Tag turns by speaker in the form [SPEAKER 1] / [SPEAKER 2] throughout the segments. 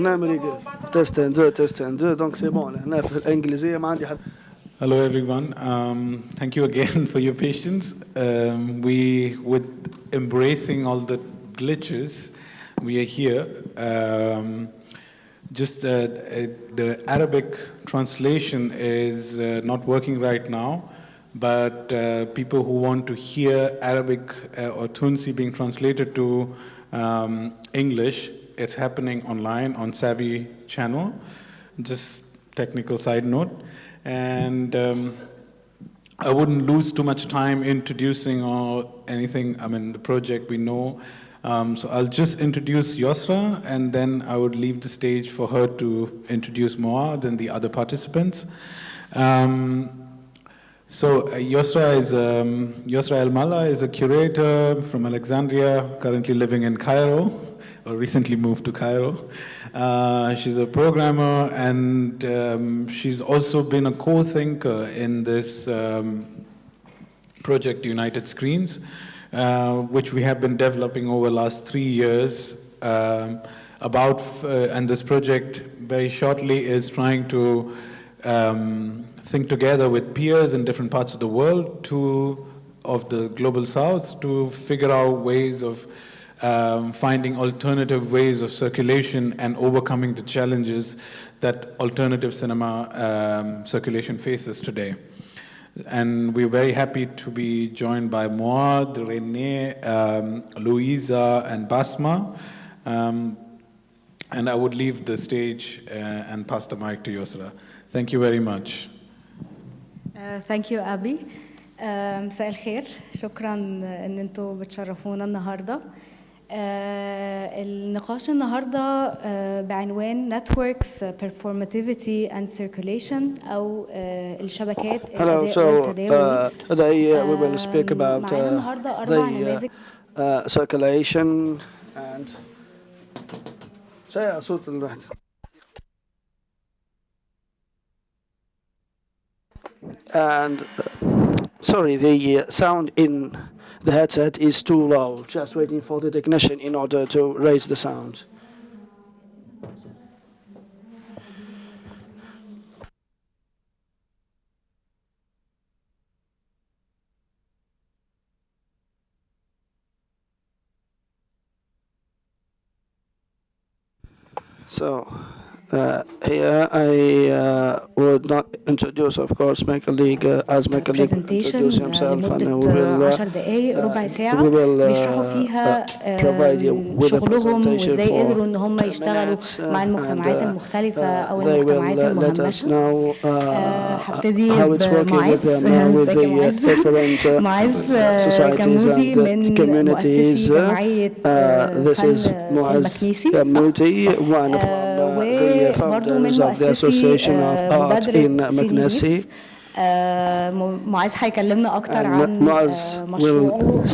[SPEAKER 1] نعمل تيست 1 2 تيست 1 2 دونك سي بون هنا في الانجليزيه ما عندي حد.
[SPEAKER 2] Hello everyone. Thank you again for your patience. With embracing all the glitches, we are here. just the Arabic translation is not working right now, but people who want to hear Arabic or Tunisi being translated to English, it's happening online on Savvy channel. Just technical side note. And I wouldn't lose too much time introducing or anything, I mean, the project we know. So I'll just introduce Yosra, and then I would leave the stage for her to introduce Mouadh and the other participants. So Yosra Elmallah is a curator from Alexandria, currently living in Cairo, or recently moved to Cairo. She's a programmer, and she's also been a co-thinker in this project United Screens, which we have been developing over the last 3 years. And this project, very shortly, is trying to think together with peers in different parts of the world, of the global south, to figure out ways of finding alternative ways of circulation and overcoming the challenges that alternative cinema circulation faces today. And we're very happy to be joined by Mouadh, Renée, Luisa, and Bassema. And I would leave the stage and pass the mic to Yosra. Thank you very much.
[SPEAKER 3] Thank you, Abi. مساء الخير. شكرا ان انتوا بتشرفونا النهارده. النقاش النهارده بعنوان Networks, Performativity and Circulation أو الشبكات الأداء والتداول.
[SPEAKER 1] Today we will speak about the circulation and صوت الواحد. And sorry, the sound in the headset is too low. Just waiting for the technician in order to raise the sound. So here I would not introduce, of course, my colleague as my colleague introduce himself, and we will provide you with a presentation for 10 minutes. They will let us know how it's working with them, with the different societies and communities. This is Mouadh Ghamoudi, one of the founders of the Association of Art in Meknessi.
[SPEAKER 3] معاذ هيكلمنا أكتر عن مشروعه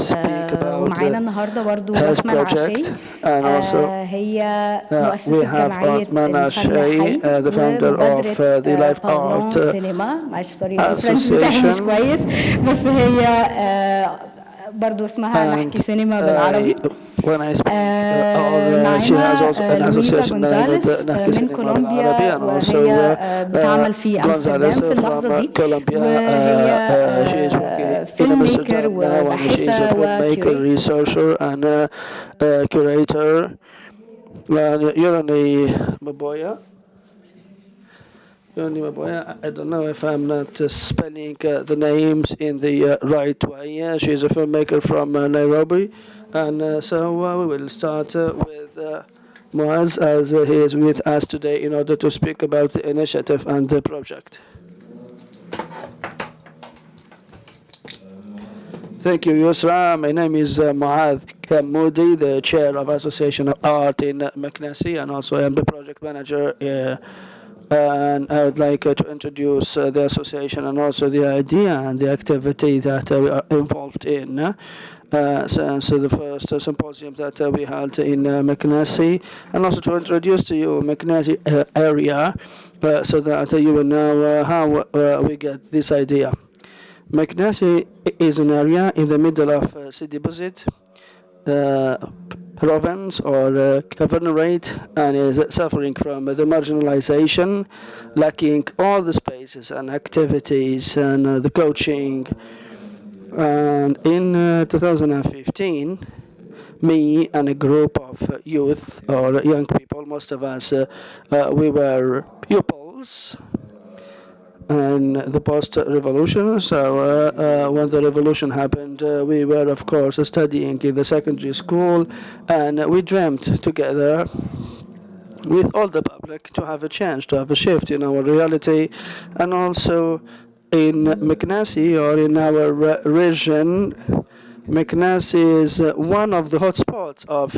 [SPEAKER 3] ومعانا النهارده برضو بسمة العشي هي مؤسسة جمعية الفن الحي ومبادرة بارون سينما. معلش سوري الفرنش بتاعي مش كويس، بس هي برضو اسمها نحكي سينما بالعربي.
[SPEAKER 1] When I speak, she has also an association with
[SPEAKER 3] من كولومبيا وهي بتعمل في أمستردام في اللحظة دي، وهي filmmaker وباحثة
[SPEAKER 1] researcher and curator. You're Mboya. I don't know if I'm not spelling the names in the right way. She's a filmmaker from Nairobi. And so we will start with Mouadh, as he is with us today in order to speak about the initiative and the project. Thank you, Yosra. My name is Mouadh Ghamoudi, the chair of Association of Art in Meknessi, and also I am the project manager. And I would like to introduce the association and also the idea and the activity that we are involved in. So the first symposium that we held in Meknessi, and also to introduce to you Meknessi area, so that you will know how we get this idea. Meknessi is an area in the middle of Sidi Bouzid province or governorate, and is suffering from the marginalization, lacking all the spaces and activities and the coaching. And in 2015, me and a group of youth or young people. Most of us, we were pupils in the post-revolution. So when the revolution happened, we were, of course, studying in the secondary school, and we dreamt together with all the public to have a change, to have a shift in our reality, and also in Meknasi or in our region. Meknasi is one of the hotspots of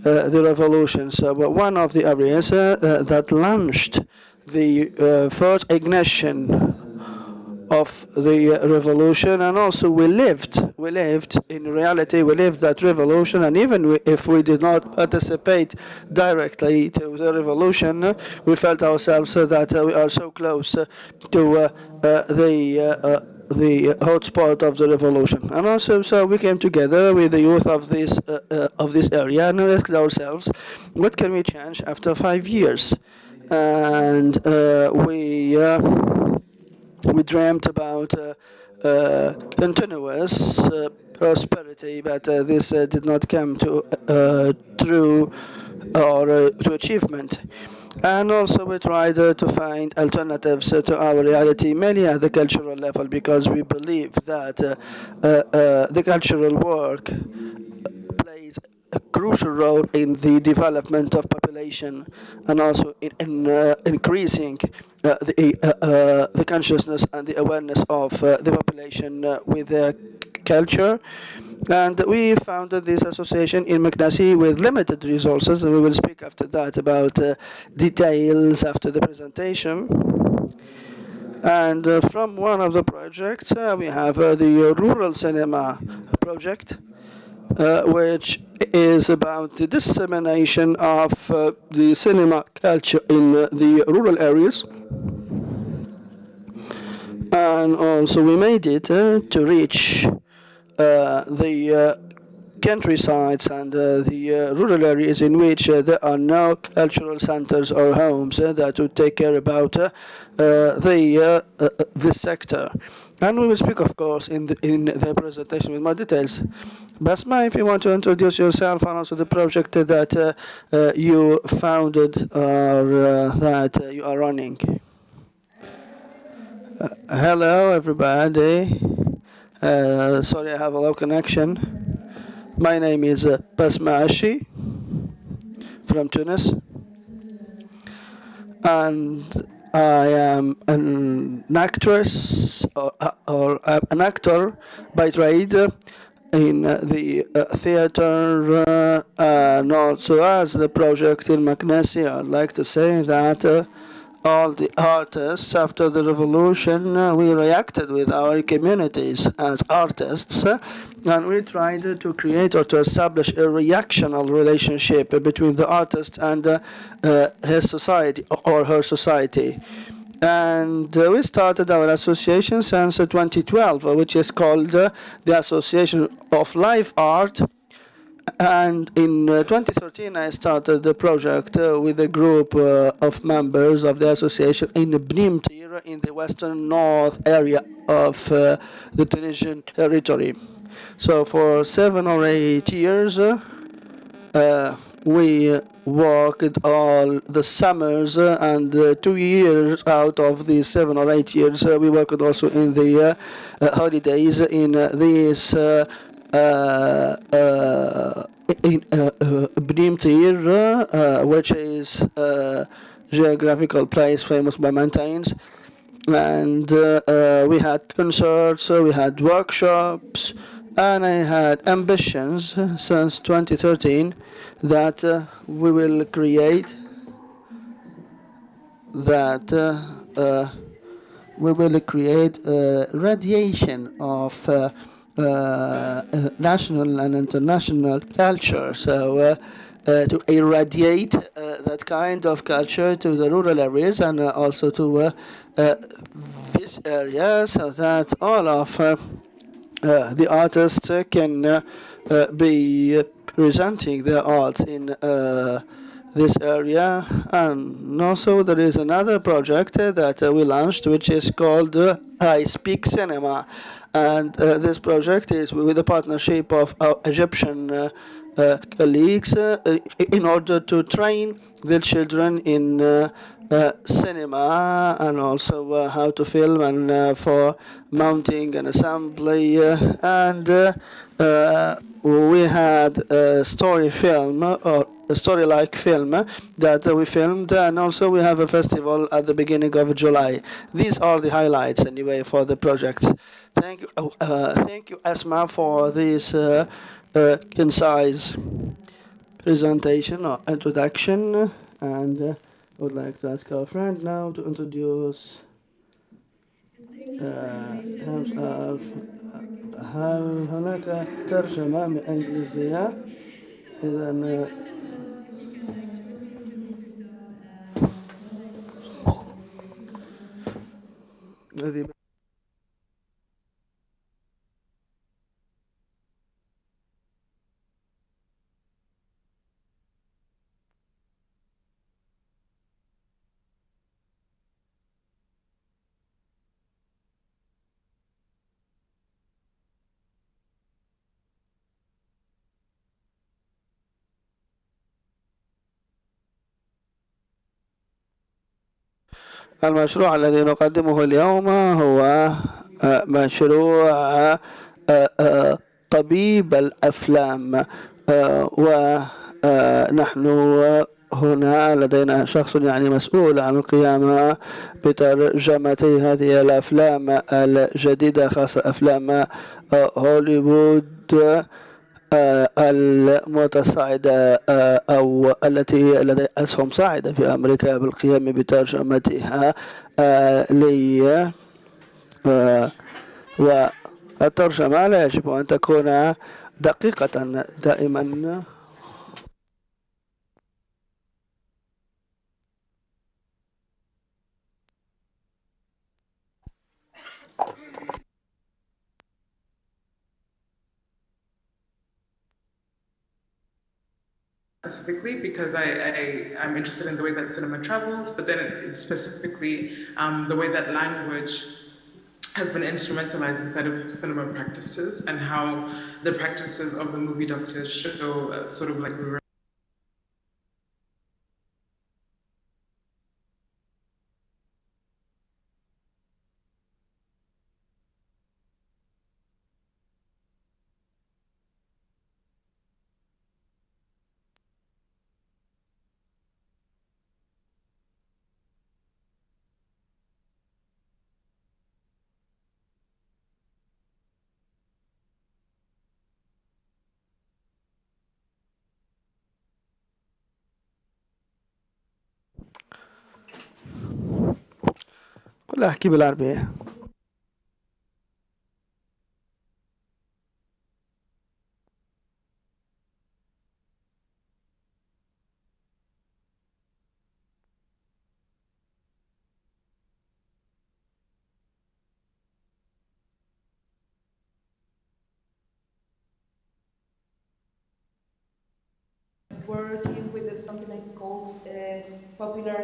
[SPEAKER 1] the revolution. So one of the areas that launched the first ignition of the revolution, and also we lived in reality, we lived that revolution, and even if we did not participate directly to the revolution, we felt ourselves that we are so close to the hotspot of the revolution. And also, so we came together with the youth of this area and asked ourselves, what can we change after 5 years? And we dreamt about continuous prosperity, but this did not come to true or to achievement. And also we tried to find alternatives to our reality, mainly at the cultural level, because we believe that the cultural work plays a crucial role in the development of population, and also in increasing the consciousness and the awareness of the population with culture. And we founded this association in Meknasi with limited resources, and we will speak after that about details after the presentation. And from one of the projects, we have the Rural Cinema project, which is about the dissemination of the cinema culture in the rural areas. And also we made it to reach the countrysides and the rural areas in which there are no cultural centers or homes that would take care about this sector. And we will speak, of course, in the presentation with more details. Bassema, if you want to introduce yourself and also the project that you founded or that you are running. Hello, everybody. Sorry, I have a low connection. My name is Bassema from Tunis, and I am an actress or an actor by trade in the theater, and also as the project in Meknasi. I'd like to say that all the artists after the revolution, we reacted with our communities as artists, and we tried to create or to establish a reactional relationship between the artist and his society or her society. And we started our association since 2012, which is called the Association of Live Art. And in 2013, I started the project with a group of members of the association in Bnimtir, in the western north area of the Tunisian territory. So for 7 or 8 years, we worked all the summers, and 2 years out of these 7 or 8 years, we worked also in the holidays in these in Bnimtir, which is a geographical place famous by mountains. And we had concerts, we had workshops, and I had ambitions since 2013 that we will create radiation of national and international culture, so to irradiate that kind of culture to the rural areas and also to this area, so that all of the artists can be presenting their art in this area. And also there is another project that we launched, which is called I Speak Cinema. And this project is with the partnership of our Egyptian colleagues in order to train their children in cinema and also how to film and for mounting an assembly and we had a story film or a story-like film that we filmed, and also we have a festival at the beginning of July. These are the highlights anyway for the project. Thank you, Asma, for this concise presentation or introduction, and I would like to ask our friend now to introduce himself. هل هناك ترجمة من إنجليزية؟ إذا هذه المشروع الذي نقدمه اليوم هو مشروع طبيب الأفلام ونحن هنا لدينا شخص يعني مسؤول عن القيام بترجمة هذه الأفلام الجديدة خاصة أفلام هوليوود المتصاعدة أو التي هي لديها أسهم صاعدة في أمريكا بالقيام بترجمتها لي والترجمة لا يجب أن تكون دقيقة دائما.
[SPEAKER 4] Specifically because I'm interested in the way that cinema travels, but then it's specifically the way that language has been instrumentalized inside of cinema practices and how the practices of the movie doctors show sort of like
[SPEAKER 1] قل أحكي بالعربية.
[SPEAKER 5] Working with something like called popular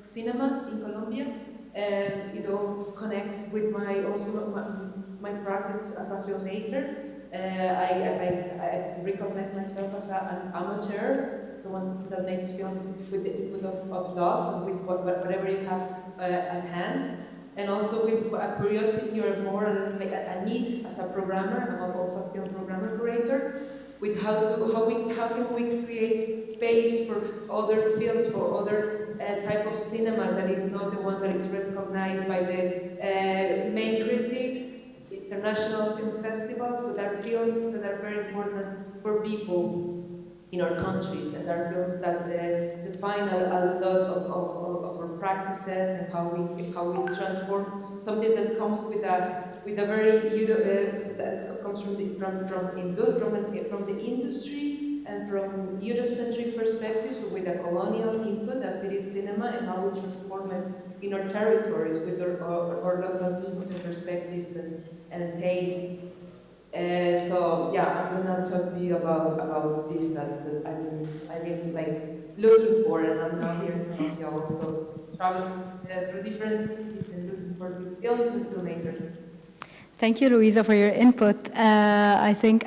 [SPEAKER 5] cinema in Colombia. It all connects with my practice as a filmmaker. I recognize myself as an amateur, someone that makes film with the input of love and with whatever you have at hand. And also with a curiosity or more like a need as a programmer. I'm also a film programmer curator. With how can we create space for other films, for other type of cinema that is not the one that is recognized by the main critics, international film festivals, but are films that are very important for people in our countries, and are films that define a lot of our practices and how we transform something that comes with a very that comes from the industry and from Eurocentric perspectives, but with a colonial input as it is cinema, and how we transform it in our territories with our local needs and perspectives and tastes. So yeah, I'm gonna talk to you about this that I've been like looking for, and I'm now here in Colombia also traveling through different cities and looking for good films and filmmakers.
[SPEAKER 3] Thank you, Luisa, for your input. I think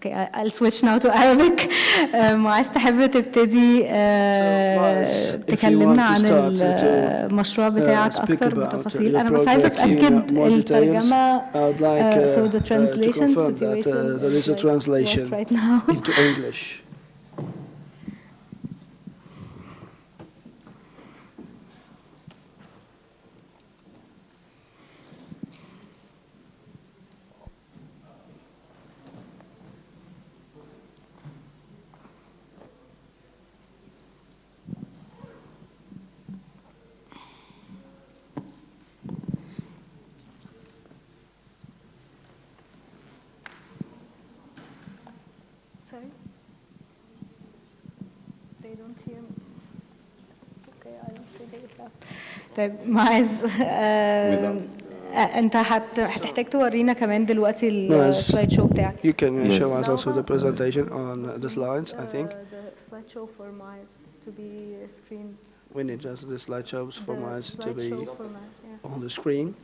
[SPEAKER 3] Okay, I'll switch now to Arabic. معاذ تحب تبتدي تكلمنا عن المشروع بتاعك أكتر بتفاصيل. أنا بس عايزة أتأكد الترجمة. So the translation situation
[SPEAKER 1] there is a translation
[SPEAKER 3] right now
[SPEAKER 1] into English.
[SPEAKER 3] Sorry? They don't hear me. Okay, I don't think they get that. طيب معاذ أنت هتحتاج تورينا كمان دلوقتي السلايد شو بتاعك.
[SPEAKER 1] You can show us also the presentation on the slides, I think.
[SPEAKER 3] The slideshow for Maiz to be screened.
[SPEAKER 1] We need just the slideshows for us to be on the screen.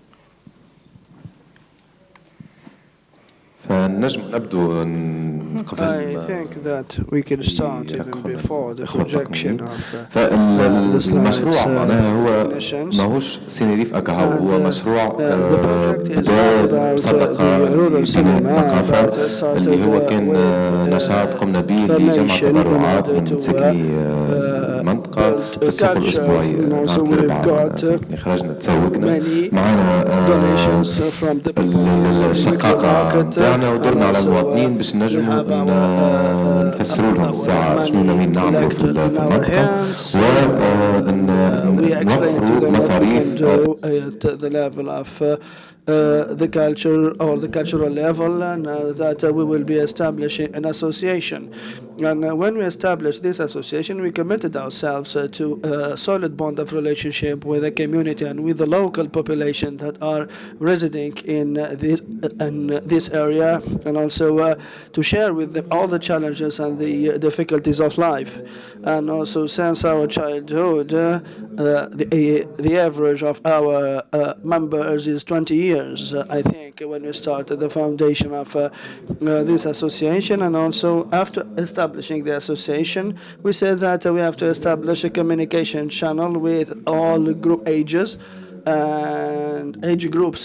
[SPEAKER 6] فنجم نبدو قبل
[SPEAKER 1] I think that we can start even before the projection of
[SPEAKER 6] فالمشروع معناها هو ماهوش سينيريف أكهو هو مشروع بدأ بصدقة يساهم الثقافة اللي هو كان نشاط قمنا به لجمع تبرعات من سكني المنطقة في السوق الأسبوعي نهار الأربعاء خرجنا تسوقنا معنا الشقاقة نتاعنا ودرنا على المواطنين باش نجموا نفسروا لهم الساعة شنو ناويين نعملوا في المنطقة ونوفروا مصاريف
[SPEAKER 1] the culture or the cultural level, and that we will be establishing an association. And when we established this association, we committed ourselves to a solid bond of relationship with the community and with the local population that are residing in this area, and also to share with them all the challenges and the difficulties of life. And also, since our childhood, the average of our members is 20 years. I think, when we started the foundation of this association, and also after establishing the association, we said that we have to establish a communication channel with all group ages and age groups,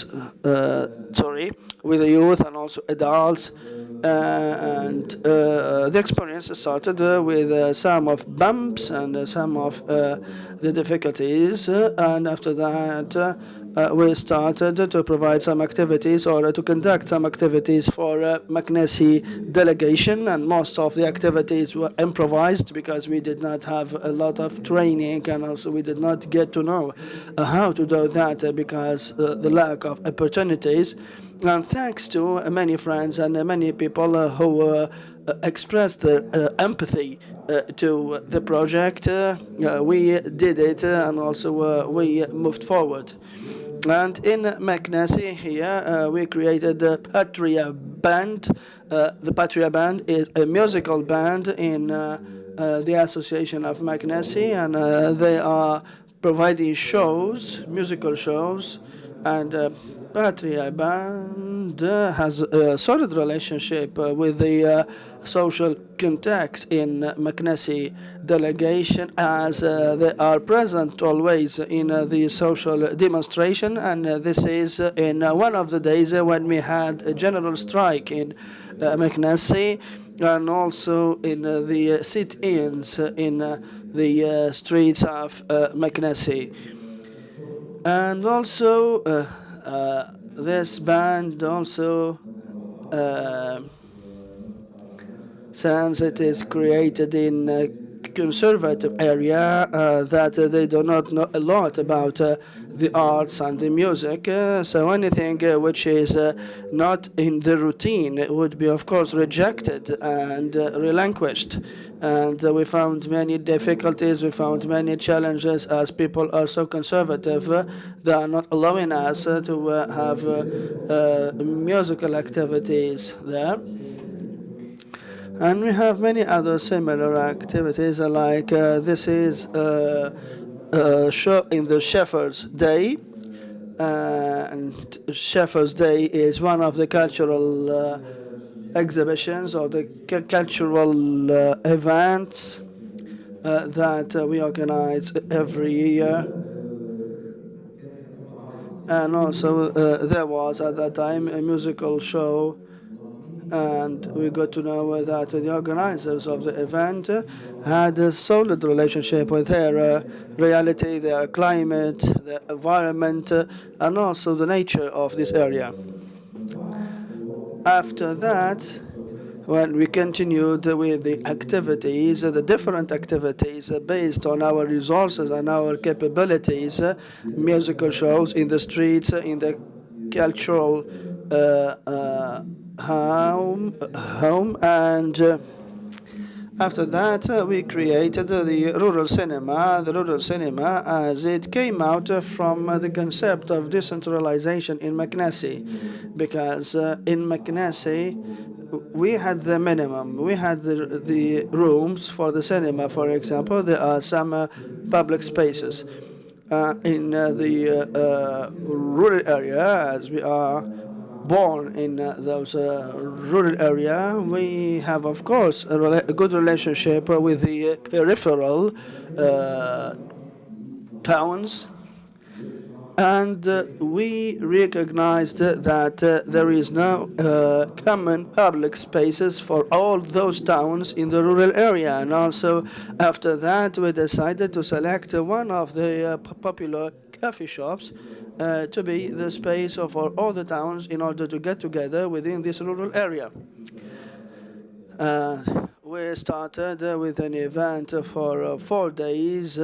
[SPEAKER 1] with the youth and also adults. And the experience started with some of bumps and some of the difficulties, and after that we started to provide some activities or to conduct some activities for Maknessi delegation, and most of the activities were improvised because we did not have a lot of training, and also we did not get to know how to do that because the lack of opportunities. And thanks to many friends and many people who expressed their empathy to the project, we did it, and also we moved forward. And in Maknessi here, we created the Patria Band. The Patria Band is a musical band in the Association of Maknessi, and they are providing shows, musical shows, and Patria Band has a solid relationship with the social contacts in Maknessi delegation, as they are present always in the social demonstration, and this is in one of the days when we had a general strike in Maknessi, and also in the sit-ins in the streets of Maknessi. And also this band also, since it is created in a conservative area, that they do not know a lot about the arts and the music, so anything which is not in the routine would be of course rejected and relinquished. And we found many difficulties, we found many challenges, as people are so conservative, they are not allowing us to have musical activities there. And we have many other similar activities, like this is a show in the Shepherd's Day. And Shepherd's Day is one of the cultural exhibitions or the cultural events that we organize every year. And also there was at that time a musical show, and we got to know that the organizers of the event had a solid relationship with their reality, their climate, the environment, and also the nature of this area. After that, when we continued with the activities, the different activities based on our resources and our capabilities, musical shows in the streets, in the cultural home, and after that we created the rural cinema. The rural cinema, as it came out from the concept of decentralization in Meknesi, because in Meknesi we had the minimum. We had the rooms for the cinema, for example. There are some public spaces. In the rural area, as we are born in those rural area, we have, of course, a good relationship with the peripheral towns. And we recognized that there is no common public spaces for all those towns in the rural area. And also after that, we decided to select one of the popular coffee shops to be the space for all the towns in order to get together within this rural area. We started with an event for 4 days,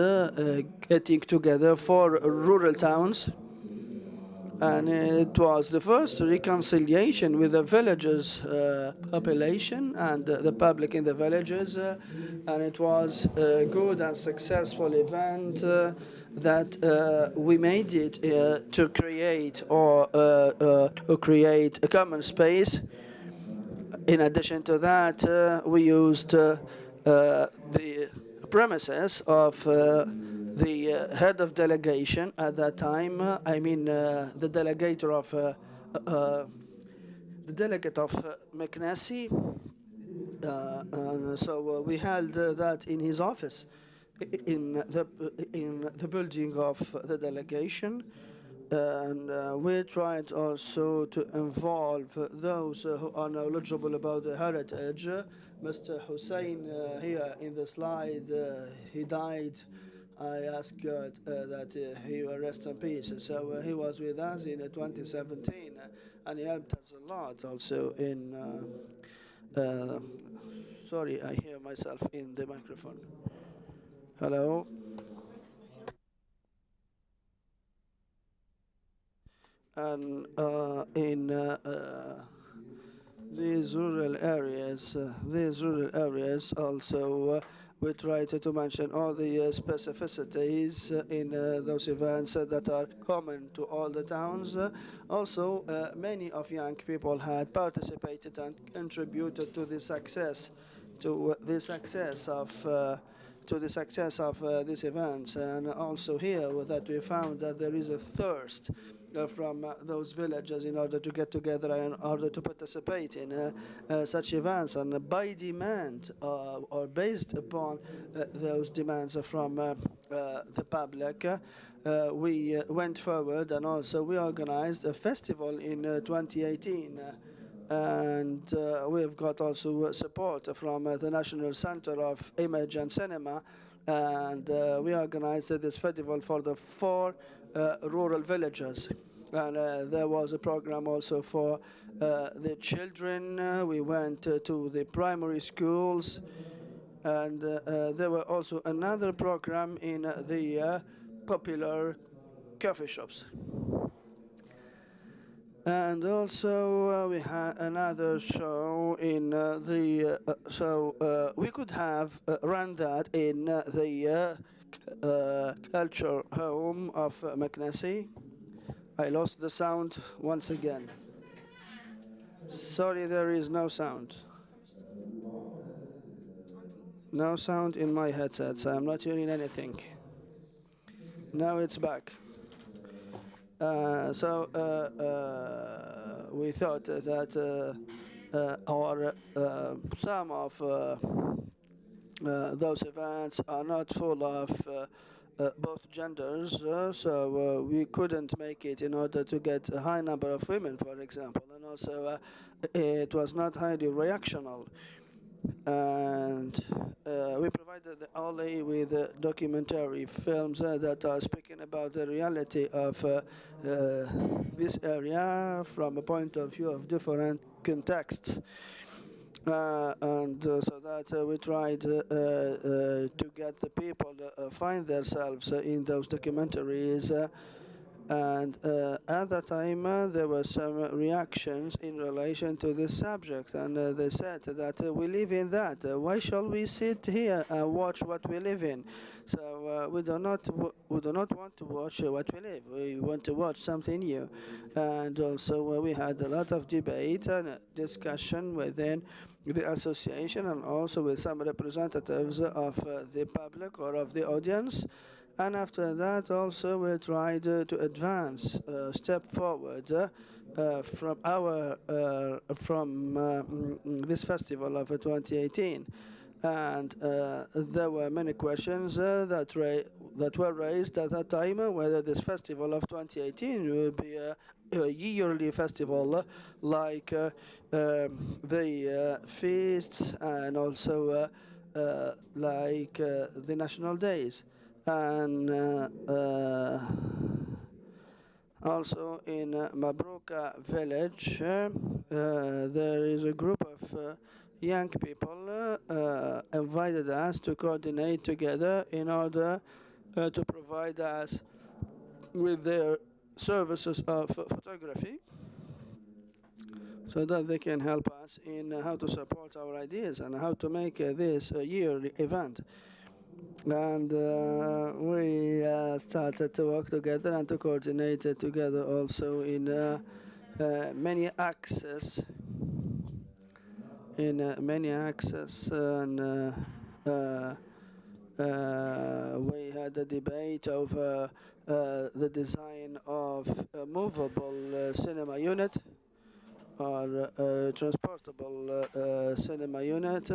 [SPEAKER 1] getting together 4 rural towns. And it was the first reconciliation with the villages' population and the public in the villages. And it was a good and successful event that we made it to create a common space. In addition to that, we used the premises of the head of delegation at that time. I mean, the delegate of Meknesi. And so we held that in his office, in the building of the delegation. And we tried also to involve those who are knowledgeable about the heritage. Mr. Hussein here in the slide, he died. I asked God that he will rest in peace. So he was with us in 2017, and he helped us a lot also in... sorry, I hear myself in the microphone. Hello? And in these rural areas also we tried to mention all the specificities in those events that are common to all the towns. Also, many of young people had participated and contributed to the success of these events. And also here that we found that there is a thirst from those villages in order to get together and in order to participate in such events. And by demand or based upon those demands from the public, we went forward, and also we organized a festival in 2018. And we've got also support from the National Center of Image and Cinema, and we organized this festival for the 4 rural villages. And there was a program also for the children. We went to the primary schools, and there were also another program in the popular coffee shops. And also we had another show in we could have run that in the culture home of Meknesi. I lost the sound once again. Sorry, there is no sound. No sound in my headsets. I'm not hearing anything. Now it's back. We thought that or some of those events are not full of both genders, so we couldn't make it in order to get a high number of women, for example, and also it was not highly reactional. And we provided only with documentary films that are speaking about the reality of this area from a point of view of different contexts. And so that we tried to get the people find themselves in those documentaries. And at that time, there were some reactions in relation to this subject, and they said that we live in that. Why shall we sit here and watch what we live in? So we do not want to watch what we live. We want to watch something new. And also we had a lot of debate and discussion within the association, and also with some representatives of the public or of the audience. And after that, also we tried to advance, step forward from this festival of 2018. And there were many questions that were raised at that time, whether this festival of 2018 would be a yearly festival like the feasts, and also like the national days. And also in Mabrouka village, there is a group of young people invited us to coordinate together in order to provide us with their services of photography, so that they can help us in how to support our ideas and how to make this a yearly event. And we started to work together and to coordinate together also in many axes. And we had a debate over the design of a movable cinema unit or transportable cinema unit.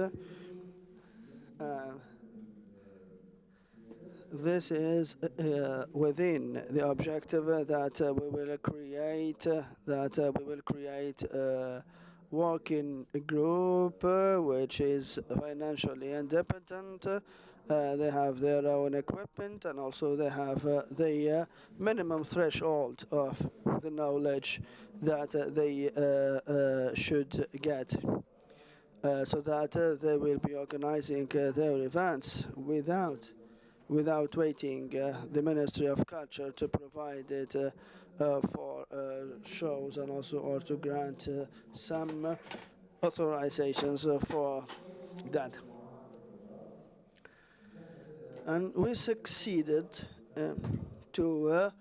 [SPEAKER 1] This is within the objective that we will create a working group which is financially independent. They have their own equipment, and also they have the minimum threshold of the knowledge that they should get, so that they will be organizing their events without waiting the Ministry of Culture to provide it for shows, and also or to grant some authorizations for that. And we succeeded to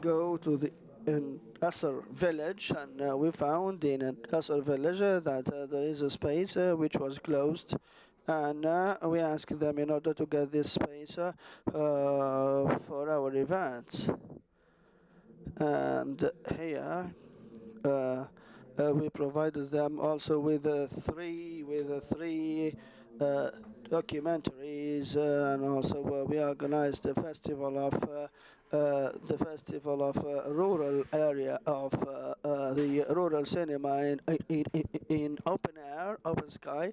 [SPEAKER 1] go to the Intissar village, and we found in Intissar village that there is a space which was closed, and we asked them in order to get this space for our events. And here we provided them also with three documentaries, and also we organized the festival of rural area of the rural cinema in open air, open sky,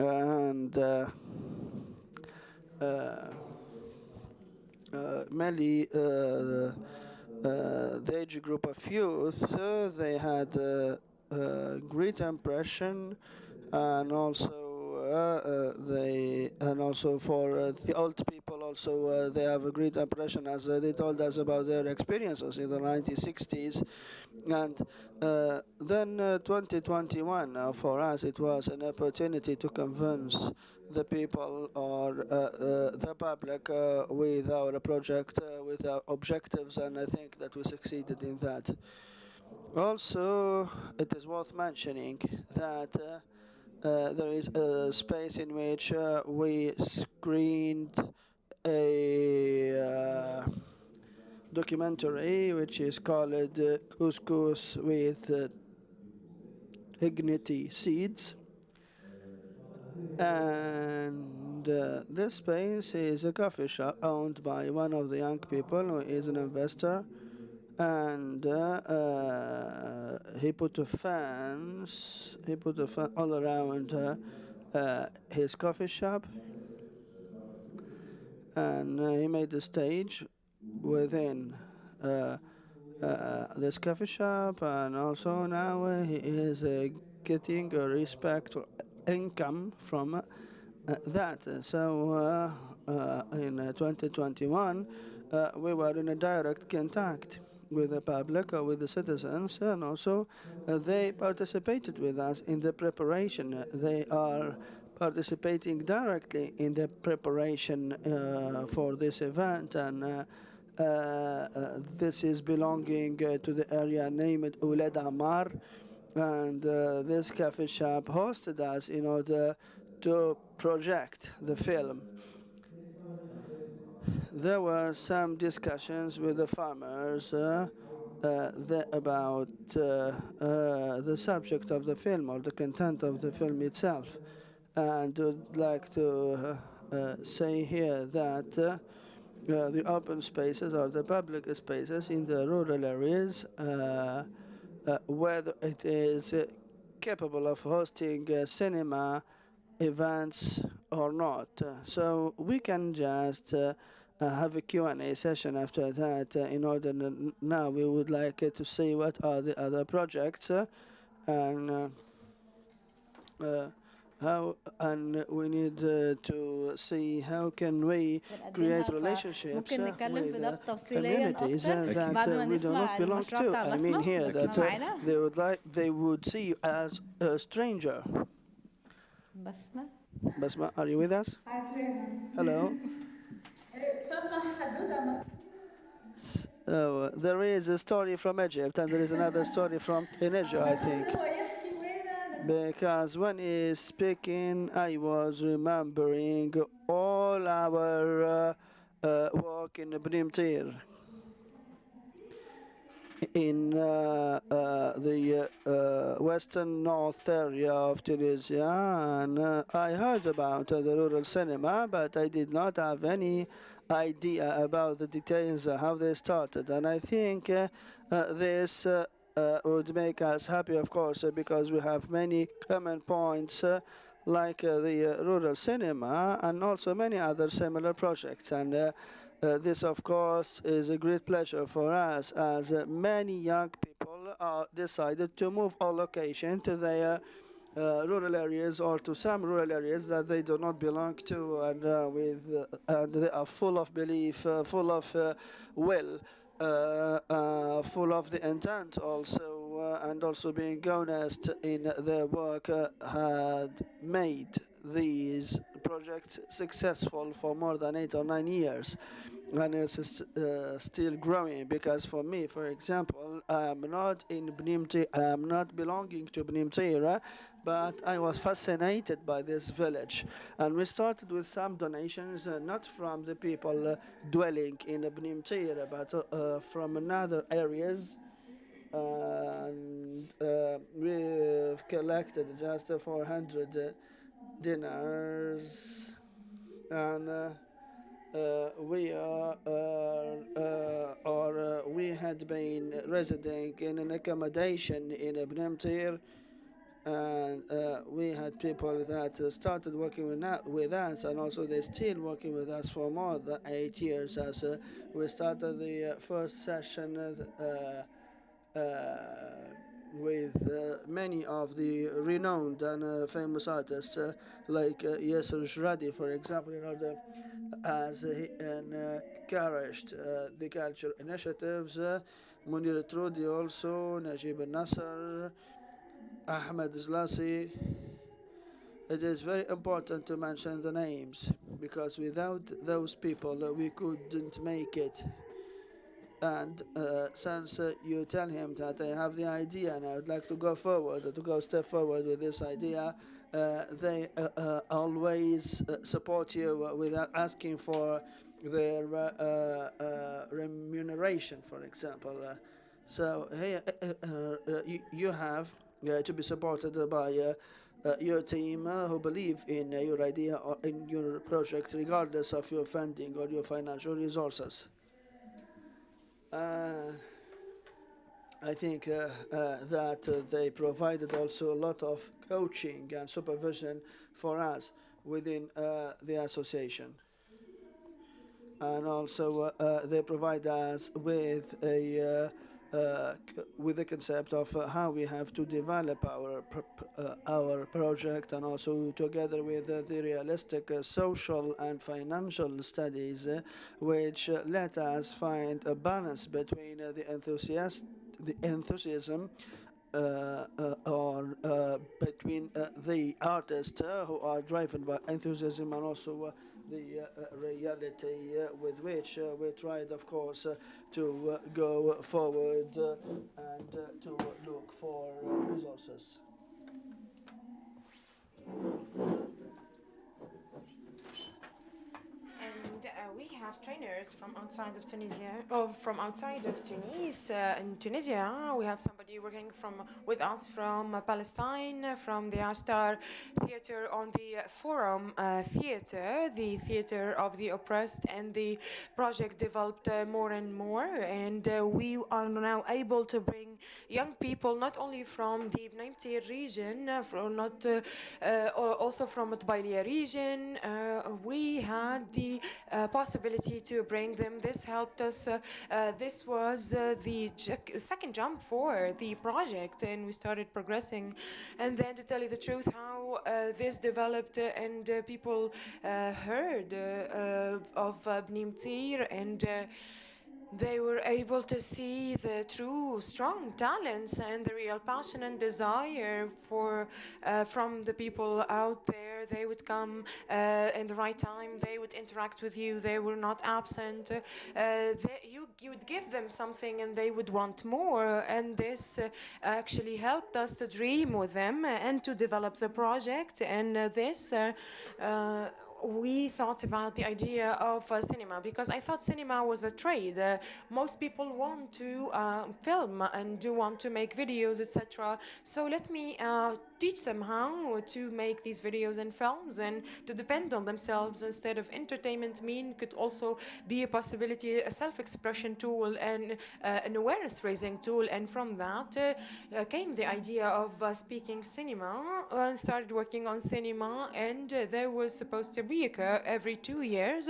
[SPEAKER 1] and mainly the age group of youth. They had a great impression, and also for the old people also they have a great impression, as they told us about their experiences in the 1960s. And then 2021 for us it was an opportunity to convince the people or the public with our project, with our objectives, and I think that we succeeded in that. Also, it is worth mentioning that there is a space in which we screened a documentary which is called Couscous with Ignity Seeds. And this space is a coffee shop owned by one of the young people who is an investor, and he put a fence all around his coffee shop, and he made a stage within this coffee shop, and also now he is getting a respect income from that. So in 2021 we were in a direct contact with the public or with the citizens, and also they participated with us in the preparation. They are participating directly in the preparation for this event, and this is belonging to the area named Ouled Amar, and this cafe shop hosted us in order to project the film. There were some discussions with the farmers about the subject of the film or the content of the film itself. And I'd like to say here that the open spaces or the public spaces in the rural areas, whether it is capable of hosting cinema events or not. So we can just have a Q&A session after that. In order now we would like to see what are the other projects and how, and we need to see how can we create relationships with communities that we do not belong to. I mean here that they would see you as a stranger. Bassema, are you with us? Hello. There is a story from Egypt and there is another story from Tunisia, I think. Because when he's speaking, I was remembering all our work in Bnimtir, in the western north area of Tunisia, and I heard about the rural cinema, but I did not have any idea about the details, how they started. And I think this would make us happy, of course, because we have many common points like the rural cinema and also many other similar projects. And this, of course, is a great pleasure for us, as many young people decided to move all location to their rural areas or to some rural areas that they do not belong to, and and they are full of belief, full of will, full of the intent also, and also being honest in their work, had made these projects successful for more than 8 or 9 years, and it's still growing. Because for me, for example, I'm not in Bnimtir, I'm not belonging to Bnimtir, but I was fascinated by this village, and we started with some donations, not from the people dwelling in Bnimtir, but from another areas. And we've collected just 400 dinars, and we had been residing in an accommodation in Bnimtir, and we had people that started working with us, and also they're still working with us for more than 8 years, as we started the first session with many of the renowned and famous artists like Yosra, for example, in order as he encouraged the culture initiatives, Munir Trudi also, Najib al-Nasser, Ahmed Zlasi. It is very important to mention the names, because without those people we couldn't make it. And since you tell him that I have the idea and I would like to go forward, to go step forward with this idea, they always support you without asking for their remuneration, for example. So here you have to be supported by your team who believe in your idea or in your project, regardless of your funding or your financial resources. I think that they provided also a lot of coaching and supervision for us within the association. And also they provide us with the concept of how we have to develop our project, and also together with the realistic social and financial studies, which let us find a balance between the enthusiasm or between the artists who are driven by enthusiasm, and also the reality with which we tried, of course, to go forward and to look for resources.
[SPEAKER 7] We have trainers from outside of Tunisia, or from outside of Tunis. In Tunisia, we have somebody working with us from Palestine, from the Ashtar Theater on the Forum Theater, the theater of the oppressed, and the project developed more and more. And we are now able to bring young people not only from the Bnaimtir region, also from the Tbailiya region. We had the possibility to bring them. This helped us. This was the second jump for the project, and we started progressing. And then, to tell you the truth, how this developed and people heard of Bnaimtir, and they were able to see the true strong talents and the real passion and desire for from the people out there. They would come in the right time. They would interact with you. They were not absent. You would give them something and they would want more. And this actually helped us to dream with them and to develop the project. And this we thought about the idea of cinema, because I thought cinema was a trade. Most people want to film and do want to make videos, etc. So let me teach them how to make these videos and films and to depend on themselves instead of entertainment. Could also be a possibility, a self-expression tool and an awareness-raising tool. And from that came the idea of speaking cinema. I started working on cinema, and there was supposed to reoccur every 2 years.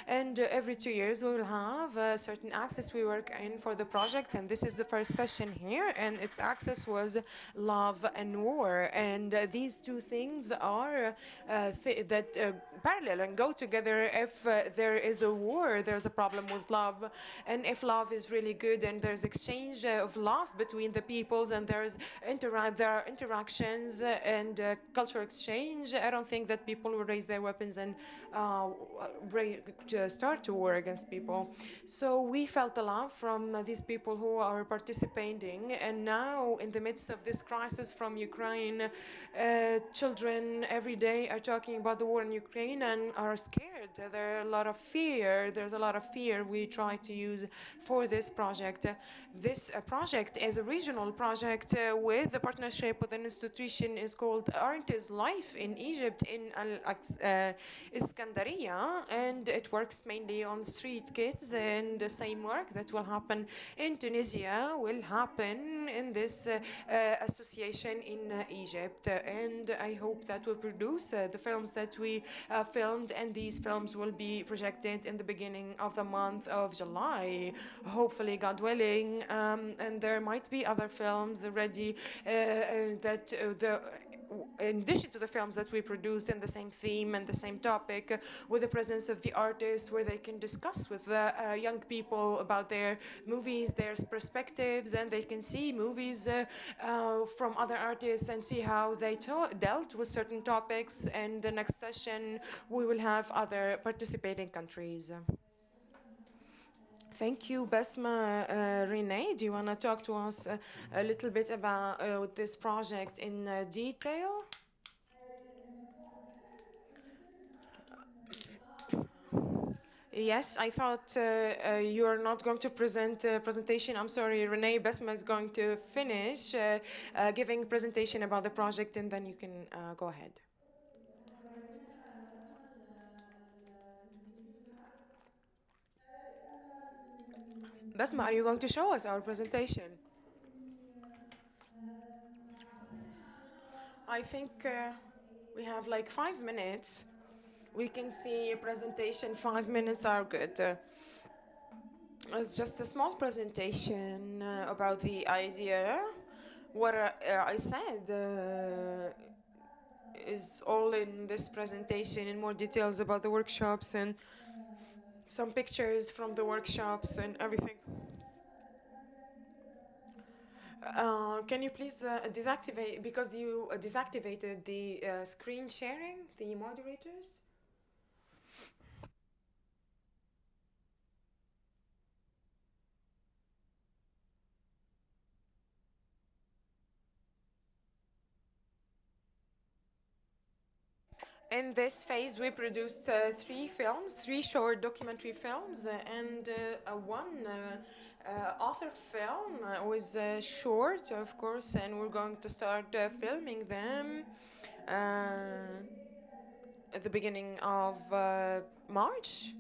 [SPEAKER 7] And every 2 years we will have a certain axis we work in for the project. And this is the first session here, and its axis was love and war. And these two things are parallel and go together. If there is a war, there's a problem with love. And if love is really good and there's exchange of love between the peoples, and there are interactions and cultural exchange, I don't think that people will raise their weapons and start a war against people. So we felt the love from these people who are participating. And now, in the midst of this crisis from Ukraine, children every day are talking about the war in Ukraine and are scared. There's a lot of fear we try to use for this project. This project is a regional project with a partnership with an institution is called Art is Life in Egypt, in Iskandariya, and it works mainly on street kids. And the same work that will happen in Tunisia will happen in this association in Egypt. And I hope that we'll produce the films that we filmed, and these films will be projected in the beginning of the month of July, hopefully, God willing. And there might be other films ready in addition to the films that we produced in the same theme and the same topic, with the presence of the artists, where they can discuss with the young people about their movies, their perspectives, and they can see movies from other artists and see how they dealt with certain topics. And the next session, we will have other participating countries. Thank you, Bassema. Renée, do you want to talk to us a little bit about this project in detail? Yes, I thought you're not going to present a presentation. I'm sorry, Renée. Bassema is going to finish giving presentation about the project, and then you can go ahead. Bassema, are you going to show us our presentation? I think we have like 5 minutes. We can see a presentation. 5 minutes are good. It's just a small presentation about the idea. What I said is all in this presentation in more details about the workshops and some pictures from the workshops and everything. Can you please deactivate, because you deactivated the screen sharing, the moderators? In this phase, we produced 3 films, 3 short documentary films, and one author film was short, of course, and we're going to start filming them at the beginning of March.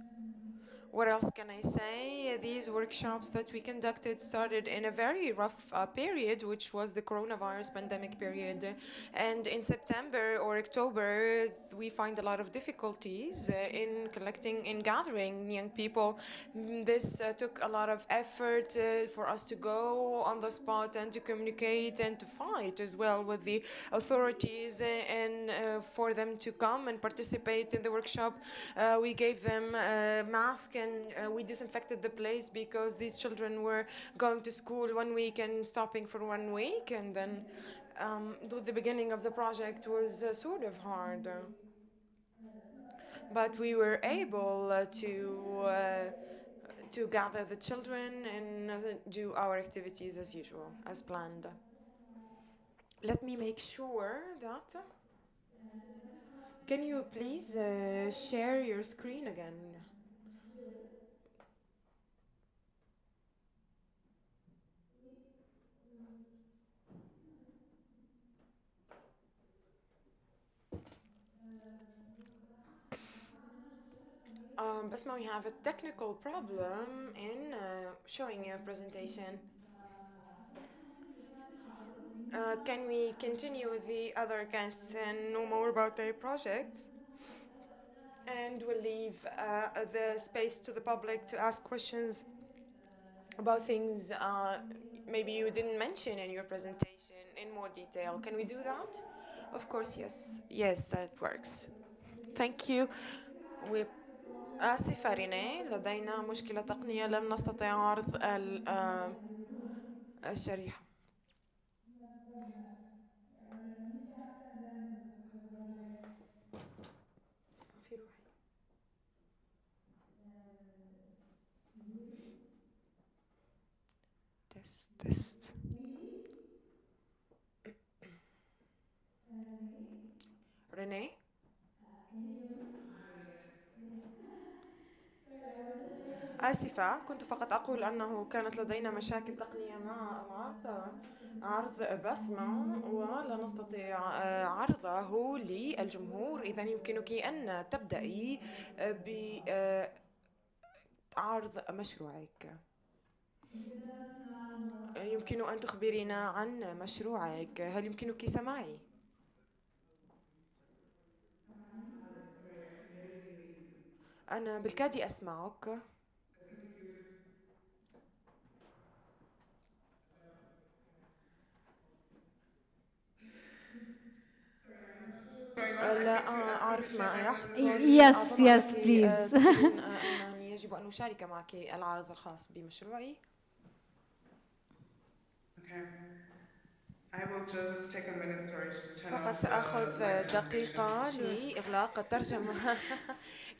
[SPEAKER 7] What else can I say? These workshops that we conducted started in a very rough period, which was the coronavirus pandemic period. And in September or October, we find a lot of difficulties in collecting, in gathering young people. This took a lot of effort for us to go on the spot and to communicate and to fight as well with the authorities and for them to come and participate in the workshop. We gave them masks and we disinfected the place because these children were going to school 1 week and stopping for 1 week, and then the beginning of the project was sort of hard. But we were able to gather the children and do our activities as usual, as planned. Let me make sure that... Can you please share your screen again? Bassema, we have a technical problem in showing your presentation. Can we continue with the other guests and know more about their projects? And we'll leave the space to the public to ask questions about things maybe you didn't mention in your presentation in more detail. Can we do that? Of course, yes. Yes, that works. Thank you. آسفة رينيه، لدينا مشكلة تقنية، لم نستطع عرض الشريحة. في روحي. تست. رينيه؟ آسفة، كنت فقط أقول أنه كانت لدينا مشاكل تقنية مع عرض بسمة ولا نستطيع عرضه للجمهور. إذا يمكنك أن تبدأي بعرض مشروعك. يمكن أن تخبرينا عن مشروعك. هل يمكنك سماعي؟ أنا بالكاد أسمعك. لا أعرف ما يحصل.
[SPEAKER 3] Yes, please.
[SPEAKER 7] أنني يجب أن أشارك معك العرض الخاص بمشروعي.
[SPEAKER 4] Okay. I will just take a minute, sorry, to turn
[SPEAKER 7] فقط
[SPEAKER 4] off
[SPEAKER 7] سأخذ
[SPEAKER 4] live translation.
[SPEAKER 7] دقيقة لإغلاق الترجمة.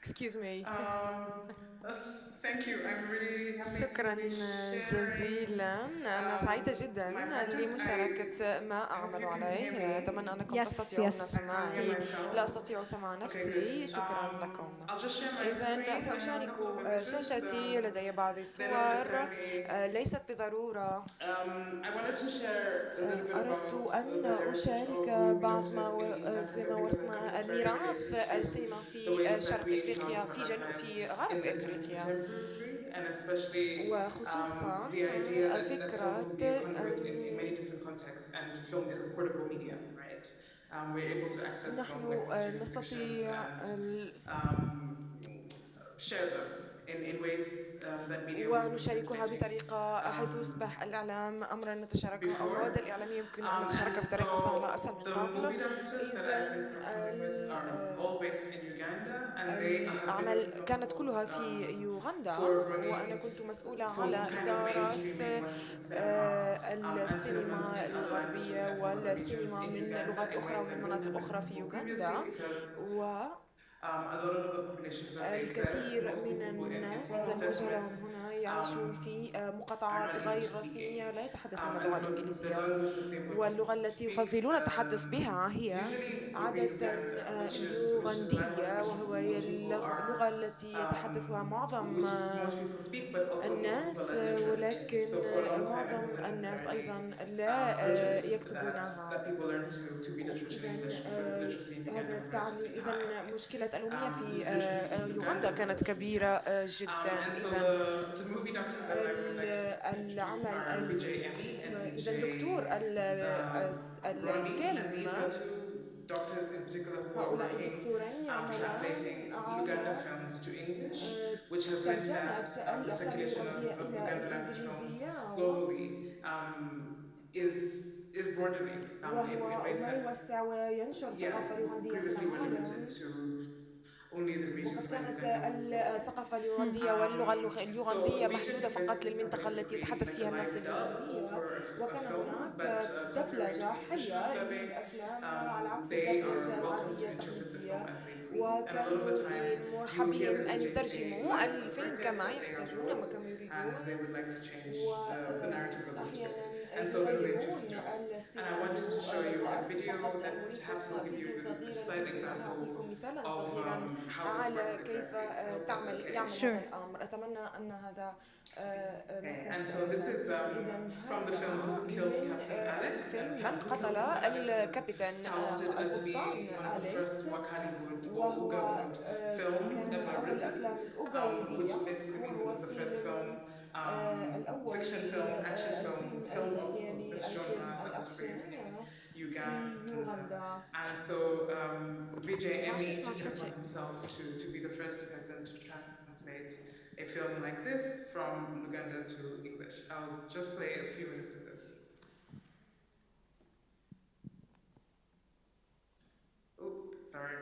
[SPEAKER 7] Excuse me.
[SPEAKER 4] Uh, Thank you. I'm really happy to
[SPEAKER 7] شكرا
[SPEAKER 4] be sharing
[SPEAKER 7] جزيلا. أنا سعيدة جدا
[SPEAKER 4] my practice.
[SPEAKER 7] لمشاركة ما
[SPEAKER 4] I hope
[SPEAKER 7] أعمل
[SPEAKER 4] you can hear
[SPEAKER 7] عليه.
[SPEAKER 4] me.
[SPEAKER 7] أتمنى أنكم
[SPEAKER 3] Yes,
[SPEAKER 7] تستطيعون
[SPEAKER 3] yes.
[SPEAKER 4] I can't hear
[SPEAKER 7] سماعي. لا
[SPEAKER 4] myself.
[SPEAKER 7] أستطيع سماع
[SPEAKER 4] Okay, good.
[SPEAKER 7] نفسي. شكرا لكم.
[SPEAKER 4] I'll just share my
[SPEAKER 7] إذا
[SPEAKER 4] screen, a
[SPEAKER 7] سأشارك
[SPEAKER 4] couple of images.
[SPEAKER 7] شاشتي. لدي بعض
[SPEAKER 4] They're not
[SPEAKER 7] الصور
[SPEAKER 4] necessarily.
[SPEAKER 7] ليست بضرورة.
[SPEAKER 4] I wanted to share a little bit
[SPEAKER 7] أردت
[SPEAKER 4] about
[SPEAKER 7] أن
[SPEAKER 4] the heritage
[SPEAKER 7] أشارك
[SPEAKER 4] of movie
[SPEAKER 7] بعض ما
[SPEAKER 4] doctors in East
[SPEAKER 7] فيما
[SPEAKER 4] Africa because I think
[SPEAKER 7] ورثنا
[SPEAKER 4] it's very
[SPEAKER 7] الميراث
[SPEAKER 4] related to
[SPEAKER 7] السينما
[SPEAKER 4] the
[SPEAKER 7] في
[SPEAKER 4] ways that
[SPEAKER 7] شرق
[SPEAKER 4] we
[SPEAKER 7] إفريقيا
[SPEAKER 4] encounter archives
[SPEAKER 7] في غرب
[SPEAKER 4] in the
[SPEAKER 7] إفريقيا،
[SPEAKER 4] contemporary and especially
[SPEAKER 7] وخصوصا
[SPEAKER 4] the idea that film
[SPEAKER 7] فكرة
[SPEAKER 4] will be a conduit in many different contexts and film is a portable medium, right? We're able to access films like
[SPEAKER 7] نحن
[SPEAKER 4] mystery fictions
[SPEAKER 7] نستطيع
[SPEAKER 4] and share them in ways that media was
[SPEAKER 7] ونشاركها
[SPEAKER 4] facilitating.
[SPEAKER 7] بطريقة حيث يصبح الإعلام أمرا نتشاركه، أو المواد
[SPEAKER 4] Before.
[SPEAKER 7] الإعلامية يمكن أن نتشاركها
[SPEAKER 4] And
[SPEAKER 7] بطريقة سهلة
[SPEAKER 4] so
[SPEAKER 7] أسهل من
[SPEAKER 4] the
[SPEAKER 7] قبل.
[SPEAKER 4] movie doctors that I've been
[SPEAKER 7] إذا
[SPEAKER 4] consulting with are all based in Uganda and they have been
[SPEAKER 7] الأعمال كانت
[SPEAKER 4] responsible
[SPEAKER 7] كلها في يوغندا،
[SPEAKER 4] for
[SPEAKER 7] وأنا
[SPEAKER 4] bringing
[SPEAKER 7] كنت مسؤولة
[SPEAKER 4] for
[SPEAKER 7] على
[SPEAKER 4] kind of
[SPEAKER 7] إدارة
[SPEAKER 4] mainstreaming Western cinema and cinemas
[SPEAKER 7] السينما
[SPEAKER 4] in other languages
[SPEAKER 7] الغربية
[SPEAKER 4] and from other regions
[SPEAKER 7] والسينما
[SPEAKER 4] in
[SPEAKER 7] من
[SPEAKER 4] Uganda
[SPEAKER 7] لغات
[SPEAKER 4] in
[SPEAKER 7] أخرى
[SPEAKER 4] ways
[SPEAKER 7] ومن
[SPEAKER 4] that wouldn't
[SPEAKER 7] مناطق
[SPEAKER 4] have been
[SPEAKER 7] أخرى في
[SPEAKER 4] possible
[SPEAKER 7] يوغندا.
[SPEAKER 4] previously because a lot of the populations, as they said,
[SPEAKER 7] الكثير
[SPEAKER 4] mostly
[SPEAKER 7] من
[SPEAKER 4] people in
[SPEAKER 7] الناس
[SPEAKER 4] informal
[SPEAKER 7] الموجهة لهم
[SPEAKER 4] settlements
[SPEAKER 7] هنا يعيشون في
[SPEAKER 4] are
[SPEAKER 7] مقاطعات
[SPEAKER 4] not English
[SPEAKER 7] غير رسمية
[SPEAKER 4] speaking.
[SPEAKER 7] لا يتحدثون
[SPEAKER 4] And
[SPEAKER 7] اللغة
[SPEAKER 4] the
[SPEAKER 7] الإنجليزية،
[SPEAKER 4] language that they would
[SPEAKER 7] واللغة التي
[SPEAKER 4] speak
[SPEAKER 7] يفضلون التحدث بها هي
[SPEAKER 4] usually would be
[SPEAKER 7] عادة
[SPEAKER 4] Luganda, which is a language
[SPEAKER 7] اليوغندية، وهو
[SPEAKER 4] which most people
[SPEAKER 7] اللغة
[SPEAKER 4] are,
[SPEAKER 7] التي يتحدثها معظم
[SPEAKER 4] which most people speak, but also most people
[SPEAKER 7] الناس،
[SPEAKER 4] are literate in.
[SPEAKER 7] ولكن
[SPEAKER 4] So for a long time, it
[SPEAKER 7] معظم
[SPEAKER 4] wasn't
[SPEAKER 7] الناس أيضا
[SPEAKER 4] necessarily
[SPEAKER 7] لا
[SPEAKER 4] urgent
[SPEAKER 7] يكتبونها.
[SPEAKER 4] that people learn to be literate in
[SPEAKER 7] إذا
[SPEAKER 4] English because literacy in
[SPEAKER 7] هذا
[SPEAKER 4] Uganda was
[SPEAKER 7] التعليم،
[SPEAKER 4] relatively high.
[SPEAKER 7] إذا مشكلة الأمية في
[SPEAKER 4] Literacy in
[SPEAKER 7] يوغندا
[SPEAKER 4] Uganda was
[SPEAKER 7] كانت
[SPEAKER 4] relatively
[SPEAKER 7] كبيرة
[SPEAKER 4] high.
[SPEAKER 7] جدا.
[SPEAKER 4] And so
[SPEAKER 7] إذا
[SPEAKER 4] the movie doctors that I would like to introduce
[SPEAKER 7] العمل
[SPEAKER 4] are Vijay Emmy and
[SPEAKER 7] إذا دكتور
[SPEAKER 4] Vijay Rami, and
[SPEAKER 7] الفيلم،
[SPEAKER 4] these are two doctors in particular who are
[SPEAKER 7] هؤلاء
[SPEAKER 4] working
[SPEAKER 7] الدكتورين يعملان
[SPEAKER 4] translating Luganda
[SPEAKER 7] على
[SPEAKER 4] films to English, which has meant
[SPEAKER 7] ترجمة
[SPEAKER 4] that the
[SPEAKER 7] الأفلام
[SPEAKER 4] circulation
[SPEAKER 7] اليوغندية
[SPEAKER 4] of
[SPEAKER 7] إلى
[SPEAKER 4] Luganda language films
[SPEAKER 7] الإنجليزية،
[SPEAKER 4] globally is broadening in
[SPEAKER 7] وهو
[SPEAKER 4] ways
[SPEAKER 7] ما
[SPEAKER 4] that
[SPEAKER 7] يوسع وينشر الثقافة اليوغندية في
[SPEAKER 4] previously were
[SPEAKER 7] العالم.
[SPEAKER 4] limited to only the
[SPEAKER 7] وقد
[SPEAKER 4] regions where
[SPEAKER 7] كانت
[SPEAKER 4] Luganda was spoken.
[SPEAKER 7] الثقافة اليوغندية واللغة اليوغندية
[SPEAKER 4] So Vijay
[SPEAKER 7] محدودة
[SPEAKER 4] is
[SPEAKER 7] فقط
[SPEAKER 4] basically something
[SPEAKER 7] للمنطقة
[SPEAKER 4] that would
[SPEAKER 7] التي
[SPEAKER 4] be
[SPEAKER 7] يتحدث
[SPEAKER 4] like a
[SPEAKER 7] فيها الناس
[SPEAKER 4] live dub
[SPEAKER 7] اليوغندية،
[SPEAKER 4] over
[SPEAKER 7] وكان
[SPEAKER 4] a film, but
[SPEAKER 7] هناك
[SPEAKER 4] contrary to
[SPEAKER 7] دبلجة
[SPEAKER 4] traditional
[SPEAKER 7] حية
[SPEAKER 4] dubbing,
[SPEAKER 7] للأفلام على عكس
[SPEAKER 4] they are
[SPEAKER 7] الدبلجة
[SPEAKER 4] welcome to
[SPEAKER 7] العادية
[SPEAKER 4] interpret the film
[SPEAKER 7] التقليدية،
[SPEAKER 4] as they please, and a lot of the
[SPEAKER 7] وكانوا
[SPEAKER 4] time
[SPEAKER 7] مرحب
[SPEAKER 4] you'll hear
[SPEAKER 7] بهم
[SPEAKER 4] the
[SPEAKER 7] أن
[SPEAKER 4] VJ say
[SPEAKER 7] يترجموا
[SPEAKER 4] live on the
[SPEAKER 7] الفيلم
[SPEAKER 4] record
[SPEAKER 7] كما
[SPEAKER 4] that they are
[SPEAKER 7] يحتاجون
[SPEAKER 4] bored
[SPEAKER 7] وكما
[SPEAKER 4] and they
[SPEAKER 7] يريدون،
[SPEAKER 4] would like to change the narrative of the script.
[SPEAKER 7] وأحيانا
[SPEAKER 4] And so they would
[SPEAKER 7] يغيرون
[SPEAKER 4] just jump. And I wanted to
[SPEAKER 7] السيناريو.
[SPEAKER 4] show you a
[SPEAKER 7] وأردت
[SPEAKER 4] video
[SPEAKER 7] فقط أن
[SPEAKER 4] that perhaps will
[SPEAKER 7] أريكم
[SPEAKER 4] give
[SPEAKER 7] فيديو
[SPEAKER 4] you a
[SPEAKER 7] صغيرا
[SPEAKER 4] slight
[SPEAKER 7] يمكن أن
[SPEAKER 4] example
[SPEAKER 7] أعطيكم مثالا
[SPEAKER 4] of
[SPEAKER 7] صغيرا
[SPEAKER 4] how this works
[SPEAKER 7] على كيف
[SPEAKER 4] exactly. I hope that's okay.
[SPEAKER 7] يعمل
[SPEAKER 3] Sure.
[SPEAKER 7] هذا الأمر. أتمنى أن هذا
[SPEAKER 4] Okay,
[SPEAKER 7] مسموح
[SPEAKER 4] and so this is
[SPEAKER 7] إذا
[SPEAKER 4] from the film
[SPEAKER 7] هذا
[SPEAKER 4] Who Killed
[SPEAKER 7] من
[SPEAKER 4] Captain Alex,
[SPEAKER 7] الفيلم
[SPEAKER 4] and
[SPEAKER 7] من
[SPEAKER 4] Who Killed
[SPEAKER 7] قتل
[SPEAKER 4] Captain Alex is
[SPEAKER 7] الكابتن
[SPEAKER 4] touted as
[SPEAKER 7] القبطان
[SPEAKER 4] being one of the
[SPEAKER 7] أليكس،
[SPEAKER 4] first Wakaniwood or
[SPEAKER 7] وهو
[SPEAKER 4] Ugawood films
[SPEAKER 7] كان من
[SPEAKER 4] ever
[SPEAKER 7] أول الأفلام
[SPEAKER 4] written, which
[SPEAKER 7] الأوغاويدية،
[SPEAKER 4] basically means it
[SPEAKER 7] وهو
[SPEAKER 4] was the first
[SPEAKER 7] فيلم
[SPEAKER 4] film,
[SPEAKER 7] الأول
[SPEAKER 4] fiction film, action film,
[SPEAKER 7] الفيلم
[SPEAKER 4] film of
[SPEAKER 7] الخيالي،
[SPEAKER 4] this
[SPEAKER 7] الفيلم
[SPEAKER 4] genre that was
[SPEAKER 7] الأكشن
[SPEAKER 4] raised in
[SPEAKER 7] في
[SPEAKER 4] Uganda.
[SPEAKER 7] يوغندا.
[SPEAKER 4] And so Vijay
[SPEAKER 7] ما عرفتش
[SPEAKER 4] Emmy
[SPEAKER 7] اسمها
[SPEAKER 4] took
[SPEAKER 7] في
[SPEAKER 4] it
[SPEAKER 7] حكي.
[SPEAKER 4] upon himself to be the first person to translate a film like this from Luganda to English. I'll just play a few minutes of this. Oh, sorry.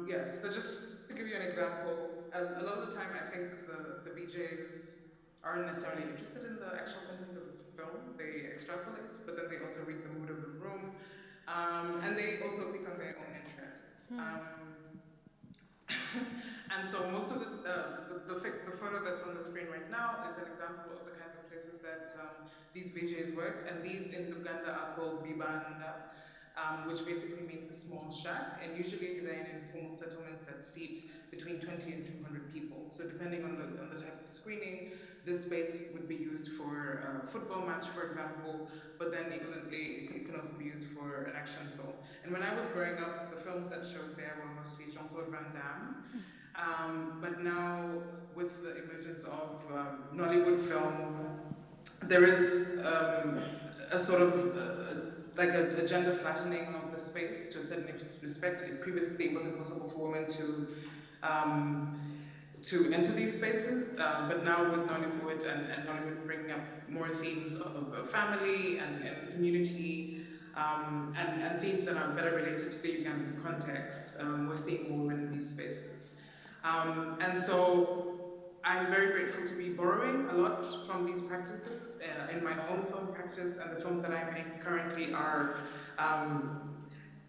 [SPEAKER 4] Yes, so just to give you an example, a lot of the time I think the BJs aren't necessarily interested in the actual content of the film. They extrapolate, but then they also read the mood of the room, and they also pick on their own interests. And so most of the photo that's on the screen right now is an example of the kinds of places that these VJs work, and these in Uganda are called bibanda, which basically means a small shack, and usually they're in informal settlements that seat between 20 and 200 people. So depending on the type of screening, this space would be used for a football match, for example, but then equivalently, it can also be used for an action film. And when I was growing up, the films that showed there were mostly Jean-Claude Van Damme. But now, with the emergence of Nollywood film, there is a sort of like a gender flattening of the space to a certain respect. Previously, it wasn't possible for women to enter these spaces, but now with Nollywood and Nollywood bringing up more themes of family and community, and themes that are better related to the Ugandan context, we're seeing more women in these spaces. And so I'm very grateful to be borrowing a lot from these practices in my own film practice, and the films that I make currently are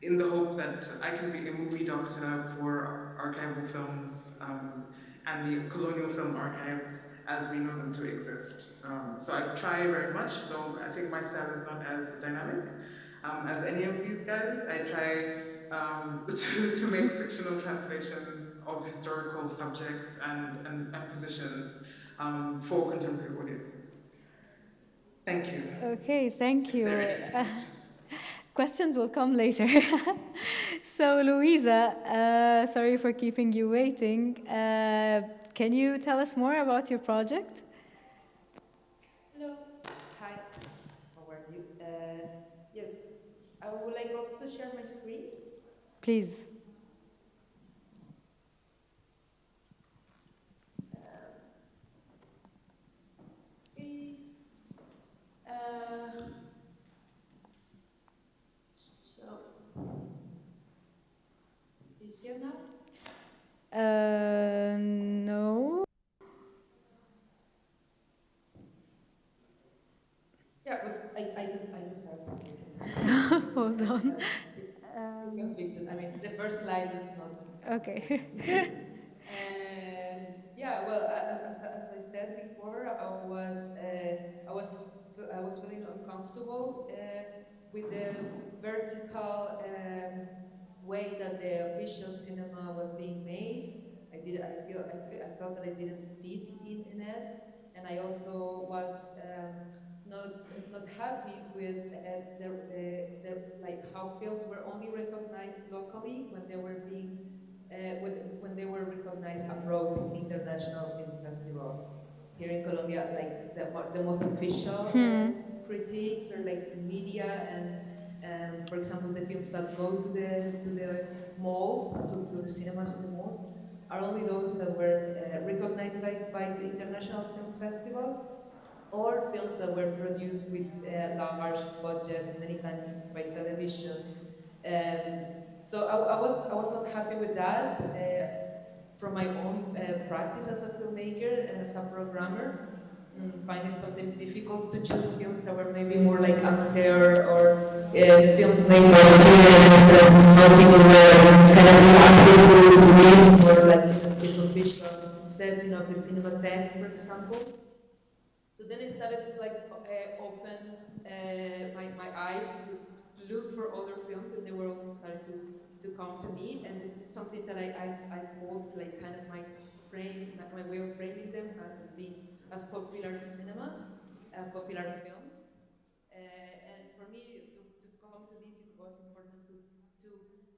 [SPEAKER 4] in the hope that I can be a movie doctor for archival films and the colonial film archives as we know them to exist. So I try very much, though I think my style is not as dynamic as any of these guys. I try to make fictional translations of historical subjects and positions for contemporary audiences. Thank you.
[SPEAKER 3] Okay, thank you.
[SPEAKER 4] Is there any questions?
[SPEAKER 3] Questions will come later. So, Luisa, sorry for keeping you waiting. Can you tell us more about your project?
[SPEAKER 5] Hello. Hi. How are you? Yes, I would like also to share my screen.
[SPEAKER 3] Please.
[SPEAKER 5] Do you see it now?
[SPEAKER 3] No.
[SPEAKER 5] Yeah, but I can start.
[SPEAKER 3] Hold on.
[SPEAKER 5] You can fix it. I mean, the first slide is not.
[SPEAKER 3] Okay.
[SPEAKER 5] And yeah, well, as I said before, I was feeling uncomfortable with the vertical way that the official cinema was being made. I felt that I didn't fit in it, and I also was not happy with like how films were only recognized locally when they were being when they were recognized abroad in international film festivals. Here in Colombia, like the most official critiques or like the media and for example the films that go to the malls, to the cinemas in the malls, are only those that were recognized by the international film festivals, or films that were produced with large budgets, many times by television. So I was not happy with that from my own practice as a filmmaker and as a programmer. Find it sometimes difficult to choose films that were maybe more like amateur or films made by students and how people were kind of reacting to this or like this official setting of the Cinematheque, for example. So then I started to like open my eyes to look for other films, and they were also starting to come to me. And this is something that I called like kind of my way of framing them as being as popular cinemas, popular films. And for me to come to this, it was important to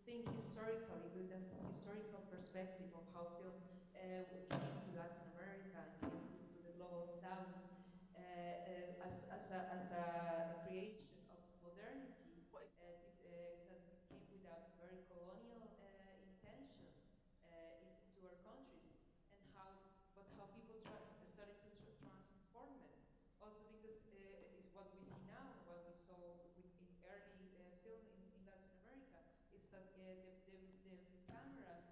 [SPEAKER 5] think historically with a historical perspective of how film came to Latin America and came to the global south as a creation of modernity that came with a very colonial intention into our countries, and how people started to transform it. Also because is what we see now and what we saw in early film in Latin America is that the cameras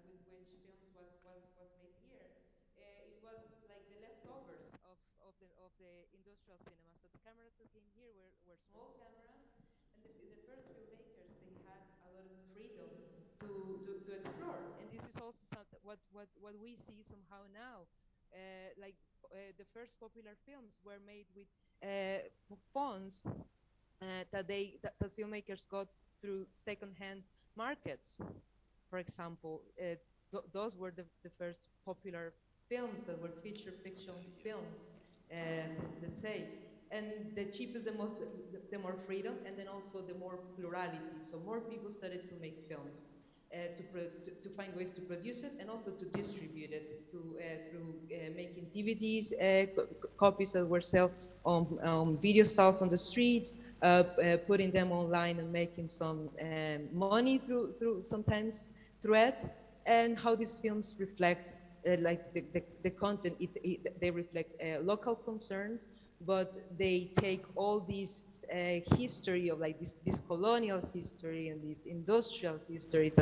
[SPEAKER 5] the industrial cinema. So the cameras that came here were small cameras, and the first filmmakers, they had a lot of freedom to explore. And this is also something, what we see somehow now. The first popular films were made with phones that filmmakers got through second-hand markets. For example, those were the first popular films that were feature fiction films, let's say. And the cheapest, the more freedom, and then also the more plurality. So more people started to make films, to find ways to produce it and also to distribute it through making DVDs, copies that were sold on video stalls on the streets, putting them online and making some money through sometimes through it, and how these films reflect the content. They reflect local concerns, but they take all this history of like this colonial history and this industrial history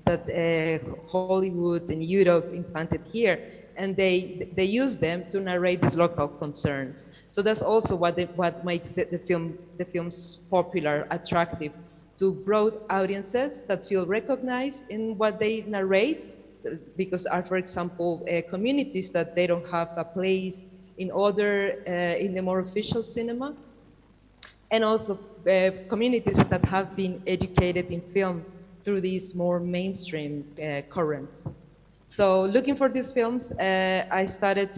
[SPEAKER 5] that Hollywood and Europe implanted here, and they use them to narrate these local concerns. So that's also what makes the films popular, attractive to broad audiences that feel recognized in what they narrate, because are, for example, communities that they don't have a place in the more official cinema, and also communities that have been educated in film through these more mainstream currents. So looking for these films, I started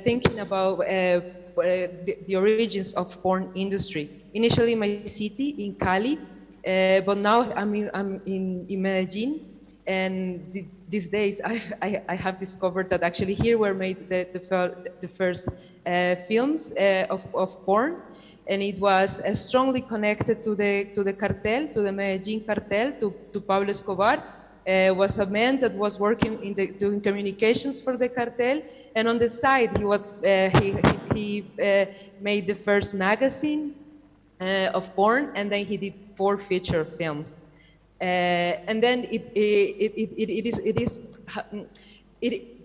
[SPEAKER 5] thinking about the origins of porn industry. Initially in my city, in Cali, but now I'm in Medellin, and these days I have discovered that actually here were made the first films of porn, and it was strongly connected to the cartel, to the Medellin cartel, to Pablo Escobar. Was a man that was working doing communications for the cartel, and on the side he made the first magazine of porn, and then he did 4 feature films. And then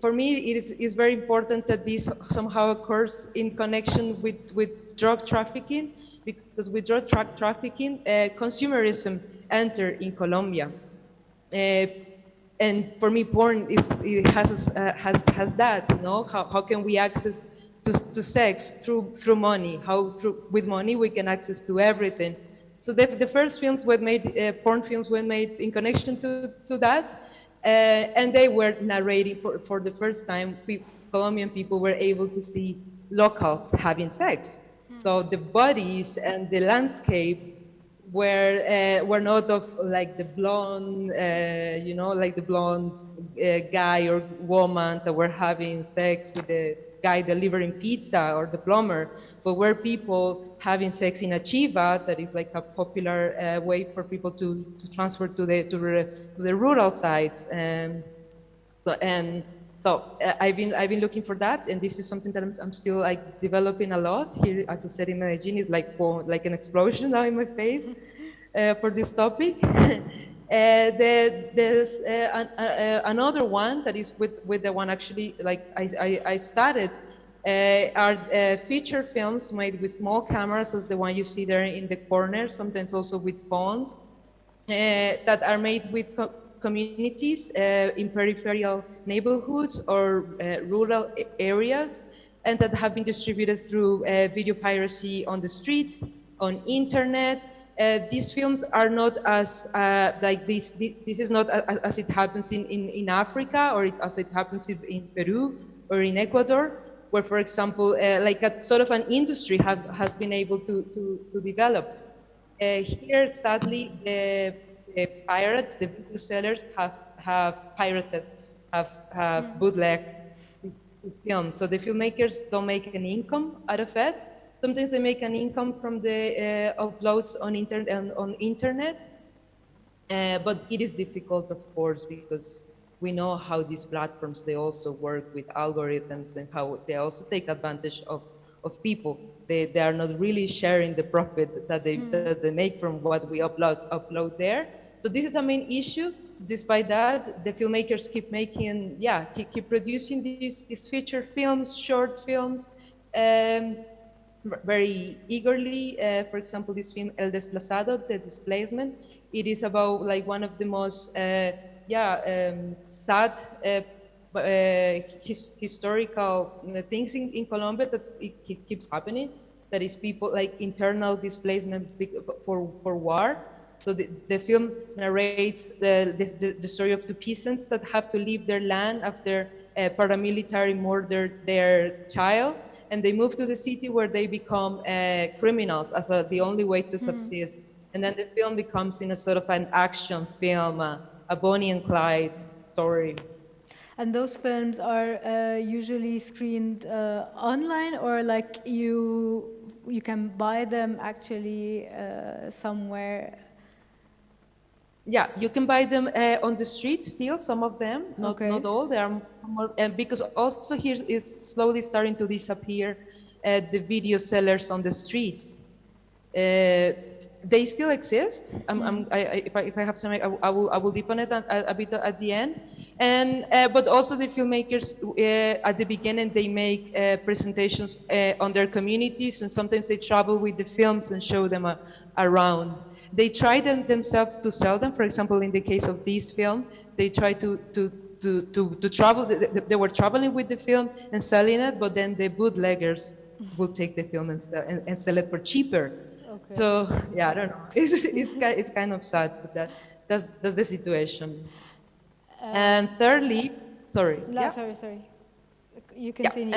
[SPEAKER 5] for me it is very important that this somehow occurs in connection with drug trafficking, because with drug trafficking, consumerism entered in Colombia. And for me, porn has that, you know. How can we access to sex through money? With money we can access to everything. So the first films were made, porn films were made in connection to that, and they were narrating for the first time. Colombian people were able to see locals having sex. So the bodies and the landscape were not of like the blonde, like the blonde guy or woman that were having sex with the guy delivering pizza or the plumber, but were people having sex in a chiva, that is like a popular way for people to transfer to the rural sides. So I've been looking for that, and this is something that I'm still like developing a lot here. As I said, in Medellin is like an explosion now in my face for this topic. There's another one that is with the one actually like I started. Are feature films made with small cameras, as the one you see there in the corner, sometimes also with phones, that are made with communities in peripheral neighborhoods or rural areas, and that have been distributed through video piracy on the streets, on internet. These films are not as like this. This is not as it happens in Africa, or as it happens in Peru or in Ecuador, where, for example, like a sort of an industry has been able to develop. Here, sadly, the pirates, the video sellers, have pirated, have bootlegged these films. So the filmmakers don't make an income out of it. Sometimes they make an income from the uploads on internet, but it is difficult, of course, because we know how these platforms, they also work with algorithms and how they also take advantage of people. They are not really sharing the profit that they make from what we upload there. So this is a main issue. Despite that, the filmmakers keep making, keep producing these feature films, short films, very eagerly. For example, this film El Desplazado, The Displacement, it is about like one of the most sad historical things in Colombia that it keeps happening. That is people like internal displacement for war. So the film narrates the story of two peasants that have to leave their land after paramilitary murdered their child, and they move to the city where they become criminals as the only way to subsist. And then the film becomes in a sort of an action film, a Bonnie and Clyde story.
[SPEAKER 3] And those films are usually screened online, or like you can buy them actually somewhere?
[SPEAKER 5] Yeah, you can buy them on the street still, some of them, not all. There are some more, and because also here is slowly starting to disappear the video sellers on the streets. They still exist. If I have some, I will deepen it a bit at the end. And but also the filmmakers at the beginning, they make presentations on their communities, and sometimes they travel with the films and show them around. They try themselves to sell them. For example, in the case of this film, they try to travel. They were traveling with the film and selling it, but then the bootleggers will take the film and sell it for cheaper.
[SPEAKER 3] Okay.
[SPEAKER 5] So yeah, I don't know. It's kind of sad, but that's the situation. And thirdly, sorry.
[SPEAKER 3] No,
[SPEAKER 5] yeah?
[SPEAKER 3] sorry. You continue.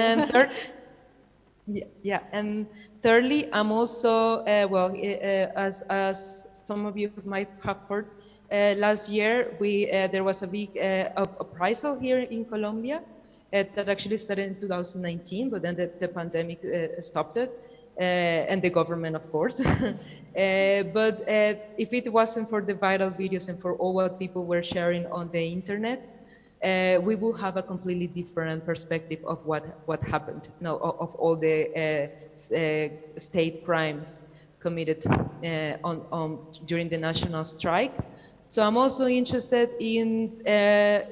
[SPEAKER 5] Yeah. And and thirdly, I'm also as some of you might have heard, last year there was a big uprisal here in Colombia that actually started in 2019, but then the pandemic stopped it, and the government, of course. But if it wasn't for the viral videos and for all what people were sharing on the internet, we will have a completely different perspective of what happened, of all the state crimes committed during the national strike. So I'm also interested in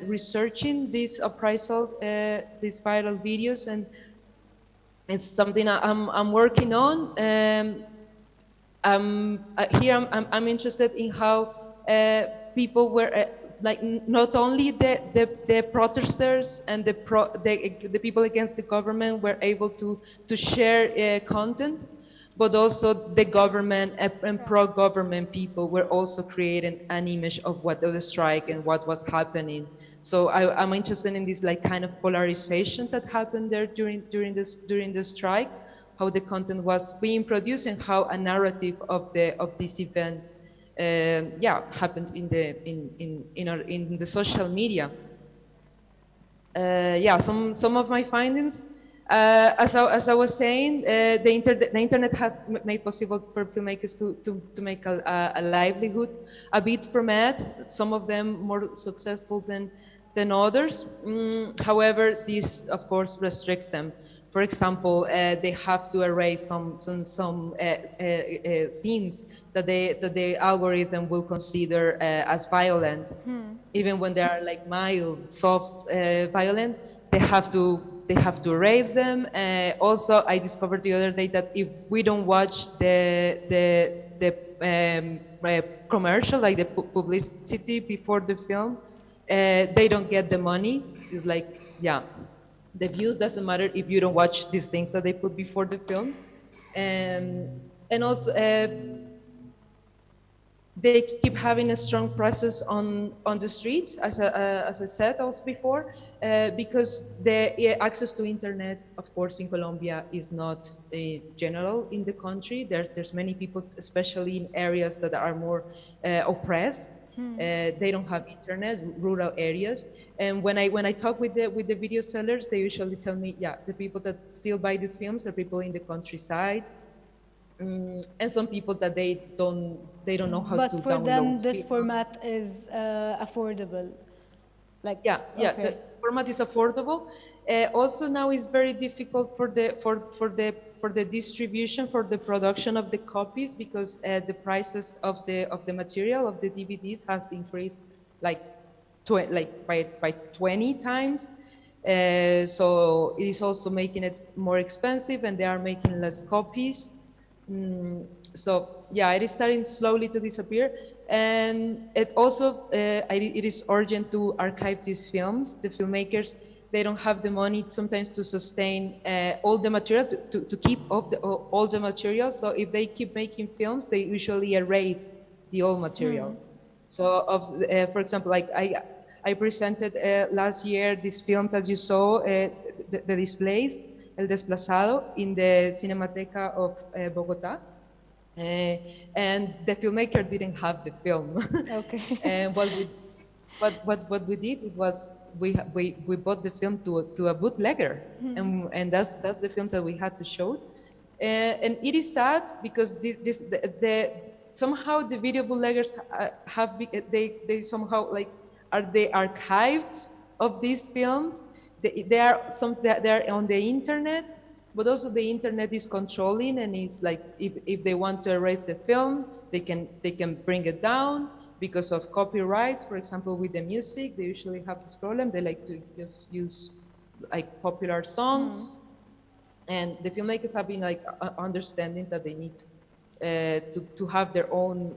[SPEAKER 5] researching this uprisal, these viral videos, and it's something I'm working on. Here I'm interested in how people were like not only the protesters and the people against the government were able to share content, but also the government and pro-government people were also creating an image of what the strike and what was happening. So I'm interested in this like kind of polarization that happened there during the strike, how the content was being produced and how a narrative of this event happened in the social media. Some of my findings, as I was saying, the internet has made possible for filmmakers to make a livelihood a bit from it. Some of them more successful than others. However, this of course restricts them. For example, they have to erase some scenes that the algorithm will consider as violent, even when they are like mild, soft, violent. They have to erase them. Also, I discovered the other day that if we don't watch the commercial, like the publicity before the film, they don't get the money. It's like, yeah. The views doesn't matter if you don't watch these things that they put before the film, and also they keep having a strong presence on the streets, as I said also before, because the access to internet, of course, in Colombia is not general in the country. There's many people, especially in areas that are more oppressed. They don't have internet, rural areas. And when I talk with the video sellers, they usually tell me, yeah, the people that still buy these films are people in the countryside, and some people that they don't know how to download.
[SPEAKER 3] But for them, this format is affordable. Like
[SPEAKER 5] okay. The format is affordable. Also now it's very difficult for the distribution, for the production of the copies, because the prices of the material of the DVDs has increased by 20 times, So it is also making it more expensive, and they are making less copies. So yeah, it is starting slowly to disappear. And it also, it is urgent to archive these films. The filmmakers, they don't have the money sometimes to sustain all the material, to keep up all the material. So if they keep making films, they usually erase the old material. So for example, like I presented last year this film that you saw, the Displaced, El Desplazado, in the Cinemateca of Bogota. And the filmmaker didn't have the film.
[SPEAKER 3] Okay.
[SPEAKER 5] And what we did, it was we bought the film to a bootlegger, and that's the film that we had to show. And it is sad because somehow the video bootleggers they somehow like are the archive of these films. They are on the internet, but also the internet is controlling, and it's like if they want to erase the film, they can bring it down because of copyrights. For example, with the music, they usually have this problem. They like to just use like popular songs, and the filmmakers have been like understanding that they need to have their own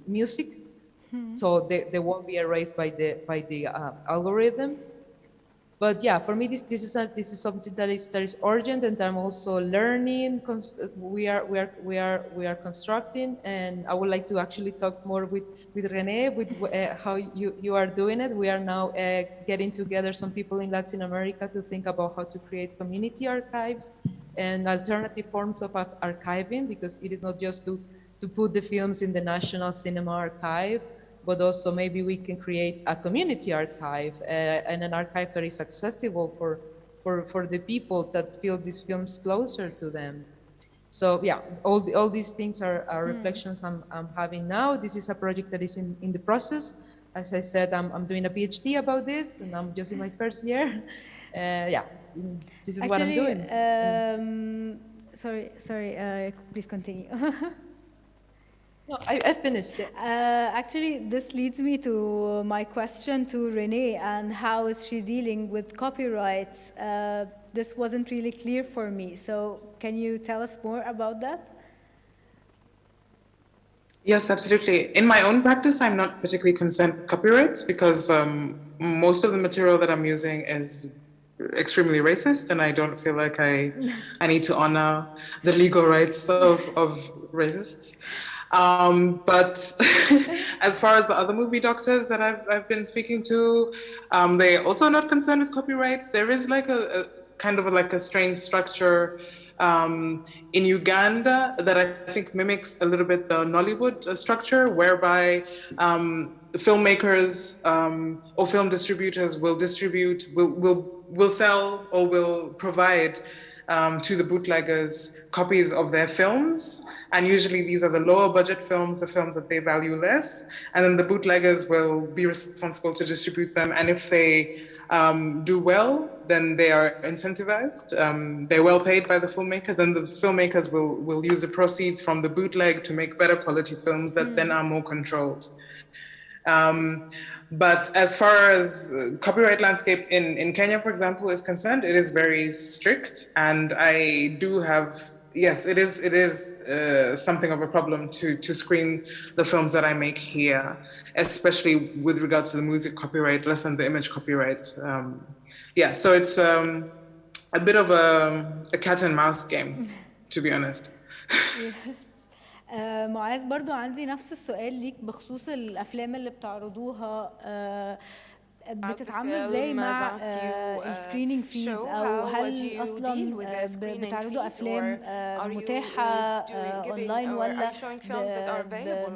[SPEAKER 5] music, so they won't be erased by the algorithm. But yeah, for me, this is something that is urgent, and I'm also learning. We are constructing, and I would like to actually talk more with Renée with how you are doing it. We are now getting together some people in Latin America to think about how to create community archives and alternative forms of archiving, because it is not just to put the films in the National Cinema Archive, but also maybe we can create a community archive and an archive that is accessible for the people that feel these films closer to them. So yeah, all these things are reflections I'm having now. This is a project that is in the process. As I said, I'm doing a PhD about this, and I'm just in my first year. Yeah, this is what I'm doing.
[SPEAKER 3] Sorry, please continue.
[SPEAKER 5] No, I finished it.
[SPEAKER 3] Actually, this leads me to my question to Renée, and how is she dealing with copyrights? This wasn't really clear for me, so can you tell us more about that?
[SPEAKER 4] Yes, absolutely. In my own practice, I'm not particularly concerned with copyrights because most of the material that I'm using is extremely racist, and I don't feel like I need to honor the legal rights of racists. But as far as the other movie doctors that I've been speaking to, they're also not concerned with copyright. There is like a kind of like a strange structure in Uganda that I think mimics a little bit the Nollywood structure, whereby filmmakers or film distributors will sell or will provide to the bootleggers copies of their films. And usually these are the lower budget films, the films that they value less. And then the bootleggers will be responsible to distribute them. And if they do well, then they are incentivized. They're well paid by the filmmakers. And the filmmakers will use the proceeds from the bootleg to make better quality films that then are more controlled. But as far as copyright landscape in Kenya, for example, is concerned, it is very strict. And I do have, yes, it is something of a problem to screen the films that I make here, especially with regards to the music copyright, less than the image copyright. Yeah, so it's a bit of a cat and mouse game, to be honest.
[SPEAKER 3] معاذ، برضو عندي نفس السؤال ليك بخصوص الأفلام اللي بتعرضوها. بتتعاملوا ازاي مع السكرينينج فيز، او هل اصلا بتعرضوا افلام متاحه اونلاين، ولا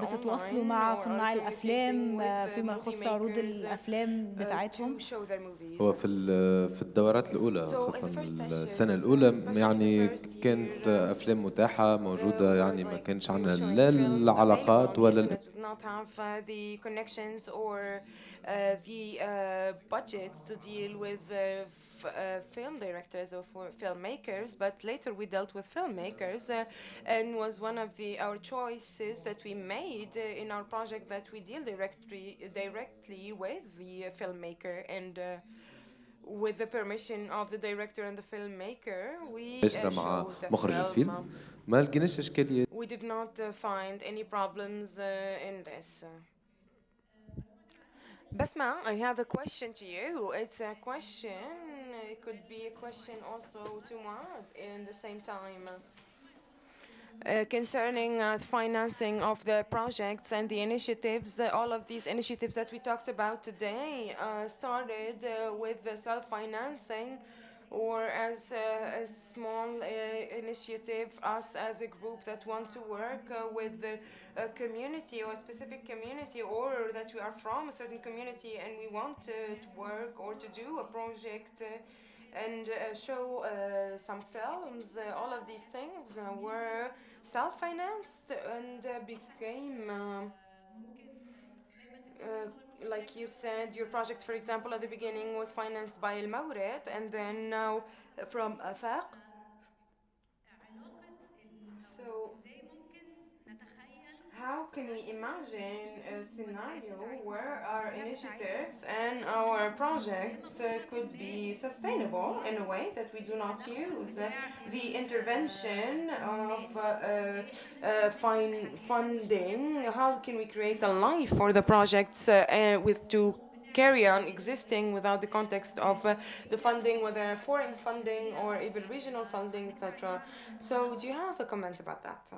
[SPEAKER 3] بتتواصلوا مع صناع الافلام فيما يخص عروض الافلام بتاعتهم؟
[SPEAKER 6] هو في الدورات الاولى خاصه السنه الاولى يعني كانت افلام متاحه موجوده، يعني ما كانش عندنا لا العلاقات ولا
[SPEAKER 7] the budgets to deal with film directors or for filmmakers, but later we dealt with filmmakers and was one of our choices that we made in our project, that we deal directly with the filmmaker and with the permission of the director and the filmmaker, we
[SPEAKER 6] مباشرة مع
[SPEAKER 7] showed the
[SPEAKER 6] مخرج الفيلم
[SPEAKER 7] film.
[SPEAKER 6] ما لقيناش إشكاليات.
[SPEAKER 7] We did not find any problems in this. Basma, I have a question to you. It's a question, it could be a question also to Mouadh in the same time. Concerning financing of the projects and the initiatives, all of these initiatives that we talked about today started with self-financing or as a small initiative, us as a group that want to work with a community or a specific community, or that we are from a certain community and we want to work or to do a project and show some films. All of these things were self-financed and became like you said, your project, for example, at the beginning was financed by Al-Mawrid, and then now from AVEC. So how can we imagine a scenario where our initiatives and our projects could be sustainable in a way that we do not use the intervention of funding? How can we create a life for the projects with to carry on existing without the context of the funding, whether foreign funding or even regional funding, etc.? So do you have a comment about that?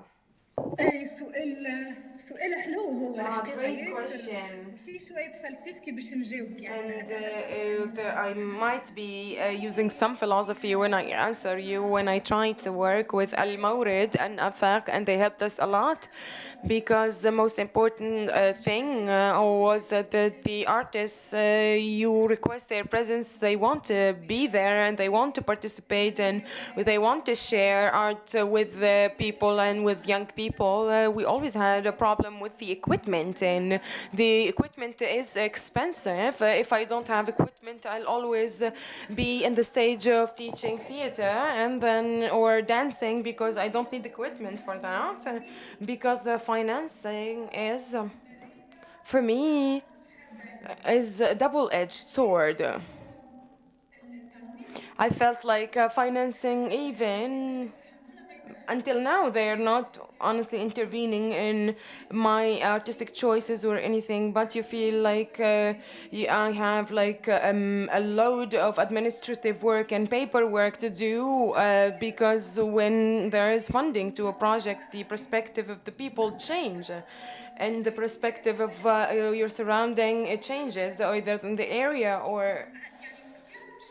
[SPEAKER 8] سؤال حلو هو
[SPEAKER 7] great question.
[SPEAKER 8] في شوية فلسفة باش نجاوبك
[SPEAKER 7] And I might be using some philosophy when I answer you, when I try to work with Al-Mawrid and AVEC, and they helped us a lot, because the most important thing was that the artists, you request their presence, they want to be there and they want to participate and they want to share art with the people and with young people. We always had a problem with the equipment, and the equipment is expensive. If I don't have equipment, I'll always be in the stage of teaching theater and then or dancing because I don't need equipment for that, because the financing is for me is a double-edged sword. I felt like financing, even until now, they are not honestly intervening in my artistic choices or anything, but you feel like I have like a load of administrative work and paperwork to do, because when there is funding to a project, the perspective of the people change, and the perspective of your surrounding, it changes, either in the area or.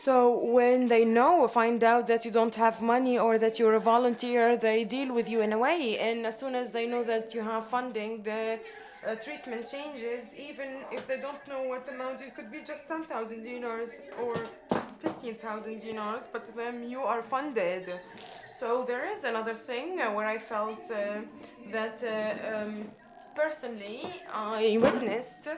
[SPEAKER 7] So when they find out that you don't have money or that you're a volunteer, they deal with you in a way. And as soon as they know that you have funding, the treatment changes. Even if they don't know what amount, it could be just 10,000 dinars or 15,000 dinars, but to them you are funded. So there is another thing where I felt that personally I witnessed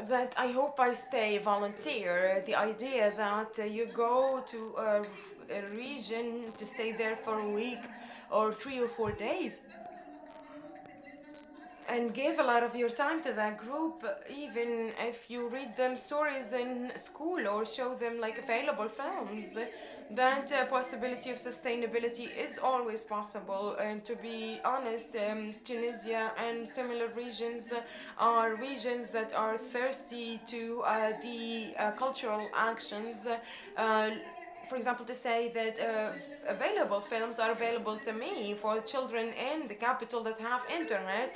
[SPEAKER 7] that I hope I stay volunteer. The idea that you go to a region to stay there for a week or 3 or 4 days and give a lot of your time to that group, even if you read them stories in school or show them like available films. That possibility of sustainability is always possible. And to be honest, Tunisia and similar regions are regions that are thirsty to the cultural actions. For example, to say that available films are available to me for children in the capital that have internet.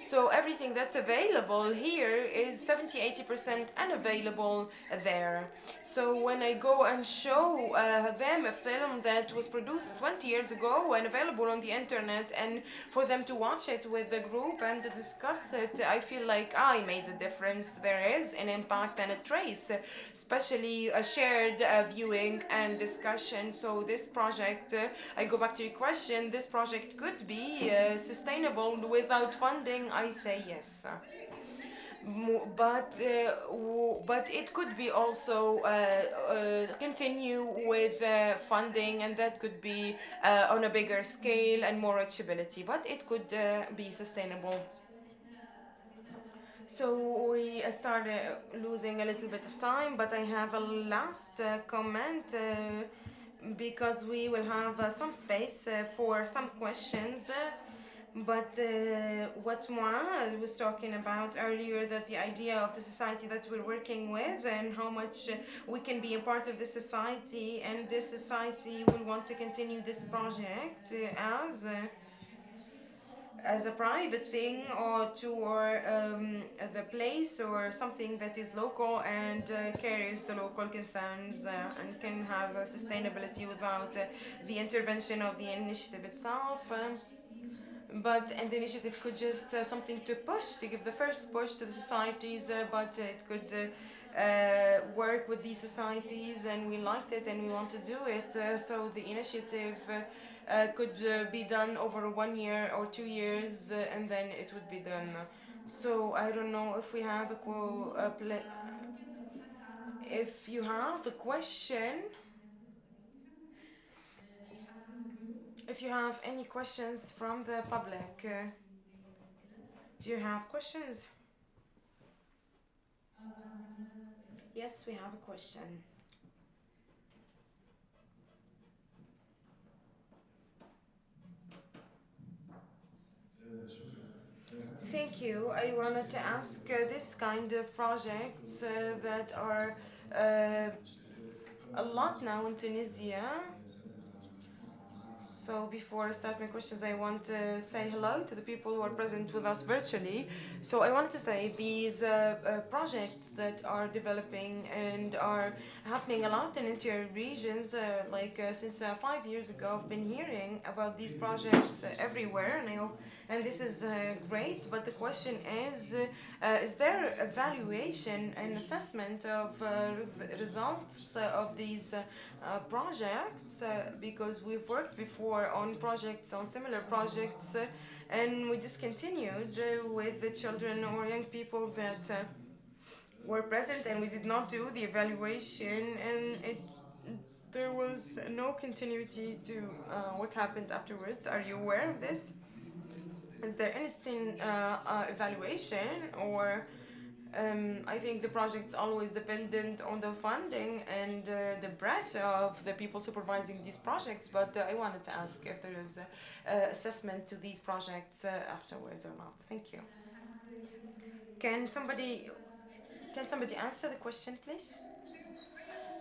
[SPEAKER 7] So everything that's available here is 70-80% unavailable there. So when I go and show them a film that was produced 20 years ago and available on the internet, and for them to watch it with the group and to discuss it, I feel like I made a difference. There is an impact and a trace, especially a shared viewing and discussion. So this project, I go back to your question, this project could be sustainable without funding. I say yes. But it could be also continue with funding, and that could be on a bigger scale and more reachability, but it could be sustainable. So we started losing a little bit of time, but I have a last comment because we will have some space for some questions. But what Mouadh was talking about earlier, that the idea of the society that we're working with and how much we can be a part of the society, and this society will want to continue this project as a private thing or the place or something that is local and carries the local concerns and can have sustainability without the intervention of the initiative itself. And the initiative could just something to push, to give the first push to the societies, but it could work with these societies, and we liked it and we want to do it. So the initiative could be done over 1 year or 2 years, and then it would be done. So I don't know if we have if you have the question. If you have any questions from the public, do you have questions? Yes, we have a question. Thank you. I wanted to ask this kind of projects that are a lot now in Tunisia. So before I start my questions, I want to say hello to the people who are present with us virtually. So I wanted to say these projects that are developing and are happening a lot in interior regions, since 5 years ago, I've been hearing about these projects everywhere, and this is great. But the question is there evaluation and assessment of results of these projects, because we've worked before on similar projects, and we discontinued with the children or young people that were present, and we did not do the evaluation, and there was no continuity to what happened afterwards. Are you aware of this? Is there anything evaluation, or I think the project's always dependent on the funding and the breadth of the people supervising these projects, but I wanted to ask if there is assessment to these projects afterwards or not. Thank you. Can somebody answer the question, please?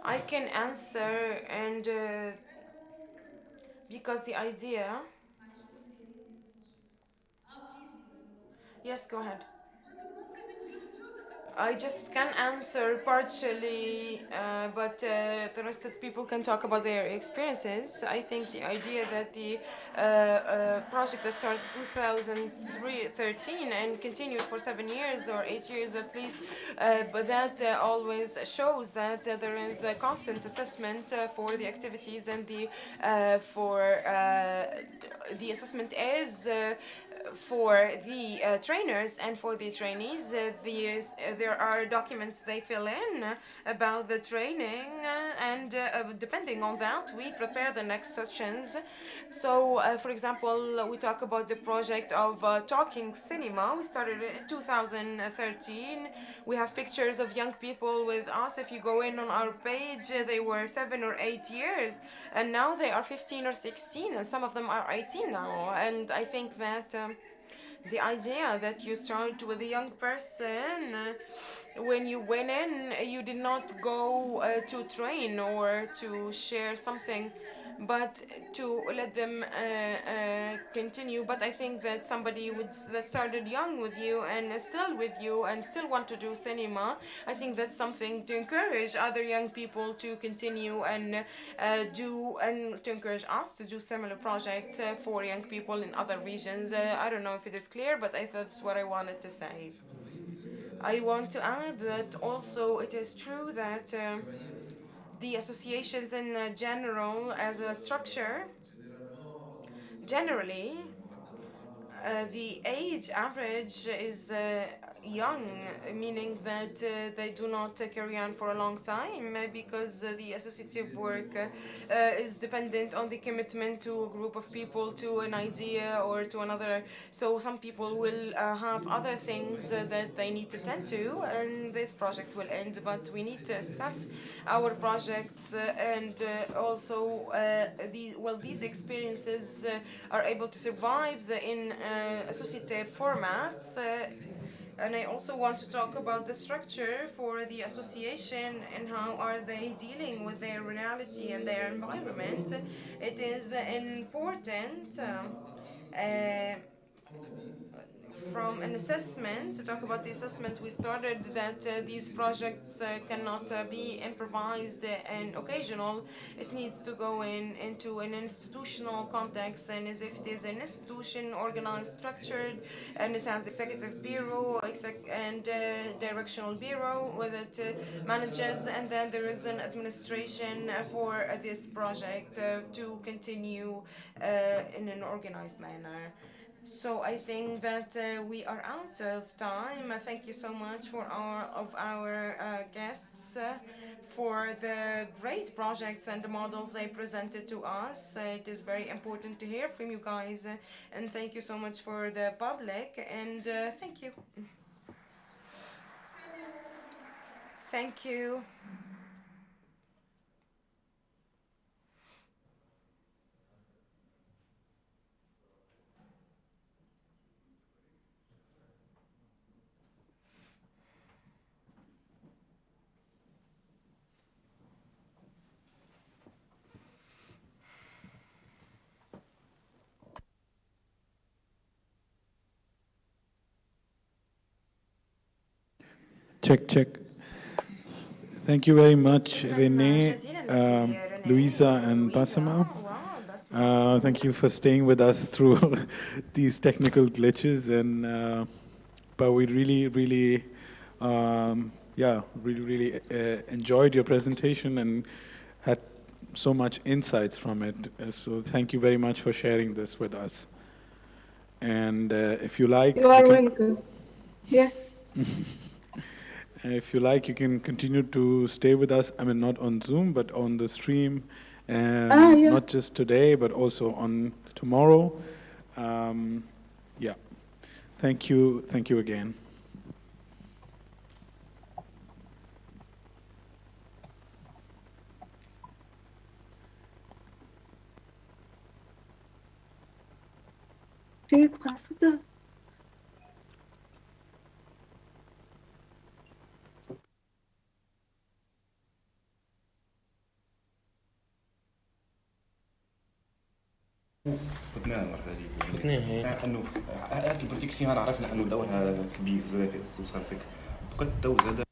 [SPEAKER 7] I can answer, and because the idea... Yes, go ahead. I just can answer partially, but the rest of the people can talk about their experiences. I think the idea that the project that started 2013 and continued for 7 years or 8 years at least, but that always shows that there is a constant assessment for the activities, and the assessment is for the trainers and for the trainees. There are documents they fill in about the training, and depending on that, we prepare the next sessions. So, for example, we talk about the project of Talking Cinema. We started in 2013. We have pictures of young people with us. If you go in on our page, they were 7 or 8 years, and now they are 15 or 16, and some of them are 18 now. And I think that the idea that you start with a young person, when you went in, you did not go to train or to share something, but to let them continue. But I think that somebody that started young with you and is still with you and still want to do cinema, I think that's something to encourage other young people to continue and to encourage us to do similar projects for young people in other regions. I don't know if it is clear, but that's what I wanted to say. I want to add that also it is true that the associations in general, as a structure, generally the age average is young, meaning that they do not carry on for a long time because the associative work is dependent on the commitment to a group of people, to an idea, or to another. So some people will have other things that they need to tend to, and this project will end. But we need to assess our projects and also these experiences are able to survive in associative formats. And I also want to talk about the structure for the association and how are they dealing with their reality and their environment. It is important from an assessment, to talk about the assessment, we started that these projects cannot be improvised and occasional. It needs to go into an institutional context, and as if it is an institution organized, structured, and it has executive bureau and directional bureau with it manages, and then there is an administration for this project to continue in an organized manner. So I think that we are out of time. Thank you so much for our guests for the great projects and the models they presented to us. It is very important to hear from you guys, and thank you so much for the public. And thank you. Thank you.
[SPEAKER 2] Check, check. Thank you very much, Renée, Luisa, and Bassema. Thank you for staying with us through these technical glitches, and but we really enjoyed your presentation and had so much insights from it. So thank you very much for sharing this with us. And if you like,
[SPEAKER 9] you are welcome. Yes.
[SPEAKER 2] If you like, you can continue to stay with us. I mean, not on Zoom, but on the stream, and
[SPEAKER 9] yeah.
[SPEAKER 2] not just today, but also on tomorrow. Yeah. Thank you again.
[SPEAKER 10] فتناه المرة هذه فتناه انه هاد البرودكسيون انا عرفنا انه دورها كبير بزاف توصل الفكره قد تو زاد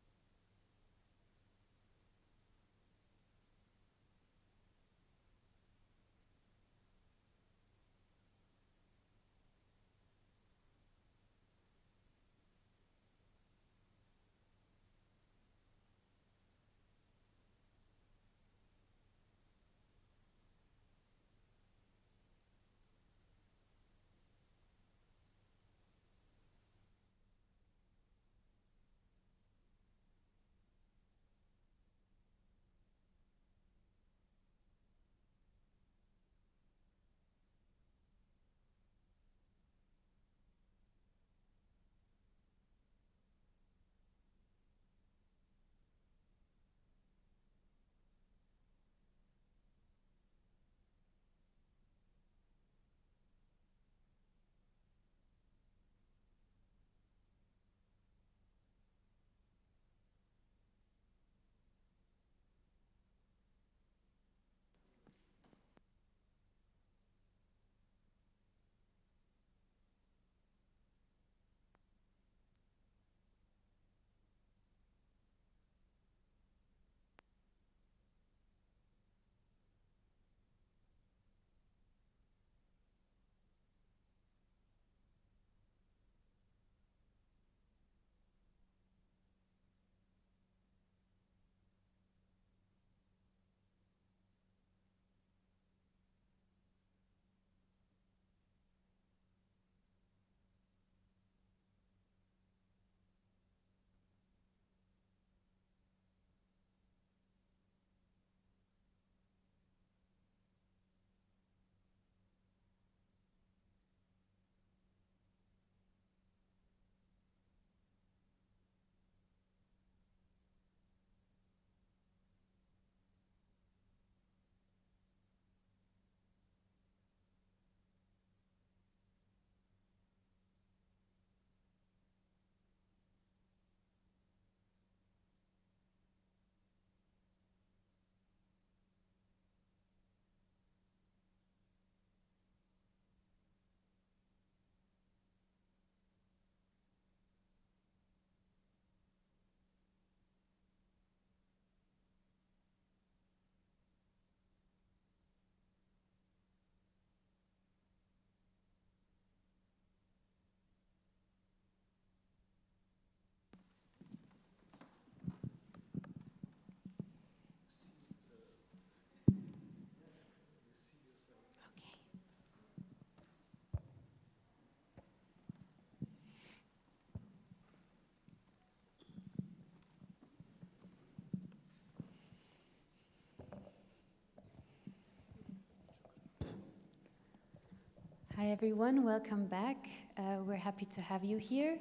[SPEAKER 11] Hi everyone, welcome back. We're happy to have you here.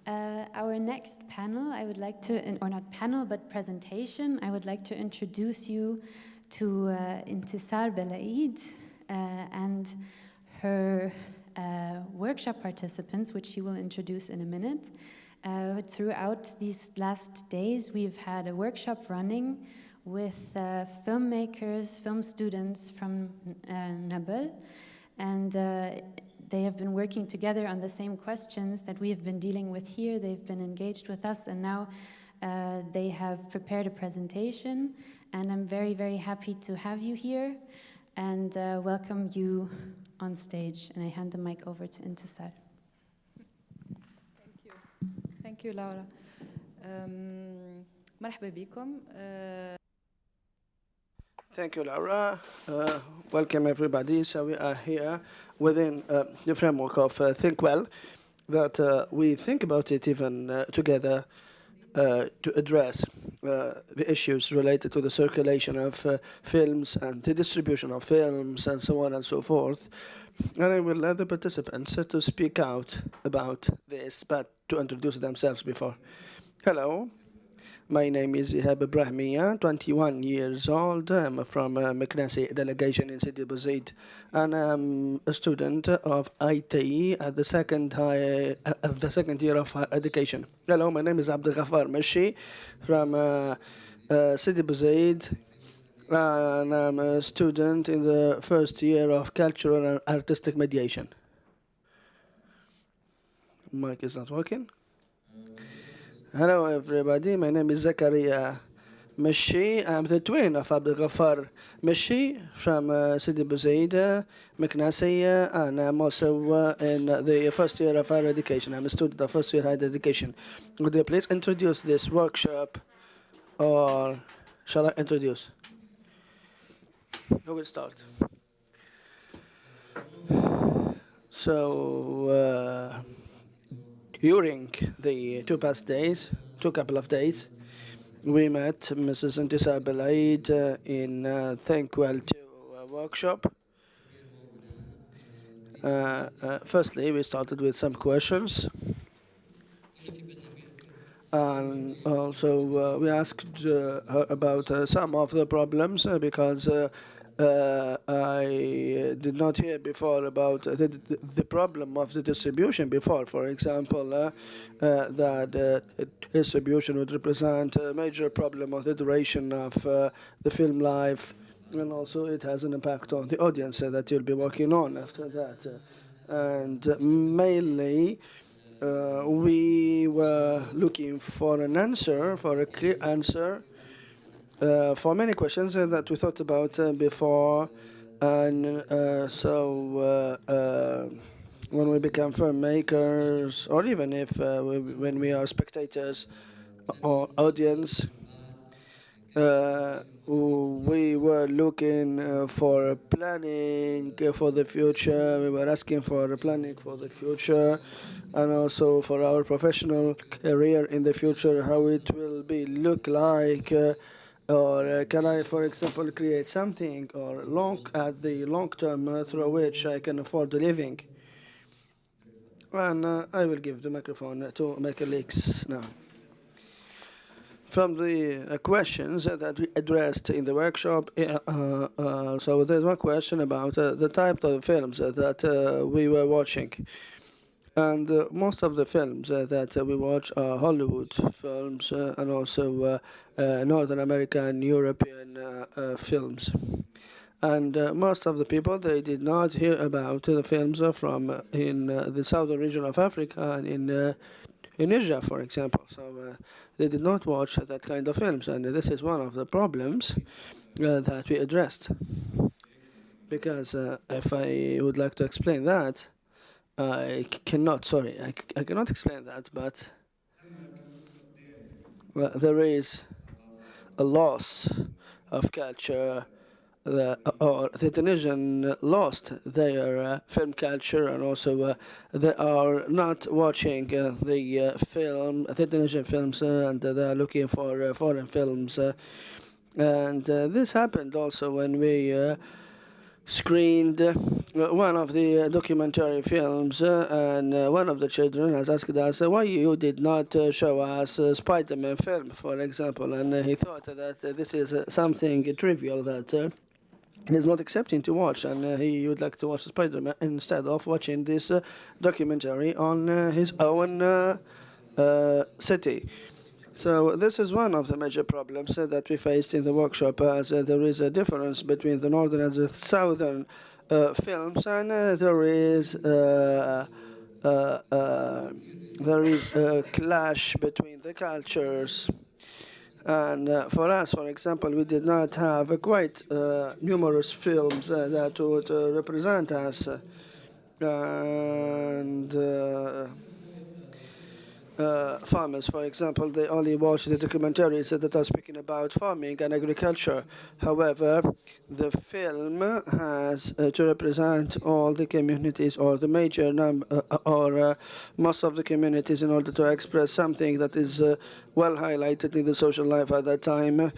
[SPEAKER 11] Our next panel, I would like to, or not panel, but presentation, I would like to introduce you to Intissar Belaid and her workshop participants, which she will introduce in a minute. Throughout these last days, we've had a workshop running with filmmakers, film students from Nabeul, and they have been working together on the same questions that we have been dealing with here. They've been engaged with us, and now they have prepared a presentation, and I'm very, very happy to have you here and welcome you on stage. And I hand the mic over to Intissar.
[SPEAKER 12] Thank you. Thank you, Laura. مرحبا بكم.
[SPEAKER 1] Thank you, Laura. Welcome, everybody. So we are here within the framework of Think Well, that we think about it even together to address the issues related to the circulation of films and the distribution of films and so on and so forth. And I will let the participants to speak out about this, but to introduce themselves before. Hello. My name is Ihab Ibrahimiya, 21 years old. I'm from Meknesi delegation in Sidi Bouzid, and I'm a student of IT at the second year of higher education. Hello, my name is Abdel Ghafar Meshi from Sidi Bouzid, and I'm a student in the first year of cultural and artistic mediation. Mic is not working. Hello everybody, my name is Zakaria Meshi. I'm the twin of Abdel Ghafar Meshi from Sidi Bouzid, Meknesi, and I'm also in the first year of higher education. I'm a student of first year higher education. Would you please introduce this workshop, or shall I introduce? Who will start? So, during the two couple of days, we met Mrs. Intissar Belaid in Think Well 2 workshop. Firstly, we started with some questions. And also we asked her about some of the problems because I did not hear before about the problem of the distribution before. For example, that distribution would represent a major problem of the duration of the film life, and also it has an impact on the audience that you'll be working on after that. And mainly, we were looking for an answer, for a clear answer, for many questions that we thought about before. And when we become filmmakers, or even if when we are spectators or audience, we were looking for planning for the future. We were asking for planning for the future, and also for our professional career in the future, how it will be look like, or can I, for example, create something or at the long term through which I can afford a living. And I will give the microphone to my colleagues now. From the questions that we addressed in the workshop, so there's one question about the type of films that we were watching. And most of the films that we watch are Hollywood films and also Northern American, European films. And most of the people, they did not hear about the films from in the southern region of Africa and in Asia, for example. So they did not watch that kind of films, and this is one of the problems that we addressed. Because if I would like to explain that, I cannot explain that, but there is a loss of culture, or the Tunisian lost their film culture, and also they are not watching the Tunisian films, and they are looking for foreign films. And this happened also when we screened one of the documentary films, and one of the children has asked us why you did not show us a Spider-Man film, for example, and he thought that this is something trivial that he's not accepting to watch, and he would like to watch Spider-Man instead of watching this documentary on his own city. So this is one of the major problems that we faced in the workshop, as there is a difference between the northern and the southern films, and there is a clash between the cultures. And for us, for example, we did not have quite numerous films that would represent us. And farmers, for example, they only watch the documentaries that are speaking about farming and agriculture. However, the film has to represent all the communities, or the major number, or most of the communities, in order to express something that is well highlighted in the social life at that time.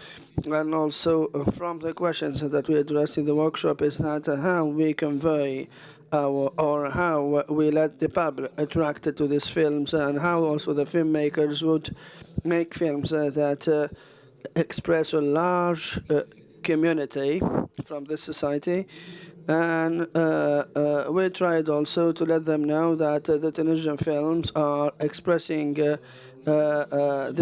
[SPEAKER 1] And also, from the questions that we addressed in the workshop, is that how we convey or how we let the public attracted to these films, and how also the filmmakers would make films that express a large community from this society. And we tried also to let them know that the Tunisian films are expressing the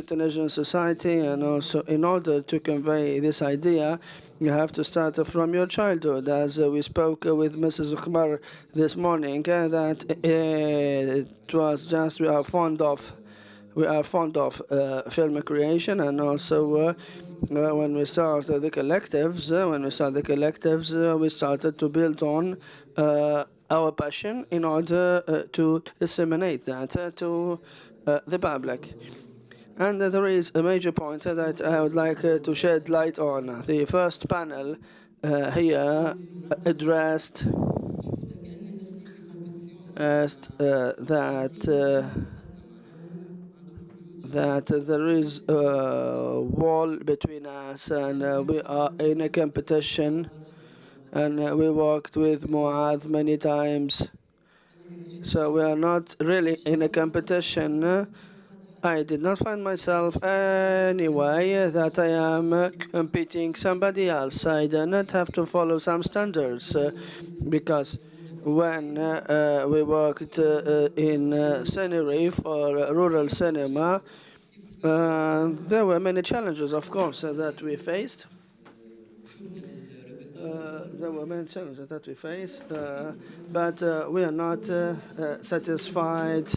[SPEAKER 1] Tunisian society, and also in order to convey this idea, you have to start from your childhood, as we spoke with Mrs. Ukhmar this morning, that it was just we are fond of film creation, and also when we started the collectives, we started to build on our passion in order to disseminate that to the public. And there is a major point that I would like to shed light on. The first panel here addressed that there is a wall between us, and we are in a competition, and we worked with Mouadh many times. So we are not really in a competition. I did not find myself anyway that I am competing somebody else. I do not have to follow some standards, because when we worked in Cinéryf, or rural cinema, there were many challenges, of course, that we faced. There were many challenges that we faced, but we are not satisfied.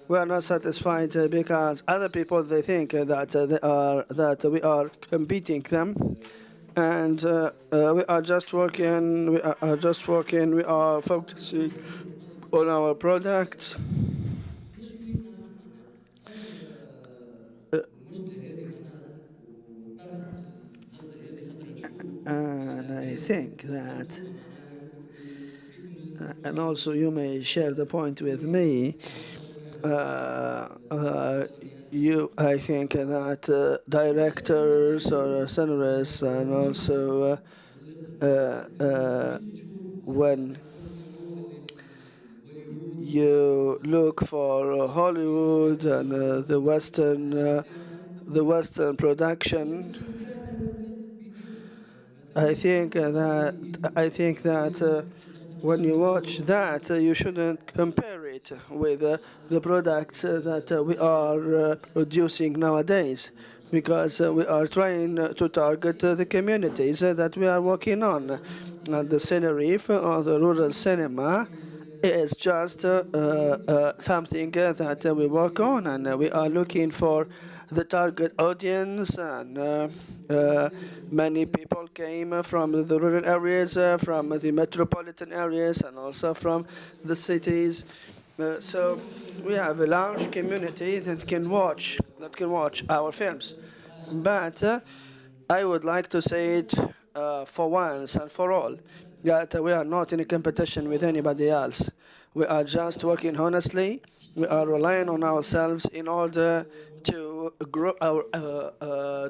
[SPEAKER 1] We are not satisfied because other people, they think that we are competing them, and we are just working. We are focusing on our products. And I think that, and also you may share the point with me. I think that directors or scenarists, and also when you look for Hollywood and the Western production, I think that when you watch that, you shouldn't compare it with the products that we are producing nowadays, because we are trying to target the communities that we are working on. And the Cinéryf, or the rural cinema, is just something that we work on, and we are looking for the target audience, and many people came from the rural areas, from the metropolitan areas, and also from the cities. So we have a large community that can watch our films. But I would like to say it for once and for all, that we are not in a competition with anybody else. We are just working honestly. We are relying on ourselves in order to to grow our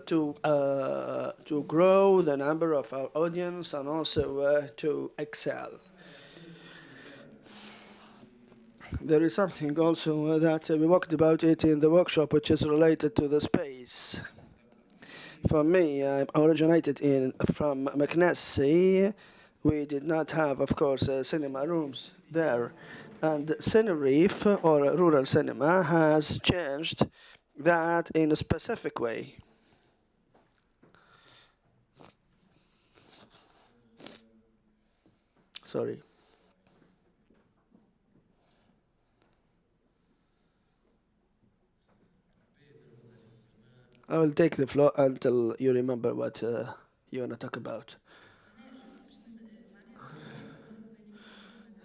[SPEAKER 1] to grow the number of our audience and also to excel. There is something also that we talked about it in the workshop, which is related to the space. For me, I originated from Meknessi. We did not have, of course, cinema rooms there. And Cinéryf, or rural cinema, has changed that in a specific way. Sorry. I will take the floor until you remember what you want to talk about.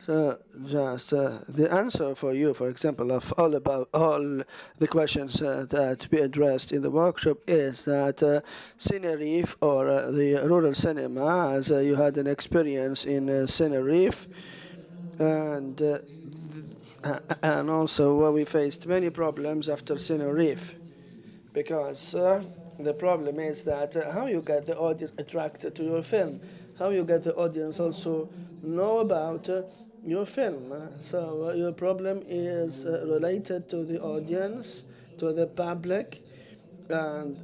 [SPEAKER 1] So just the answer for you, for example, of all the questions that we addressed in the workshop is that Cinéryf, or the rural cinema, as you had an experience in Cinéryf, and also we faced many problems after Cinéryf, because the problem is that how you get the audience attracted to your film, how you get the audience also know about your film. So your problem is related to the audience, to the public, and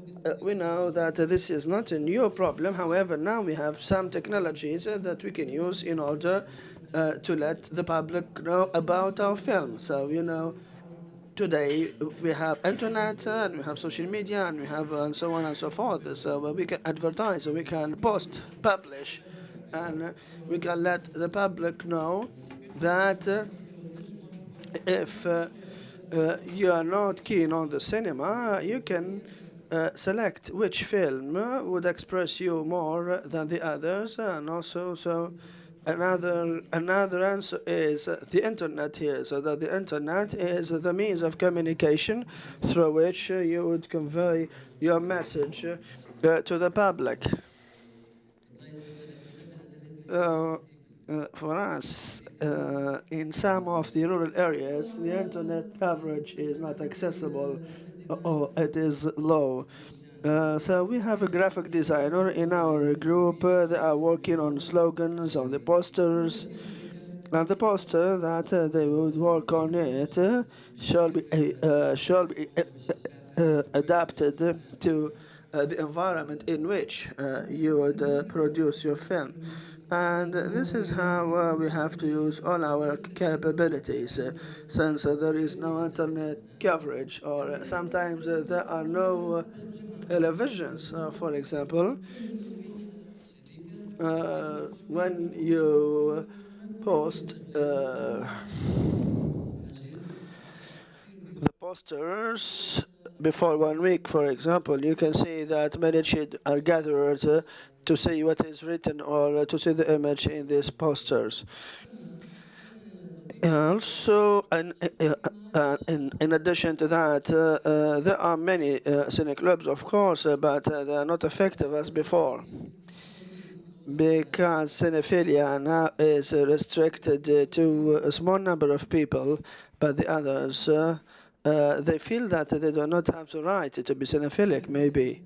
[SPEAKER 1] we know that this is not a new problem. However, now we have some technologies that we can use in order to let the public know about our film. So, today we have internet and we have social media and we have and so on and so forth. So we can advertise, we can post, publish, and we can let the public know that if you are not keen on the cinema, you can select which film would express you more than the others, and also Another answer is the internet here, so that the internet is the means of communication through which you would convey your message to the public. For us, in some of the rural areas, the internet coverage is not accessible, or it is low. So we have a graphic designer in our group that are working on slogans, on the posters, and the poster that they would work on it shall be adapted to the environment in which you would produce your film. And this is how we have to use all our capabilities, since there is no internet coverage, or sometimes there are no televisions. For example, when you post the posters before 1 week, for example, you can see that many children are gathered to see what is written or to see the image in these posters. Also, in addition to that, there are many cine clubs, of course, but they are not effective as before, because cinephilia now is restricted to a small number of people, but the others, they feel that they do not have the right to be cinephilic, maybe.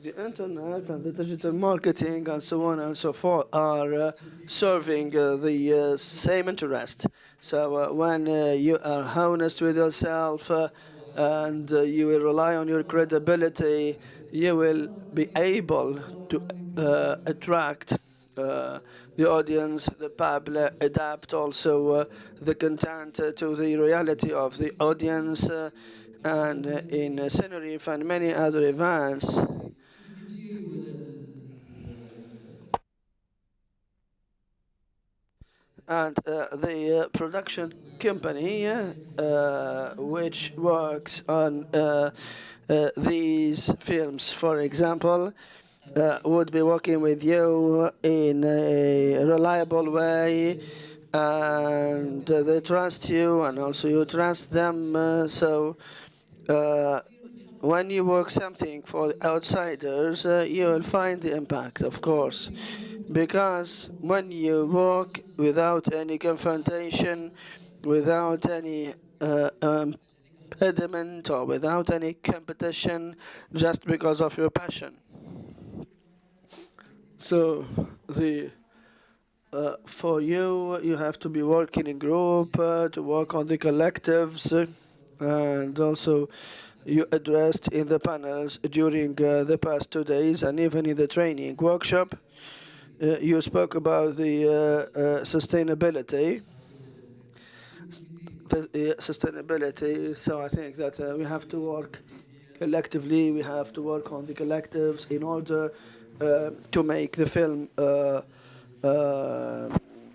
[SPEAKER 1] The internet and the digital marketing and so on and so forth are serving the same interest. So when you are honest with yourself and you will rely on your credibility, you will be able to attract the audience, the public, adapt also the content to the reality of the audience, and in Cinéryf and many other events. And the production company which works on these films, for example, would be working with you in a reliable way, and they trust you, and also you trust them. So when you work something for outsiders, you will find the impact, of course. Because when you work without any confrontation, without any impediment or without any competition, just because of your passion. So for you, you have to be working in group to work on the collectives, and also you addressed in the panels during the past 2 days and even in the training workshop. You spoke about the sustainability. So I think that we have to work collectively. We have to work on the collectives in order to make the film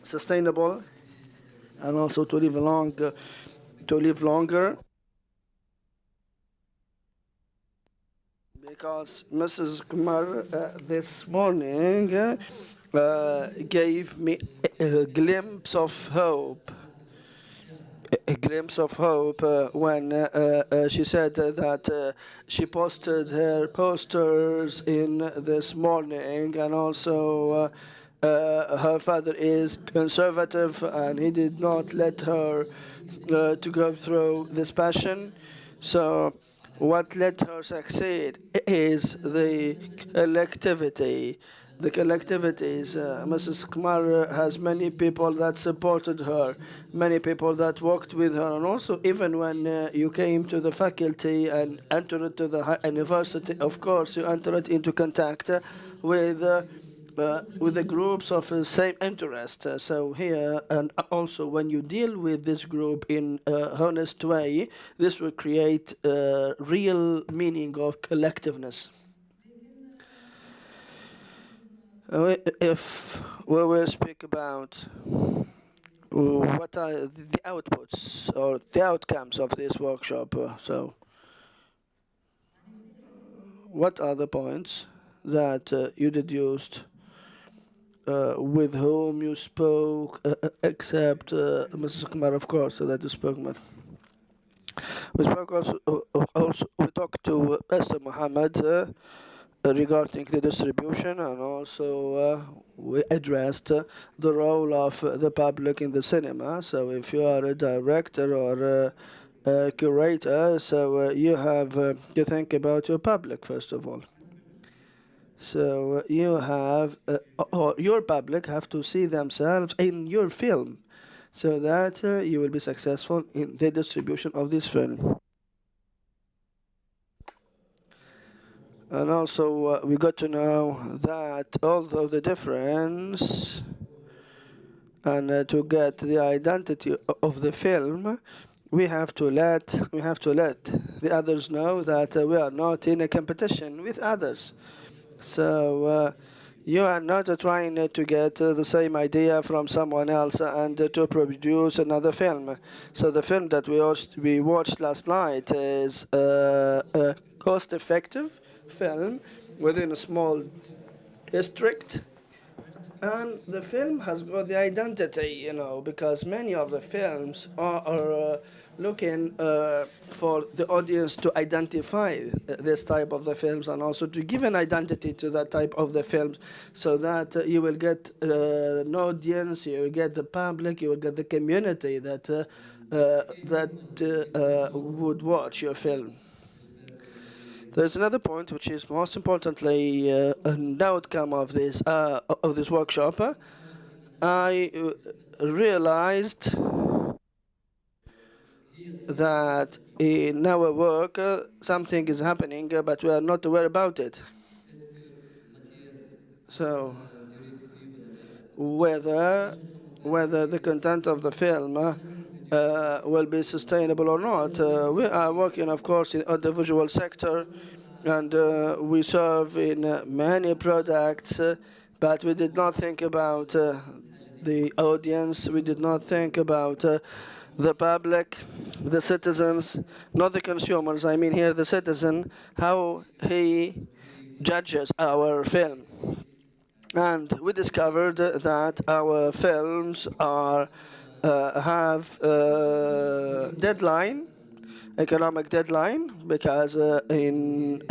[SPEAKER 1] sustainable and also to live longer. Because Mrs. Kumar this morning gave me a glimpse of hope. A glimpse of hope when she said that she posted her posters in this morning, and also her father is conservative and he did not let her to go through this passion. So what let her succeed is the collectivity. The collectivities. Mrs. Kumar has many people that supported her, many people that worked with her, and also even when you came to the faculty and entered to the university, of course, you entered into contact with the groups of same interest. So here, and also when you deal with this group in an honest way, this will create a real meaning of collectiveness. If we will speak about what are the outputs or the outcomes of this workshop, so what are the points that you deduced, with whom you spoke, except Mrs. Kumar, of course, that you spoke with. We spoke also we talked to Pastor Muhammad regarding the distribution, and also we addressed the role of the public in the cinema. So if you are a director or a curator, so you have to think about your public first of all. So you have, or your public have to see themselves in your film, so that you will be successful in the distribution of this film. And also, we got to know that although the difference and to get the identity of the film, we have to let the others know that we are not in a competition with others. So you are not trying to get the same idea from someone else and to produce another film. So the film that we watched last night is a cost-effective film within a small district, and the film has got the identity, because many of the films are looking for the audience to identify this type of the films, and also to give an identity to that type of the films, so that you will get an audience, you will get the public, you will get the community that would watch your film. There's another point, which is most importantly an outcome of this workshop. I realized that in our work something is happening, but we are not aware about it. So whether the content of the film will be sustainable or not. We are working, of course, in the audiovisual sector, and we serve in many products, but we did not think about the audience. We did not think about the public, the citizens, not the consumers. I mean here the citizen, how he judges our film. And we discovered that our films have deadline, economic deadline, because within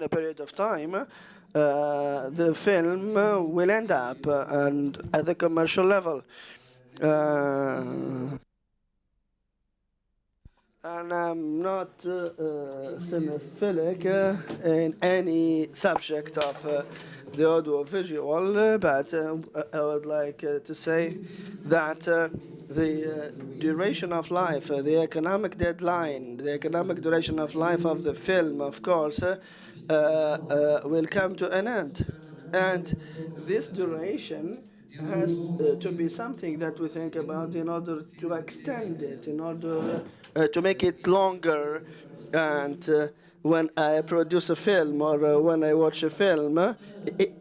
[SPEAKER 1] a period of time, the film will end up and at the commercial level. And I'm not cinephilic in any subject of the audiovisual, but I would like to say that the duration of life, the economic deadline, the economic duration of life of the film, of course, will come to an end. And this duration has to be something that we think about in order to extend it, in order to make it longer. And when I produce a film or when I watch a film,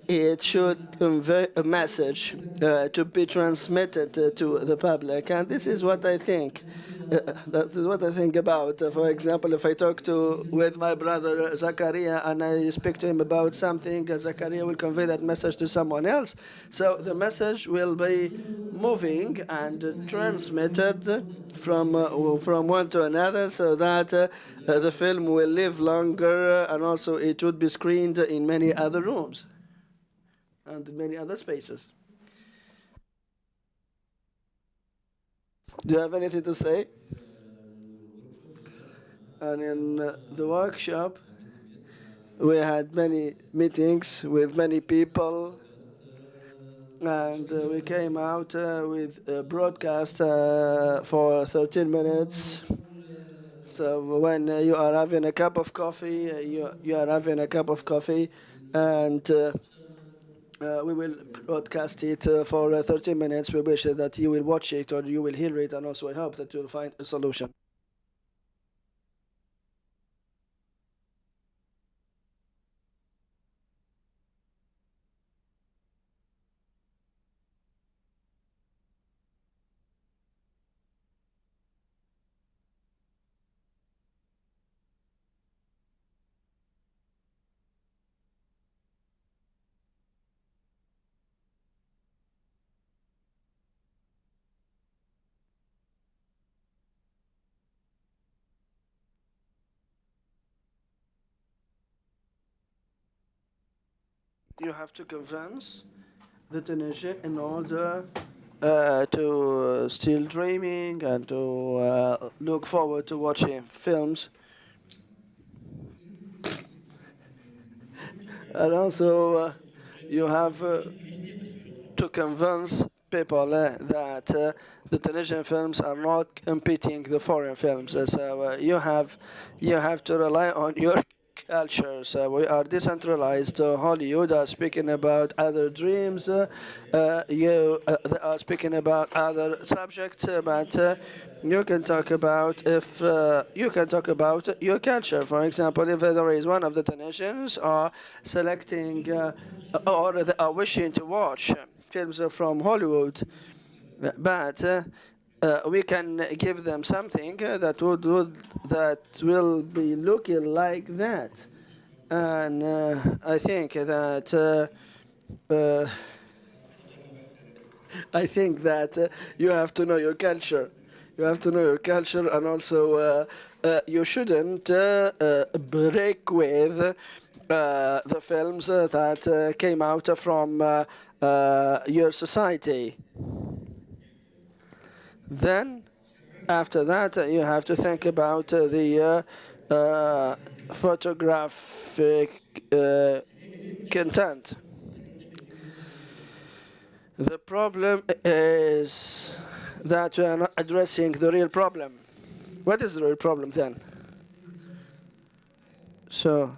[SPEAKER 1] it should convey a message to be transmitted to the public. And this is what I think. That is what I think about. For example, if I talk with my brother Zakaria and I speak to him about something, Zakaria will convey that message to someone else. So the message will be moving and transmitted from one to another, so that the film will live longer, and also it would be screened in many other rooms and in many other spaces. Do you have anything to say? And in the workshop, we had many meetings with many people, and we came out with a broadcast for 13 minutes. So when you are having a cup of coffee, you are having a cup of coffee, and we will broadcast it for 30 minutes. We wish that you will watch it or you will hear it, and also I hope that you will find a solution. You have to convince the Tunisian in order to still dreaming and to look forward to watching films. And also you have to convince people that the Tunisian films are not competing the foreign films. So you have to rely on your culture. So we are decentralized. Hollywood are speaking about other dreams. They are speaking about other subjects, but you can talk about your culture. For example, if there is one of the Tunisians are selecting or they are wishing to watch films from Hollywood, but we can give them something that will be looking like that, and I think that you have to know your culture. You have to know your culture, and also you shouldn't break with the films that came out from your society. Then, after that, you have to think about the photographic content. The problem is that we are not addressing the real problem. What is the real problem then? So,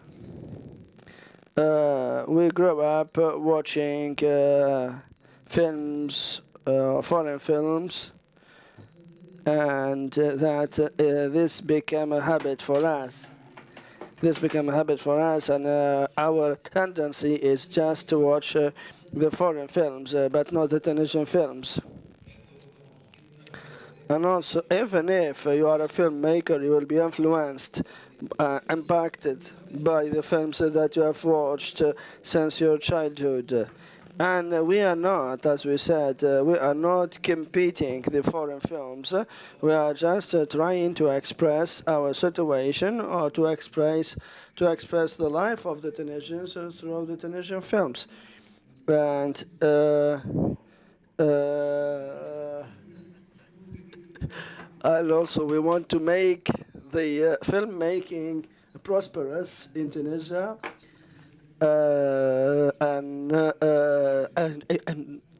[SPEAKER 1] we grew up watching films, foreign films, and that this became a habit for us. This became a habit for us, and our tendency is just to watch the foreign films, but not the Tunisian films. And also, even if you are a filmmaker, you will be influenced, impacted by the films that you have watched since your childhood. And we are not, as we said, we are not competing the foreign films. We are just trying to express our situation, or to express the life of the Tunisians through the Tunisian films. And and also we want to make the filmmaking prosperous in Tunisia, and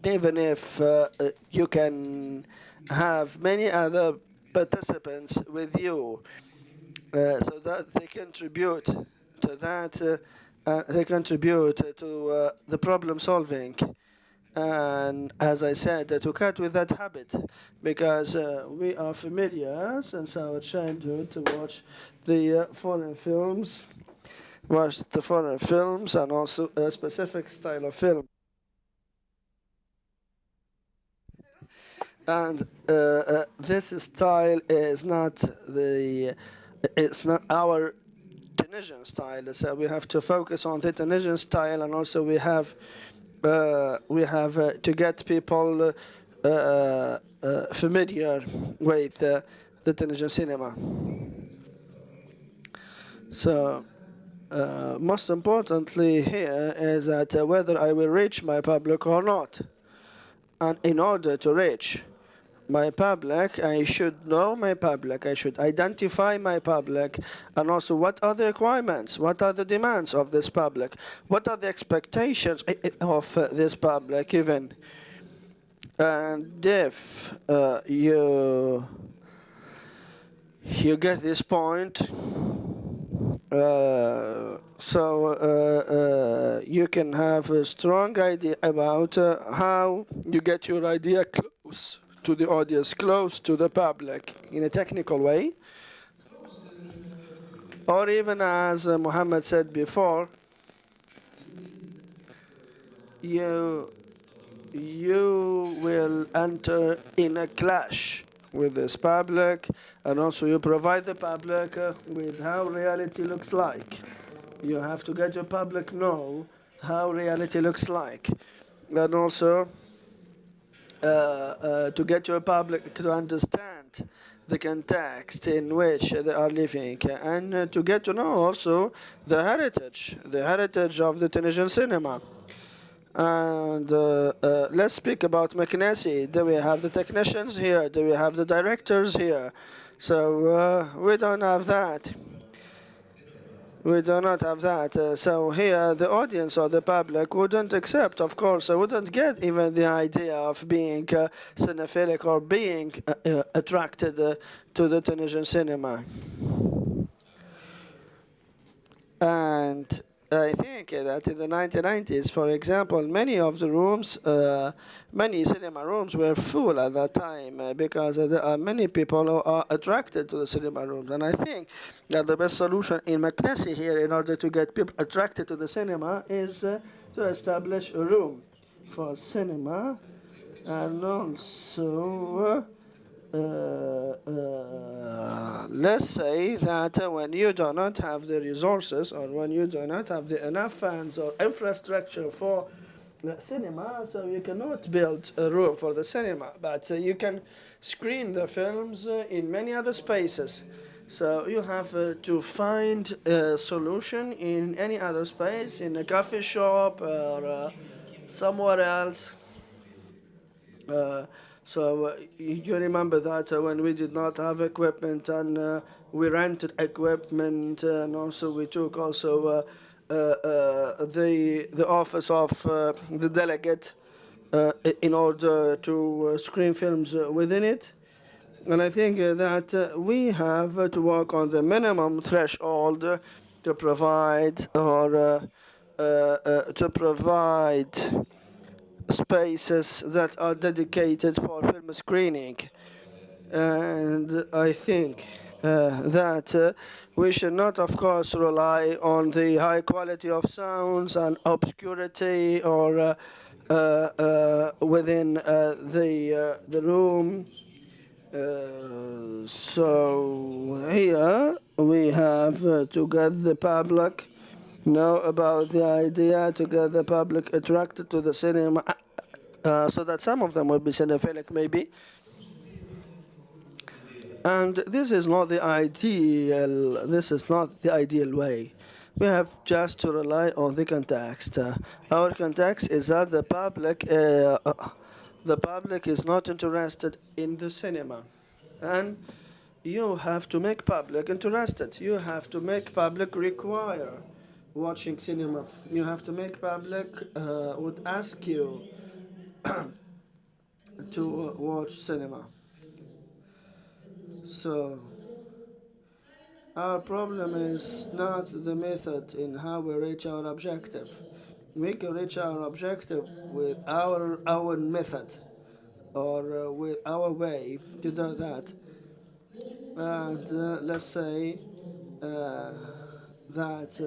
[SPEAKER 1] even if you can have many other participants with you, so that they contribute to that, they contribute to the problem solving. And as I said, to cut with that habit, because we are familiar since our childhood to watch the foreign films, and also a specific style of film. And this style is not it's not our Tunisian style. So we have to focus on the Tunisian style, and also we have to get people familiar with the Tunisian cinema. So most importantly here is that whether I will reach my public or not. And in order to reach my public, I should know my public, I should identify my public, and also what are the requirements, what are the demands of this public, what are the expectations of this public even. And if you get this point, you can have a strong idea about how you get your idea close to the audience, close to the public in a technical way. Or even as Muhammad said before, you will enter in a clash with this public, and also you provide the public with how reality looks like. You have to get your public know how reality looks like, and also to get your public to understand the context in which they are living, and to get to know also the heritage of the Tunisian cinema. And let's speak about Meknesi. Do we have the technicians here? Do we have the directors here? So we don't have that. We do not have that. So here, the audience or the public wouldn't accept, of course, wouldn't get even the idea of being cinephilic or being attracted to the Tunisian cinema. And I think that in the 1990s, for example, many of the rooms, many cinema rooms were full at that time because there are many people who are attracted to the cinema rooms. And I think that the best solution in Meknesi here in order to get people attracted to the cinema is to establish a room for cinema, and also let's say that when you do not have the resources, or when you do not have the enough funds or infrastructure for the cinema, so you cannot build a room for the cinema, but you can screen the films in many other spaces. So you have to find a solution in any other space, in a coffee shop or somewhere else. So you remember that when we did not have equipment, and we rented equipment, and also we took also the office of the delegate in order to screen films within it. And I think that we have to work on the minimum threshold to provide, or to provide spaces that are dedicated for film screening. And I think that we should not, of course, rely on the high quality of sounds and obscurity, or within the room. So here we have to get the public know about the idea, to get the public attracted to the cinema, so that some of them will be cinephilic maybe. And this is not the ideal. This is not the ideal way. We have just to rely on the context. Our context is that the public is not interested in the cinema, and you have to make public interested. You have to make public require watching cinema. You have to make public would ask you to watch cinema. So our problem is not the method in how we reach our objective. We can reach our objective with our own method or with our way to do that. And let's say that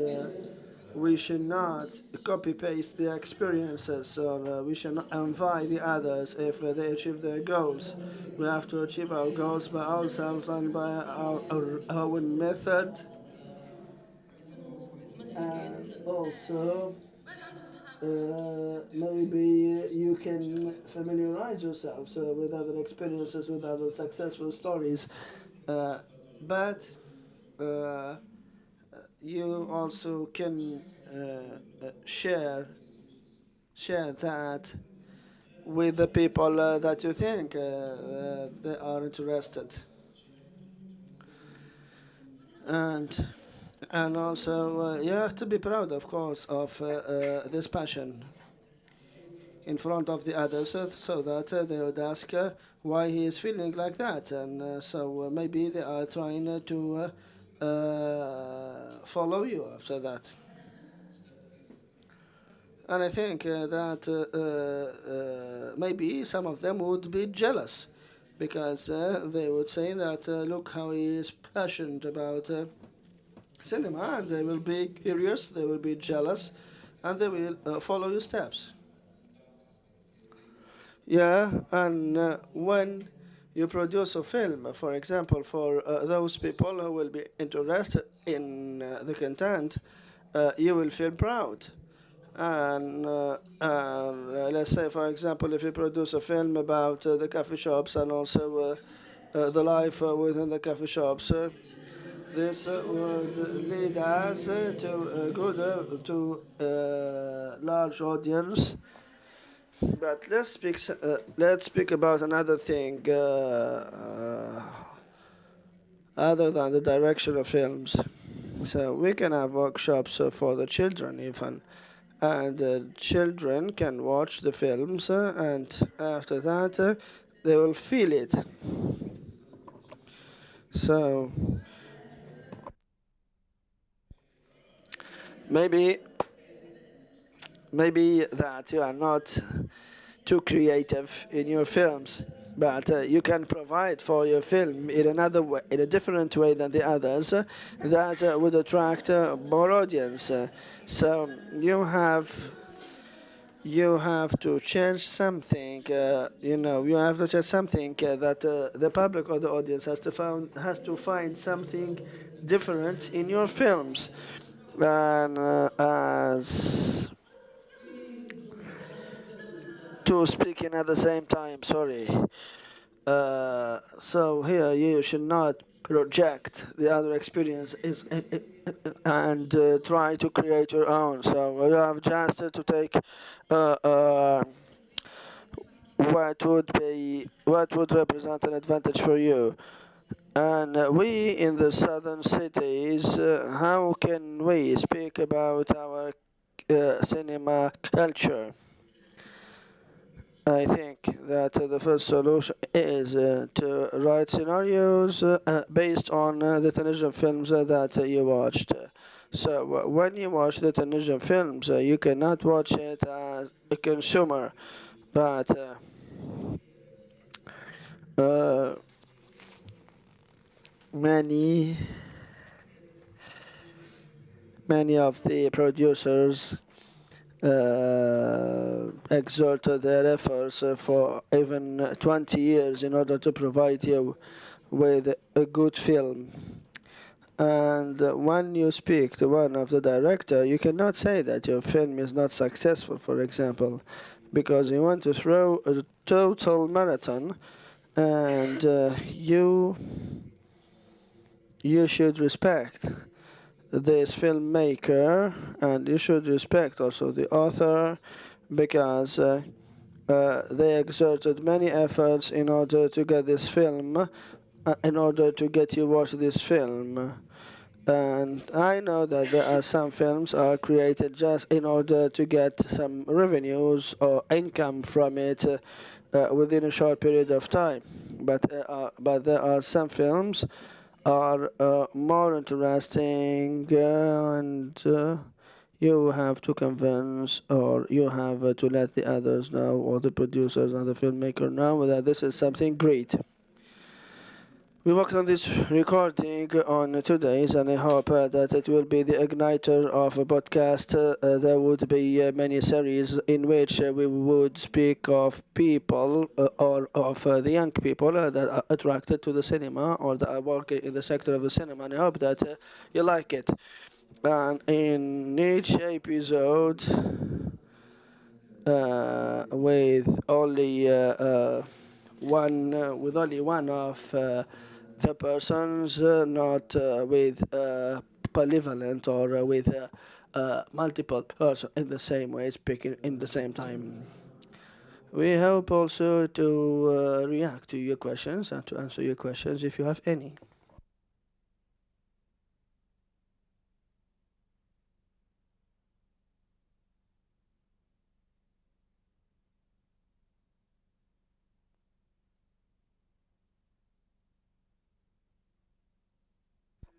[SPEAKER 1] we should not copy paste the experiences, or we should not envy the others if they achieve their goals. We have to achieve our goals by ourselves and by our own method. And also, maybe you can familiarize yourselves with other experiences, with other successful stories, but you also can share that with the people that you think they are interested, and also you have to be proud, of course, of this passion in front of the others, so that they would ask why he is feeling like that, and so maybe they are trying to follow you after that. And I think that maybe some of them would be jealous, because they would say that look how he is passionate about cinema, and they will be curious, they will be jealous, and they will follow your steps. Yeah, and when you produce a film, for example, for those people who will be interested in the content, you will feel proud. And let's say, for example, if you produce a film about the coffee shops and also the life within the coffee shops, this would lead us to go to large audience. But let's speak about another thing other than the direction of films. So we can have workshops for the children even, and children can watch the films, and after that they will feel it. So maybe that you are not too creative in your films, but you can provide for your film in another way, in a different way than the others, that would attract more audience. So you have to change something. You have to change something that the public or the audience has to find something different in your films. And as two speaking at the same time, sorry. So here you should not project the other experience and try to create your own. So you have just to take what would represent an advantage for you. And we in the southern cities, how can we speak about our cinema culture? I think that the first solution is to write scenarios based on the Tunisian films that you watched. So when you watch the Tunisian films, you cannot watch it as a consumer, but many of the producers exerted their efforts for even 20 years in order to provide you with a good film. And when you speak to one of the director, you cannot say that your film is not successful, for example, because you want to throw a total marathon, and you should respect this filmmaker, and you should respect also the author, because they exerted many efforts in order to get this film in order to get you watch this film. And I know that there are some films are created just in order to get some revenues or income from it within a short period of time. But there are some films are more interesting and you have to convince or you have to let the others know or the producers and the filmmaker know that this is something great. We worked on this recording on 2 days, and I hope that it will be the igniter of a podcast. There would be many series in which we would speak of people or of the young people that are attracted to the cinema or that are working in the sector of the cinema, and I hope that you like it. And in each episode, with only one of the persons, not with polyvalent or with multiple persons in the same way, speaking in the same time. We hope also to react to your questions and to answer your questions if you have any.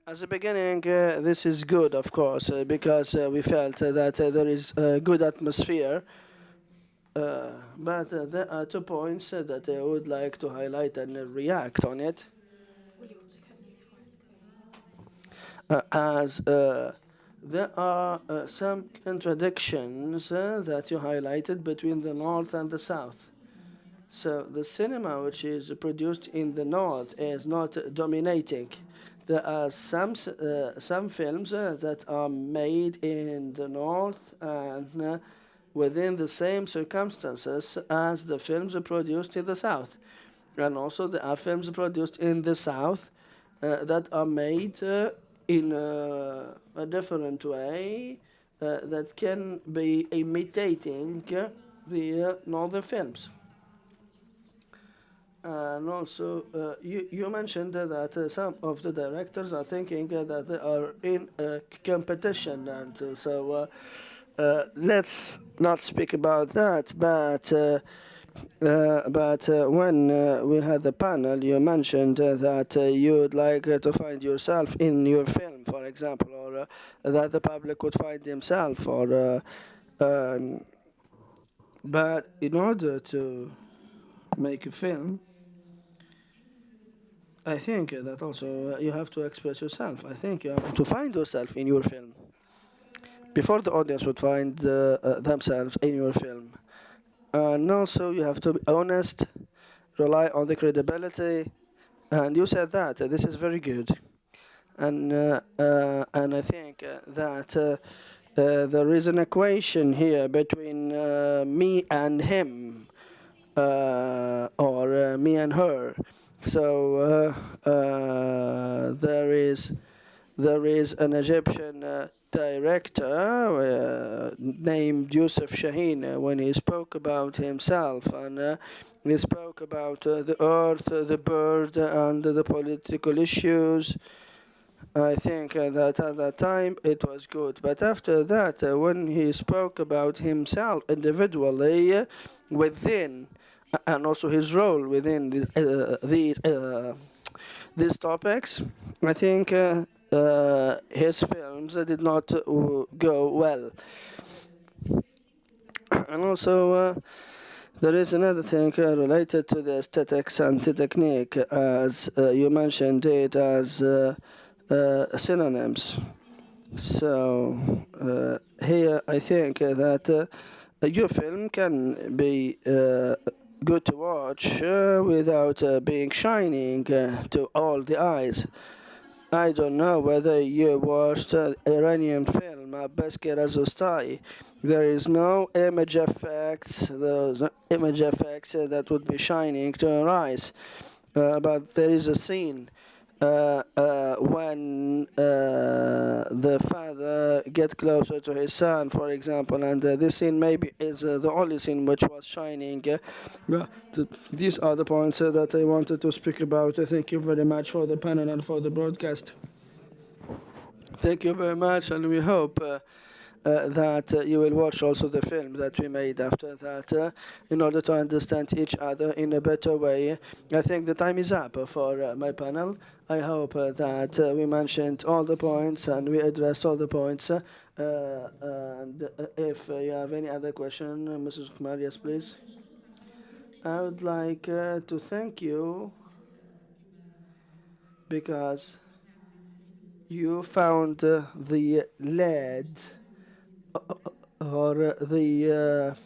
[SPEAKER 1] As a beginning, this is good, of course, because we felt that there is a good atmosphere. But there are 2 points that I would like to highlight and react on it. As there are some contradictions that you highlighted between the North and the South. So the cinema which is produced in the North is not dominating. There are some films that are made in the North and within the same circumstances as the films are produced in the South. And also there are films produced in the South that are made in a different way that can be imitating the Northern films. And also, you mentioned that some of the directors are thinking that they are in a competition, and so let's not speak about that. But when we had the panel, you mentioned that you'd like to find yourself in your film, for example, or that the public would find himself, or but in order to make a film, I think that also you have to express yourself. I think you have to find yourself in your film before the audience would find themselves in your film. And also you have to be honest, rely on the credibility. And you said that. This is very good. And I think that there is an equation here between me and him or me and her. So there is an Egyptian director named Yusuf Shaheen when he spoke about himself, and he spoke about the earth, the bird, and the political issues. I think that at that time it was good, but after that, when he spoke about himself individually within and also his role within these topics, I think his films did not go well. And also there is another thing related to the aesthetics and the technique, as you mentioned it as synonyms. So here I think that your film can be good to watch without being shining to all the eyes. I don't know whether you watched Iranian film Beske Razostai. There is no image effects. Those image effects that would be shining to your eyes. But there is a scene when the father get closer to his son, for example, and this scene maybe is the only scene which was shining. These are the points that I wanted to speak about. Thank you very much for the panel and for the broadcast. Thank you very much, and we hope that you will watch also the film that we made after that in order to understand each other in a better way. I think the time is up for my panel. I hope that we mentioned all the points and we addressed all the points. And if you have any other question, Mrs. Kumar, yes, please. I would like to thank you because you found the lead or the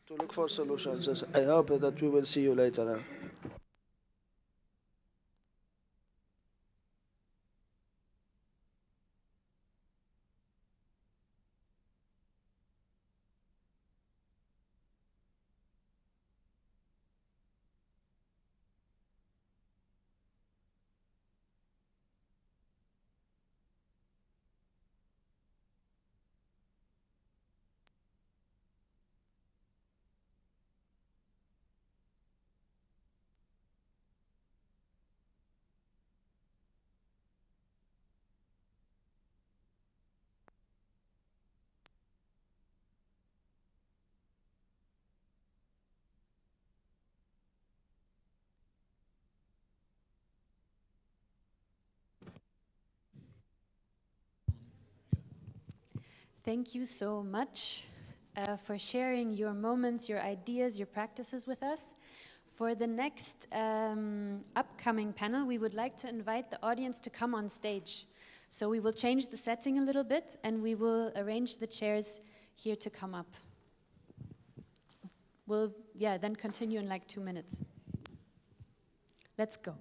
[SPEAKER 1] to look for solutions. I hope that we will see you later.
[SPEAKER 11] Thank you so much. for sharing your moments, your ideas, your practices with us. For the next upcoming panel, we would like to invite the audience to come on stage. So we will change the setting a little bit, and we will arrange the chairs here to come up. We'll, then continue in like 2 minutes. Let's go.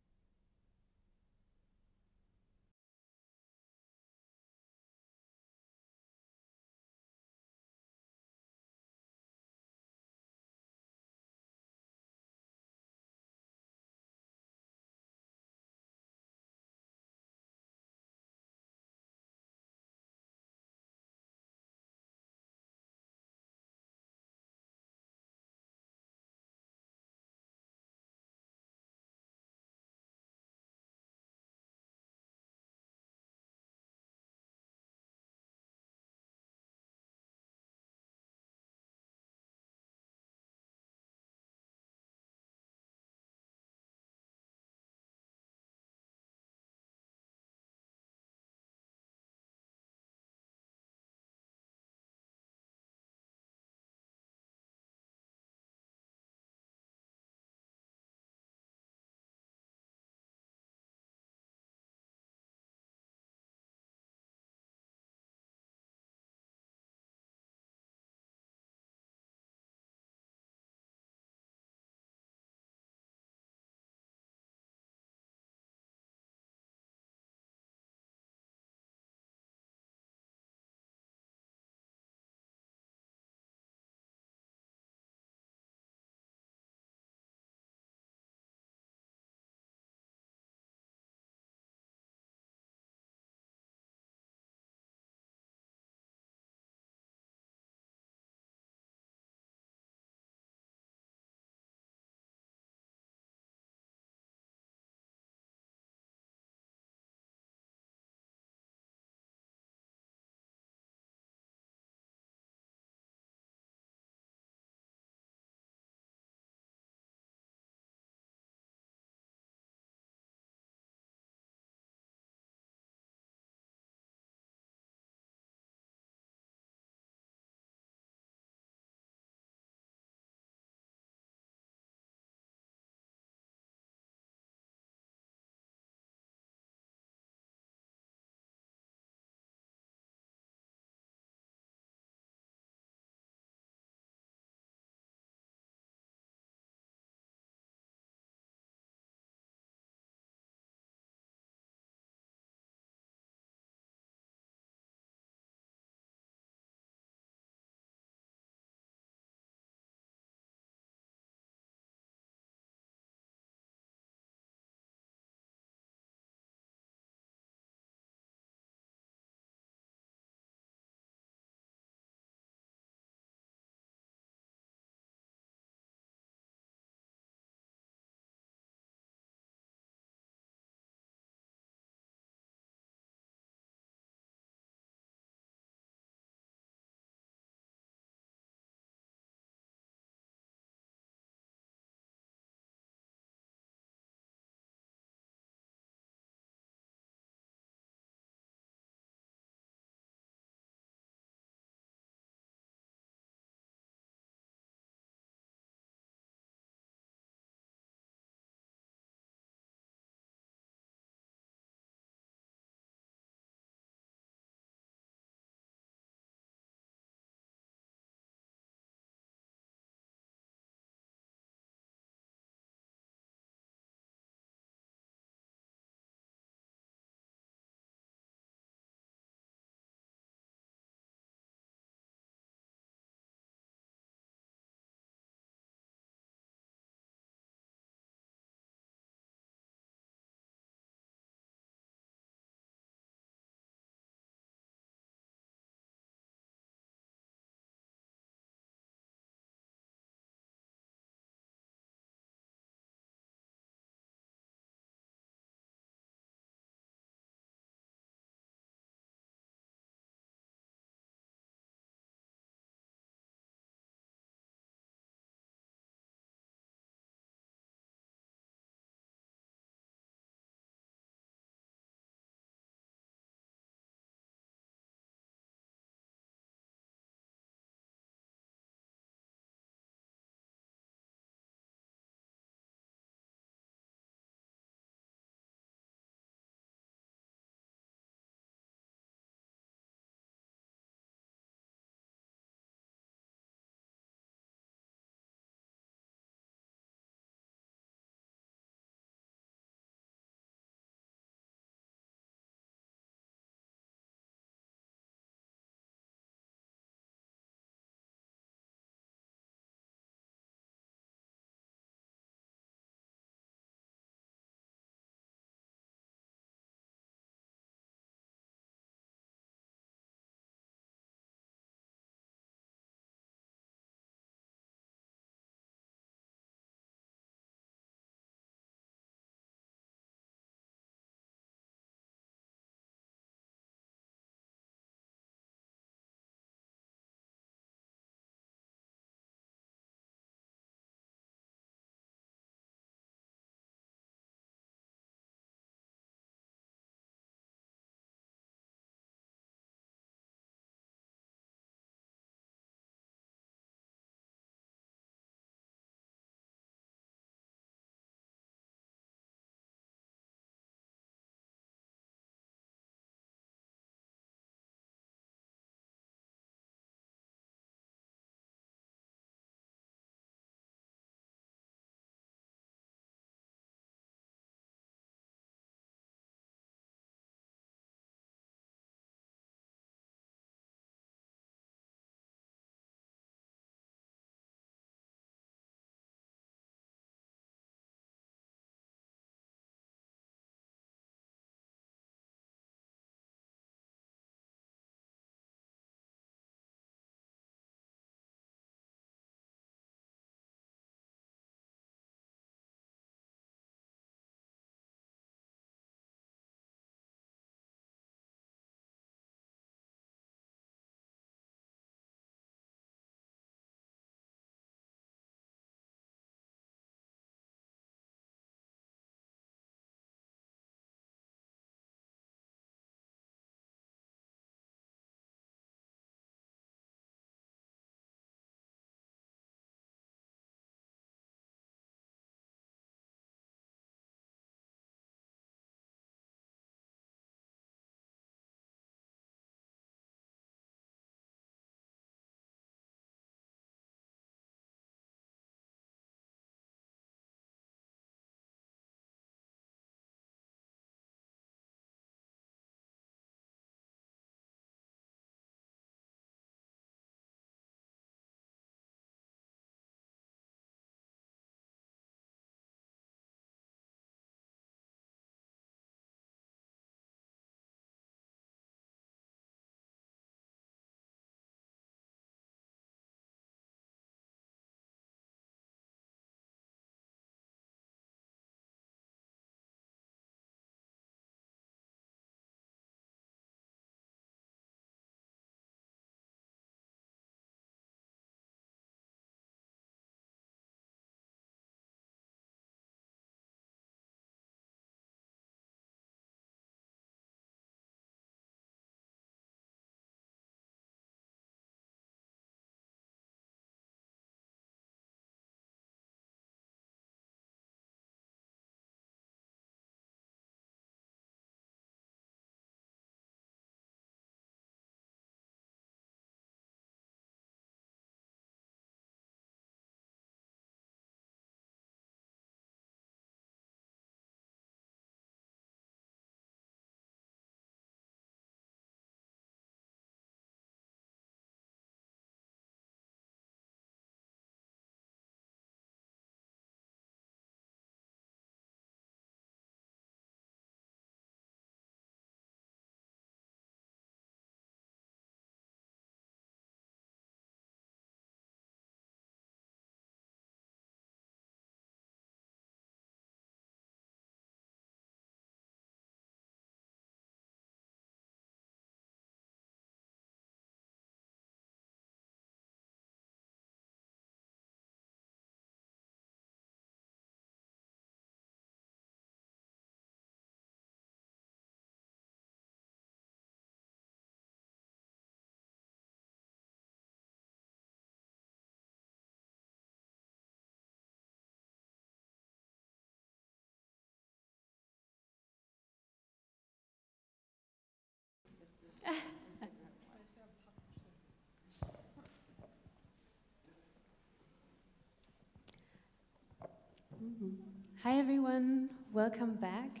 [SPEAKER 11] Hi everyone, welcome back.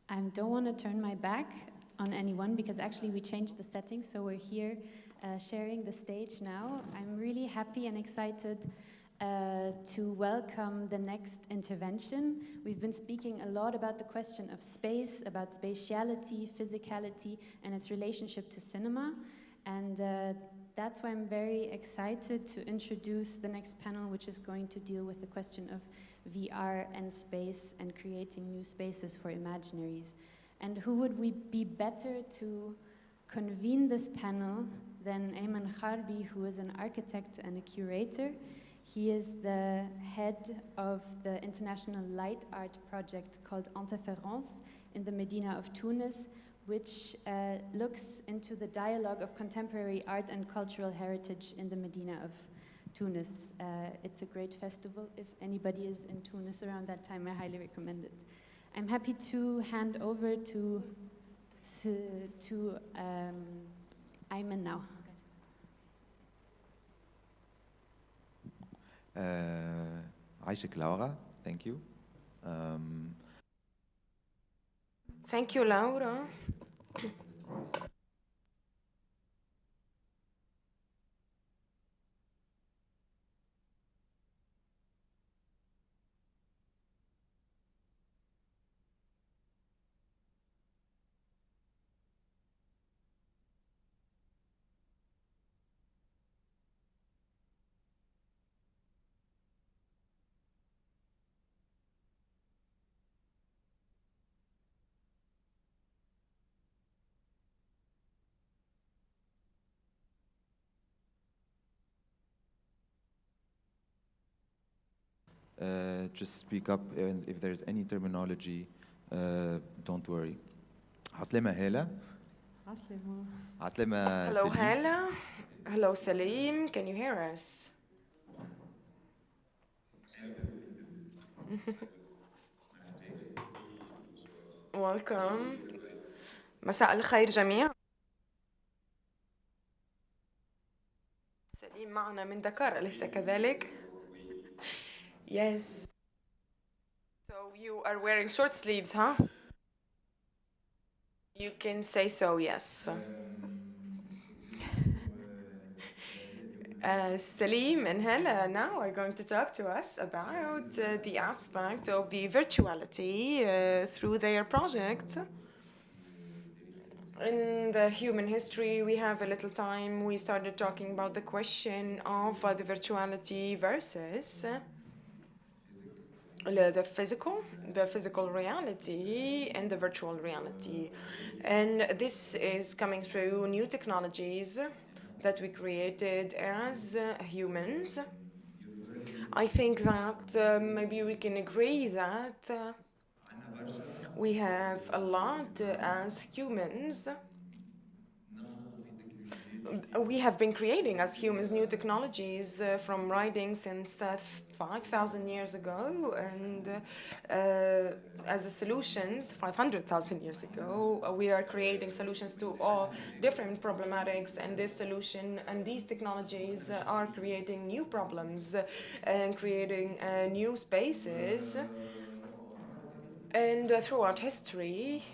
[SPEAKER 11] I don't want to turn my back on anyone because actually we changed the setting, so we're here sharing the stage now. I'm really happy and excited to welcome the next intervention. We've been speaking a lot about the question of space, about spatiality, physicality, and its relationship to cinema. And that's why I'm very excited to introduce the next panel, which is going to deal with the question of VR and space and creating new spaces for imaginaries. And who would we be better to convene this panel than Ayman Kharbi, who is an architect and a curator. He is the head of the international light art project called Interference in the Medina of Tunis, which looks into the dialogue of contemporary art and cultural heritage in the Medina of Tunis. It's a great festival. If anybody is in Tunis around that time, I highly recommend it. I'm happy to hand over to Ayman now.
[SPEAKER 13] عايشك Laura, thank you.
[SPEAKER 7] Thank you, Laura.
[SPEAKER 13] Just speak up if there's any terminology, don't worry. عسلامة Hela.
[SPEAKER 12] عسلامة.
[SPEAKER 13] عسلامة
[SPEAKER 7] Hello,
[SPEAKER 13] Salim.
[SPEAKER 7] Hela. Hello, Salim. Can you hear us? Welcome. مساء الخير جميعا. سليم معنا من دكار، أليس كذلك؟ Yes. So you are wearing short sleeves, huh? You can say so, yes. Salim and Hela now are going to talk to us about the aspect of the virtuality through their project. In the human history, we have a little time. We started talking about the question of the virtuality versus the physical reality and the virtual reality. And this is coming through new technologies that we created as humans. I think that maybe we can agree that we have a lot as humans. We have been creating as humans new technologies from writing since 5,000 years ago, and as a solutions 500,000 years ago, we are creating solutions to all different problematics, and this solution and these technologies are creating new problems and creating new spaces. And throughout history,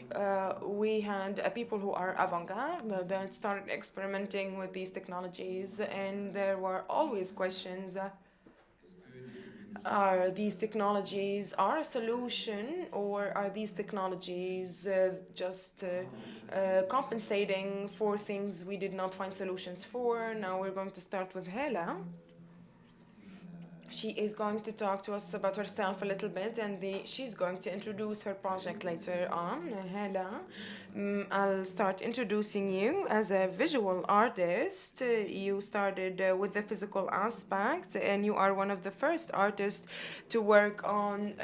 [SPEAKER 7] we had people who are avant-garde that started experimenting with these technologies, and there were always questions. Are these technologies a solution, or are these technologies just compensating for things we did not find solutions for? Now we're going to start with Hela. She is going to talk to us about herself a little bit, and she's going to introduce her project later on. Hela, I'll start introducing you as a visual artist. You started with the physical aspect, and you are one of the first artists to work on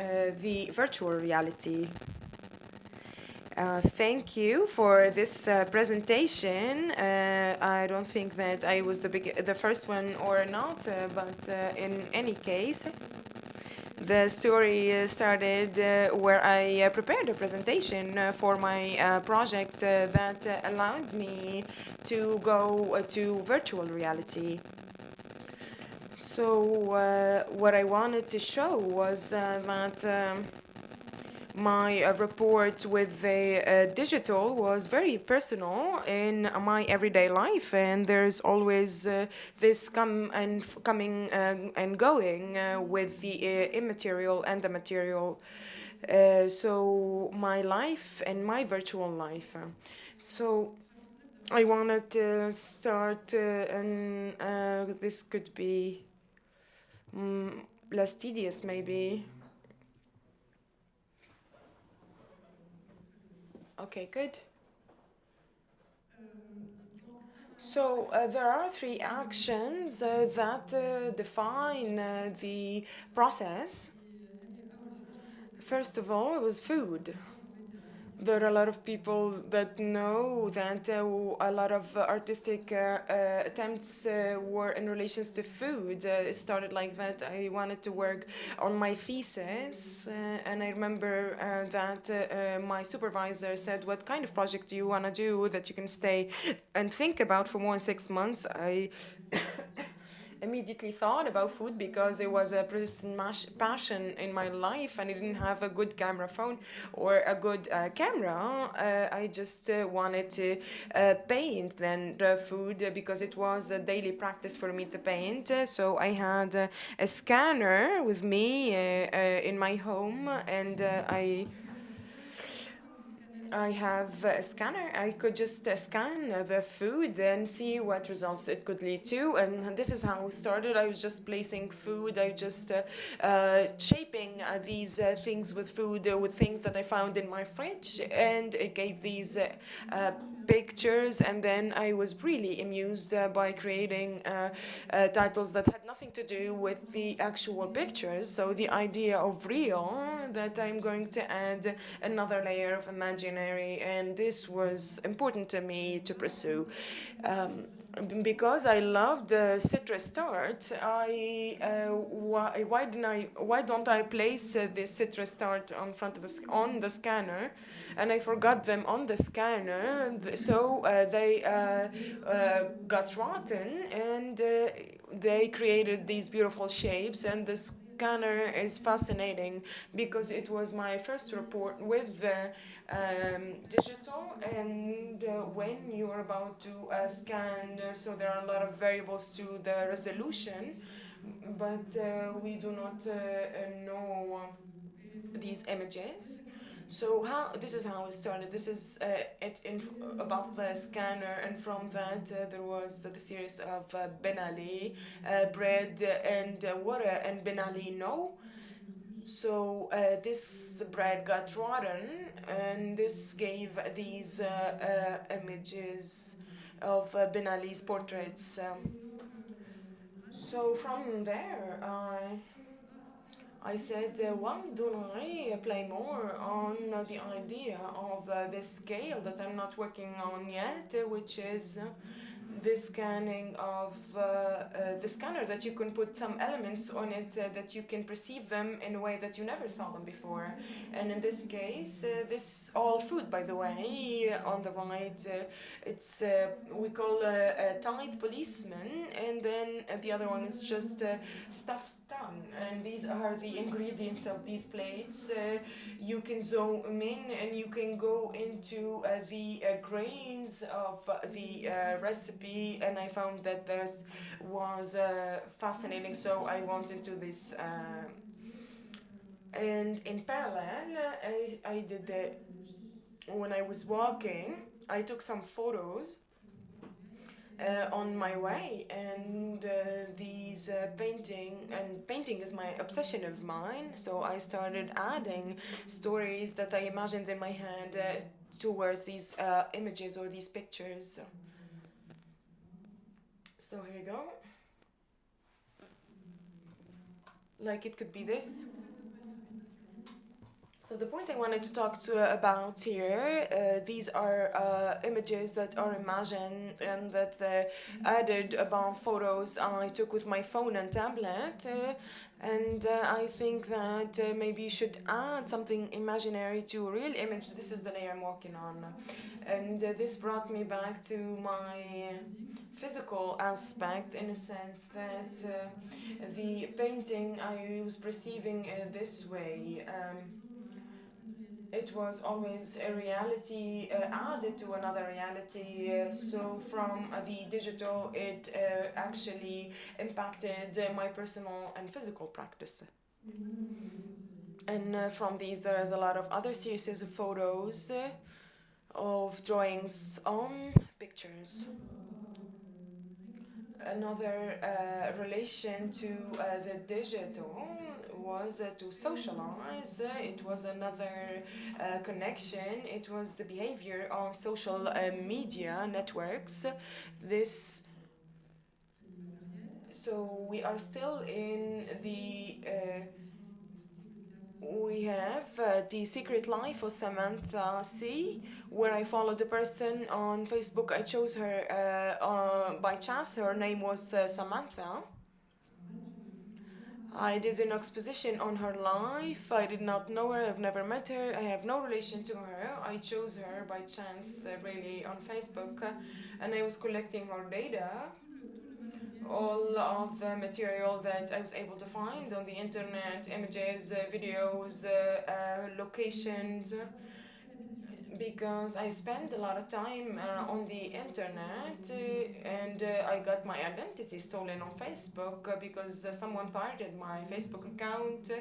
[SPEAKER 7] the virtual reality. Thank you for this presentation. I don't think that I was the first one or not, but in any case, The story started where I prepared a presentation for my project that allowed me to go to virtual reality. So what I wanted to show was that my report with the digital was very personal in my everyday life, and there's always this coming and going with the immaterial and the material. So my life and my virtual life. So I wanted to start, and this could be less tedious maybe. Okay, good. So there are three actions that define the process. First of all, it was food. There are a lot of people that know that a lot of artistic attempts were in relations to food. It started like that. I wanted to work on my thesis, and I remember that my supervisor said, "What kind of project do you want to do that you can stay and think about for more than 6 months?" I immediately thought about food because it was a persistent passion in my life, and I didn't have a good camera phone or a good camera. I just wanted to paint then the food because it was a daily practice for me to paint. So I had a scanner with me in my home, and I have a scanner. I could just scan the food and see what results it could lead to. And this is how it started. I was just placing food. I just shaping these things with food, with things that I found in my fridge. And it gave these pictures. And then I was really amused by creating titles that had nothing to do with the actual pictures. So the idea of real, that I'm going to add another layer of imaginary, and this was important to me to pursue. Because I loved citrus tart, why don't I place this citrus tart on the scanner? And I forgot them on the scanner, so they got rotten, and they created these beautiful shapes. And the scanner is fascinating because it was my first report with digital, and when you are about to scan, so there are a lot of variables to the resolution, but we do not know these images. So this is how it started. This is above the scanner, and from that there was the series of Ben Ali, bread and water, and Ben Ali no. So this bread got rotten, and this gave these images of Ben Ali's portraits. So from there, I said, why don't I play more on the idea of the scale that I'm not working on yet, which is the scanning of the scanner, that you can put some elements on it that you can perceive them in a way that you never saw them before. And in this case, this all food, by the way, on the right, it's we call a tight policeman, and then the other one is just stuffed tongue. And these are the ingredients of these plates. You can zoom in and you can go into the grains of the recipe, and I found that this was fascinating, so I went into this. And in parallel, I did when I was walking, I took some photos on my way, and these painting is my obsession of mine, so I started adding stories that I imagined in my head towards these images or these pictures. So here you go. Like it could be this. So the point I wanted to talk about here, these are images that are imagined and that added above photos I took with my phone and tablet. And I think that maybe you should add something imaginary to a real image. This is the layer I'm working on. And this brought me back to my physical aspect, in a sense that the painting I was perceiving this way. It was always a reality added to another reality. So from the digital, it actually impacted my personal and physical practice. And from these, there is a lot of other series of photos, of drawings on pictures. Another relation to the digital was to socialize. It was another connection. It was the behavior of social media networks. So we are still in the we have the secret life of Samantha C, where I followed a person on Facebook. I chose her by chance. Her name was Samantha. I did an exposition on her life. I did not know her, I've never met her, I have no relation to her. I chose her by chance, really, on Facebook, and I was collecting her data. All of the material that I was able to find on the internet, images, videos, locations, because I spent a lot of time on the internet and I got my identity stolen on Facebook because someone pirated my Facebook account.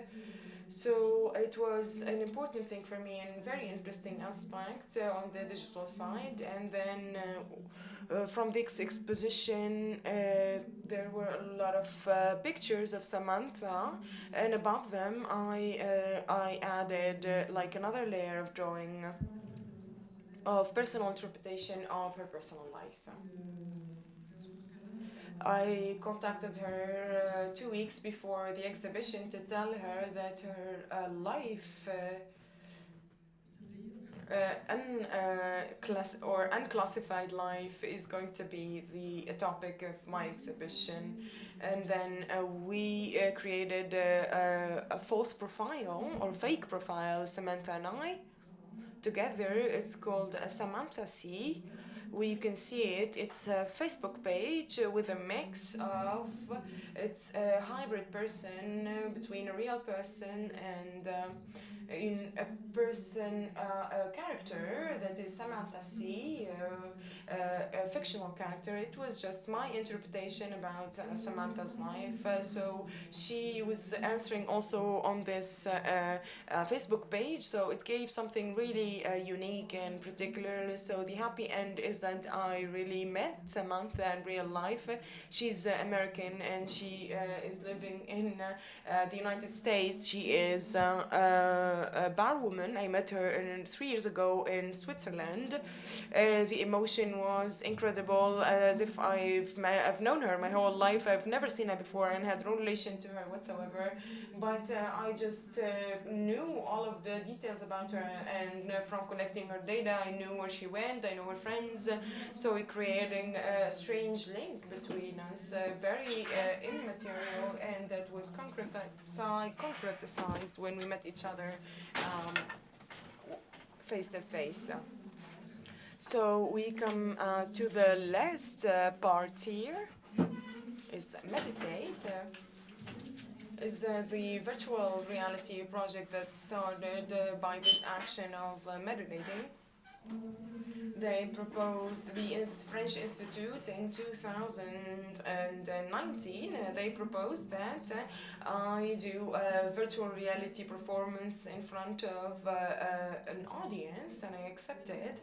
[SPEAKER 7] So it was an important thing for me and very interesting aspect on the digital side. And then from this exposition, there were a lot of pictures of Samantha, and above them I added like another layer of drawing of personal interpretation of her personal life. I contacted her 2 weeks before the exhibition to tell her that her life unclassified life is going to be the topic of my exhibition. And then we created a false profile or fake profile, Samantha and I, together. It's called Samantha C. You can see it. It's a Facebook page with a mix of, it's a hybrid person between a real person and in a person, a character that is Samantha C, a fictional character. It was just my interpretation about Samantha's life. So she was answering also on this Facebook page, so it gave something really unique and particular. So the happy end is that I really met Samantha in real life. She's American and she is living in the United States. She is a bar woman. I met her 3 years ago in Switzerland. The emotion was incredible, as if I've known her my whole life. I've never seen her before and had no relation to her whatsoever. But I just knew all of the details about her, and from collecting her data, I knew where she went, I know her friends, so it creating a strange link between us, very immaterial, and that was concretized when we met each other face to face. So we come to the last part here, is meditate. Is the virtual reality project that started by this action of meditating. They proposed, the French Institute in 2019, they proposed that I do a virtual reality performance in front of an audience, and I accepted.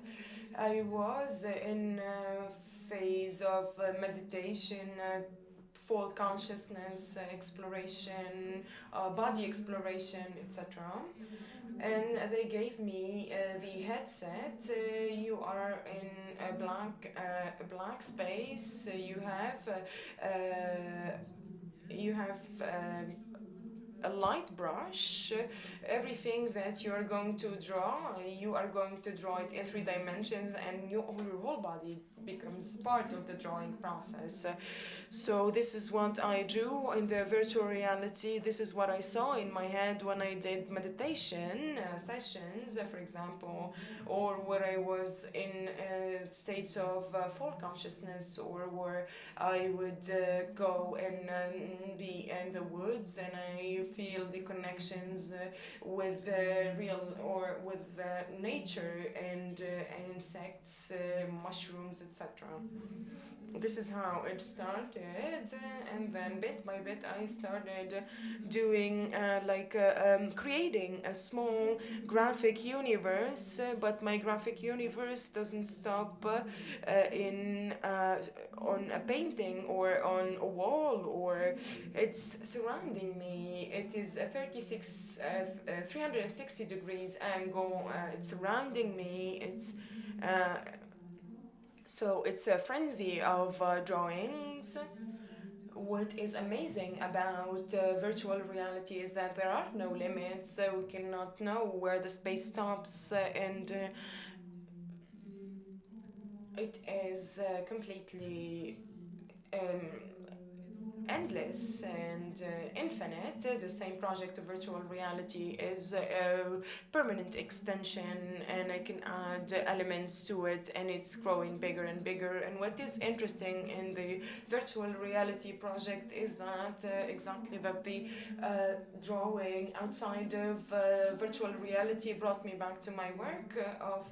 [SPEAKER 7] I was in a phase of meditation, full consciousness exploration, body exploration, etc. And they gave me the headset. You are in a black space. You have a light brush. Everything that you are going to draw, you are going to draw it in 3 dimensions, and your whole body becomes part of the drawing process. So this is what I do in the virtual reality. This is what I saw in my head when I did meditation sessions, for example, or where I was in states of full consciousness, or where I would go and be in the woods and I feel the connections with real or with nature and insects, mushrooms, etc. This is how it started, and then bit by bit I started doing creating a small graphic universe, but my graphic universe doesn't stop on a painting or on a wall, or it's surrounding me. It is a 360 degrees angle. It's surrounding me. So it's a frenzy of drawings. What is amazing about virtual reality is that there are no limits. We cannot know where the space stops, and it is completely endless and infinite. The same project of virtual reality is a permanent extension, and I can add elements to it, and it's growing bigger and bigger. And what is interesting in the virtual reality project is that exactly that the drawing outside of virtual reality brought me back to my work of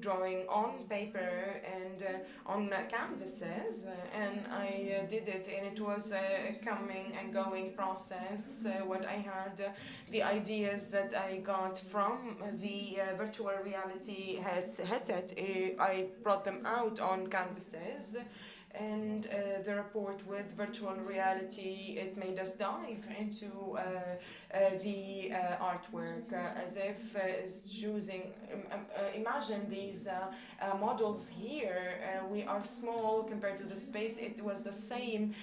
[SPEAKER 7] drawing on paper and on canvases, and I did it, and it was a coming and going process. What I had, the ideas that I got from the virtual reality headset, I brought them out on canvases. And the report with virtual reality, it made us dive into the artwork as if choosing. Imagine these models here. We are small compared to the space. It was the same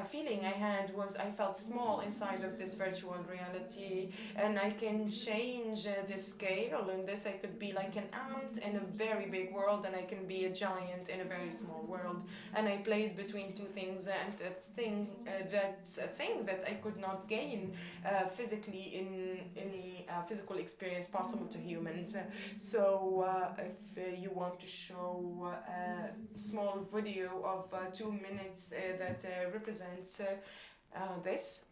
[SPEAKER 7] feeling I had. Was I felt small inside of this virtual reality, and I can change the scale. In this, I could be like an ant in a very big world, and I can be a giant in a very small world. And I played between two things, and that's a thing that I could not gain physically in any physical experience possible to humans. So if you want to show a small video of 2 minutes that represents this.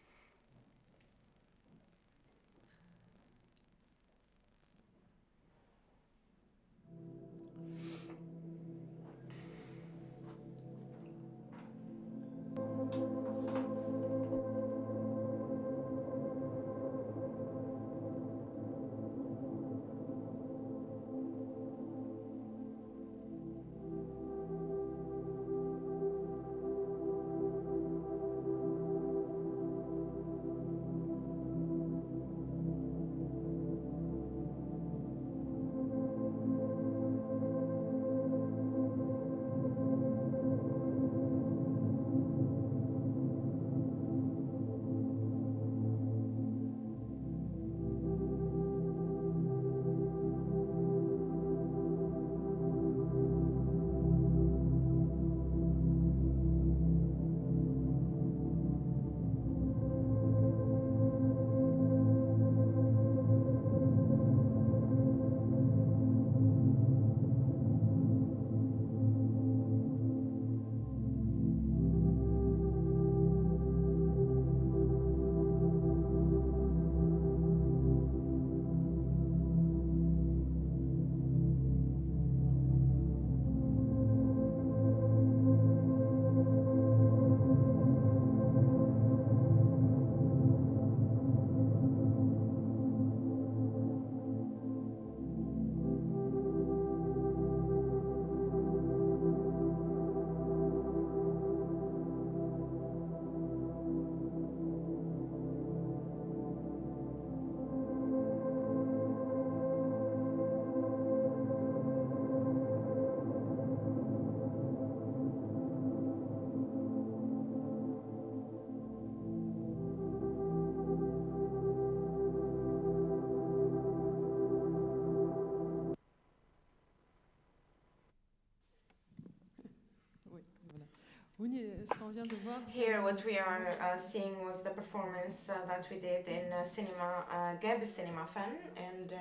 [SPEAKER 7] Here, what we are seeing was the performance that we did in cinema, Gab Cinema Fan, and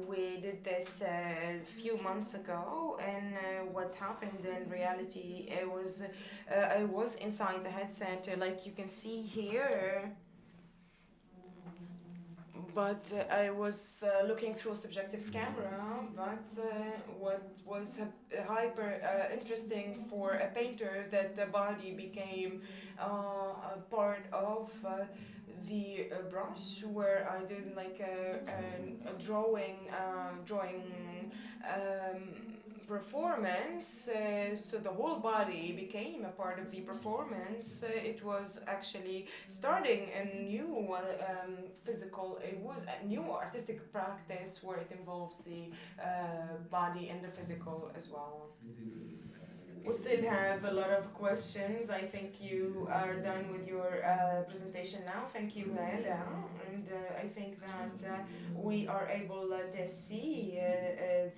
[SPEAKER 7] we did this a few months ago. And what happened in reality, I was inside the headset, like you can see here. But I was looking through a subjective camera, but what was hyper interesting for a painter, that the body became a part of the brush, where I did like a drawing performance, so the whole body became a part of the performance. It was actually starting a new it was a new artistic practice where it involves the body and the physical as well. We still have a lot of questions. I think you are done with your presentation now. Thank you, Hela. And I think that we are able to see an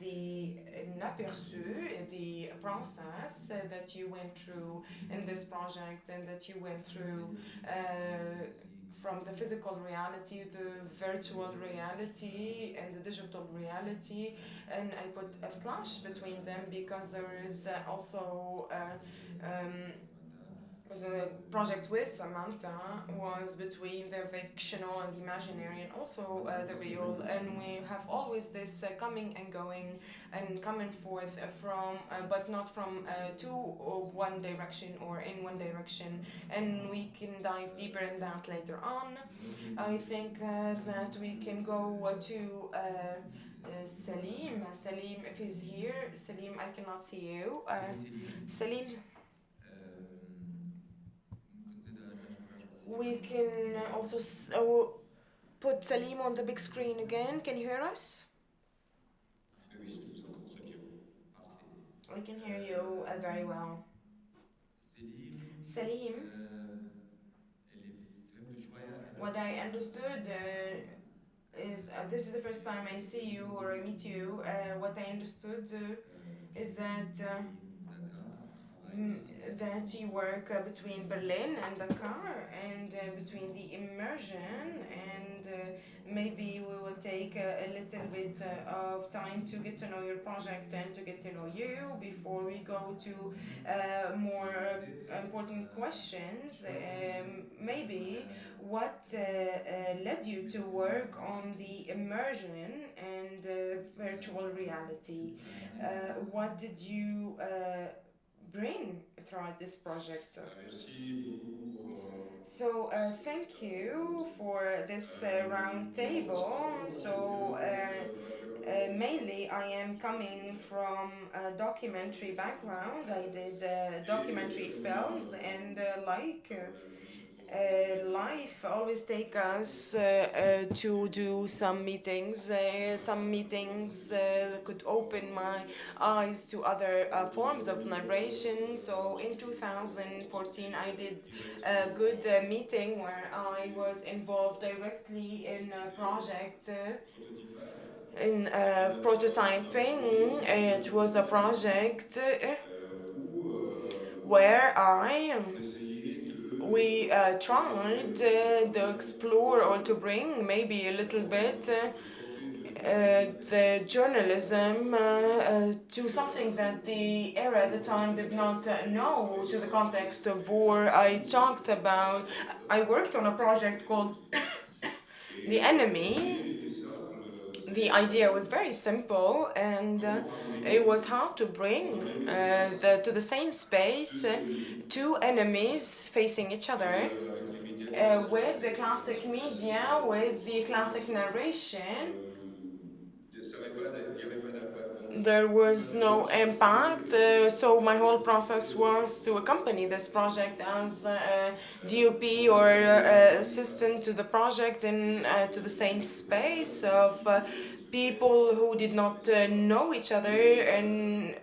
[SPEAKER 7] aperçu, the process that you went through in this project, and that you went through from the physical reality, the virtual reality, and the digital reality. And I put a slash between them because there is also the project with Samantha was between the fictional and the imaginary, and also the real. And we have always this coming and going and coming forth from, but not from to one direction or in one direction. And we can dive deeper in that later on. I think that we can go to Salim. Salim, if he's here. Salim, I cannot see you. Salim. We can also put Salim on the big screen again. Can you hear us? We can hear you very well. Salim, what I understood is, this is the first time I see you or I meet you, what I understood is that that you work between Berlin and Dakar, and between the immersion, and maybe we will take a little bit of time to get to know your project and to get to know you before we go to more important questions. Maybe what led you to work on the immersion and virtual reality? What did you bring throughout this project? So thank you for this round table. So mainly I am coming from a documentary background. I did documentary films, and life always take us to do some meetings. Some meetings could open my eyes to other forms of narration. So in 2014 I did a good meeting where I was involved directly in a project in prototyping. It was a project where we tried to explore or to bring maybe a little bit the journalism to something that the era at the time did not know, to the context of war. I worked on a project called The Enemy. The idea was very simple, and it was how to bring to the same space two enemies facing each other with the classic media, with the classic narration. There was no impact, so my whole process was to accompany this project as a DOP or assistant to the project in to the same space of people who did not know each other, and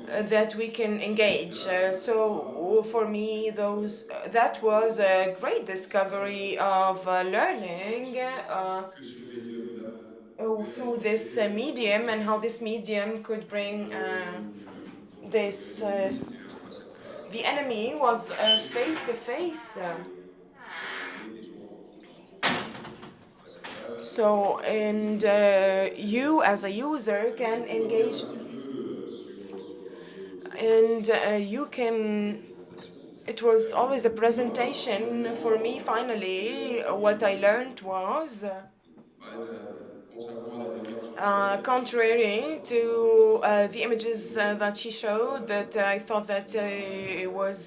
[SPEAKER 7] that we can engage. So for me, that was a great discovery of learning through this medium, and how this medium could bring this the enemy was face to face. So, and you as a user can engage, and you can. It was always a presentation for me. Finally, what I learned was. Contrary to the images that she showed, that I thought that it was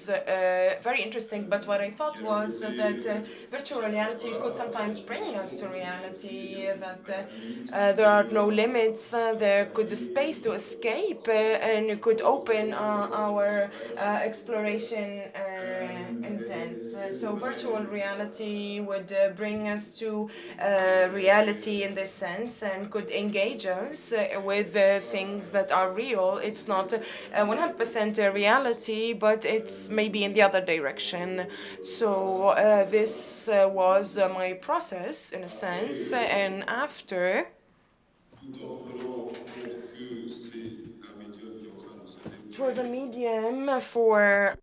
[SPEAKER 7] very interesting, but what I thought was that virtual reality could sometimes bring us to reality, that there are no limits, there could be space to escape, and it could open our exploration intents. So virtual reality would bring us to reality in this sense and could engage us with things that are real. It's not 100% reality, but it's maybe in the other direction. So this was my process in a sense, and after it was a medium for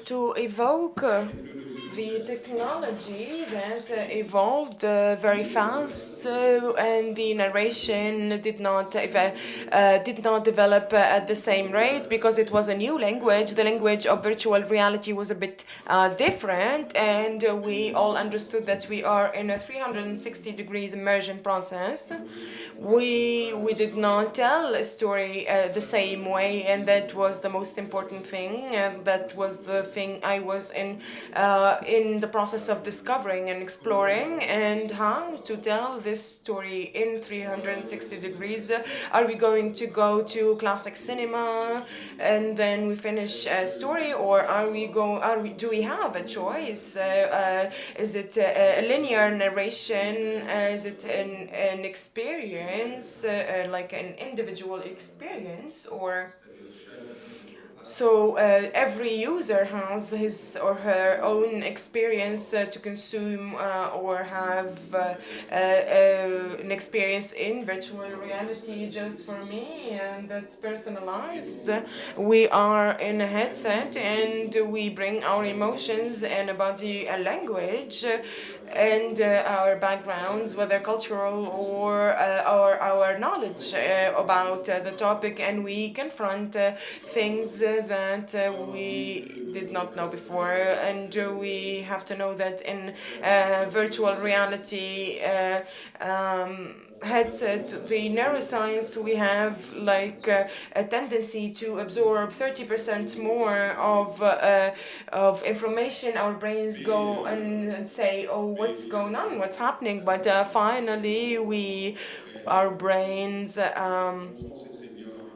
[SPEAKER 7] to evoke the technology that evolved very fast, and the narration did not develop at the same rate because it was a new language. The language of virtual reality was a bit different, and we all understood that we are in a 360 degrees immersion process. We did not tell a story the same way, and that was the most important thing, and that was the thing I was in the process of discovering and exploring, and how to tell this story in 360 degrees. Are we going to go to classic cinema and then we finish a story, or do we have a choice? Is it a linear narration? Is it an experience, like an individual experience, or so every user has his or her own experience to consume or have an experience in virtual reality just for me, and that's personalized. We are in a headset and we bring our emotions and a body, a language, and our backgrounds, whether cultural or our knowledge about the topic, and we confront things that we did not know before. And we have to know that in virtual reality headset, the neuroscience, we have like a tendency to absorb 30% more of information. Our brains go and say, oh, what's going on, what's happening, but finally our brains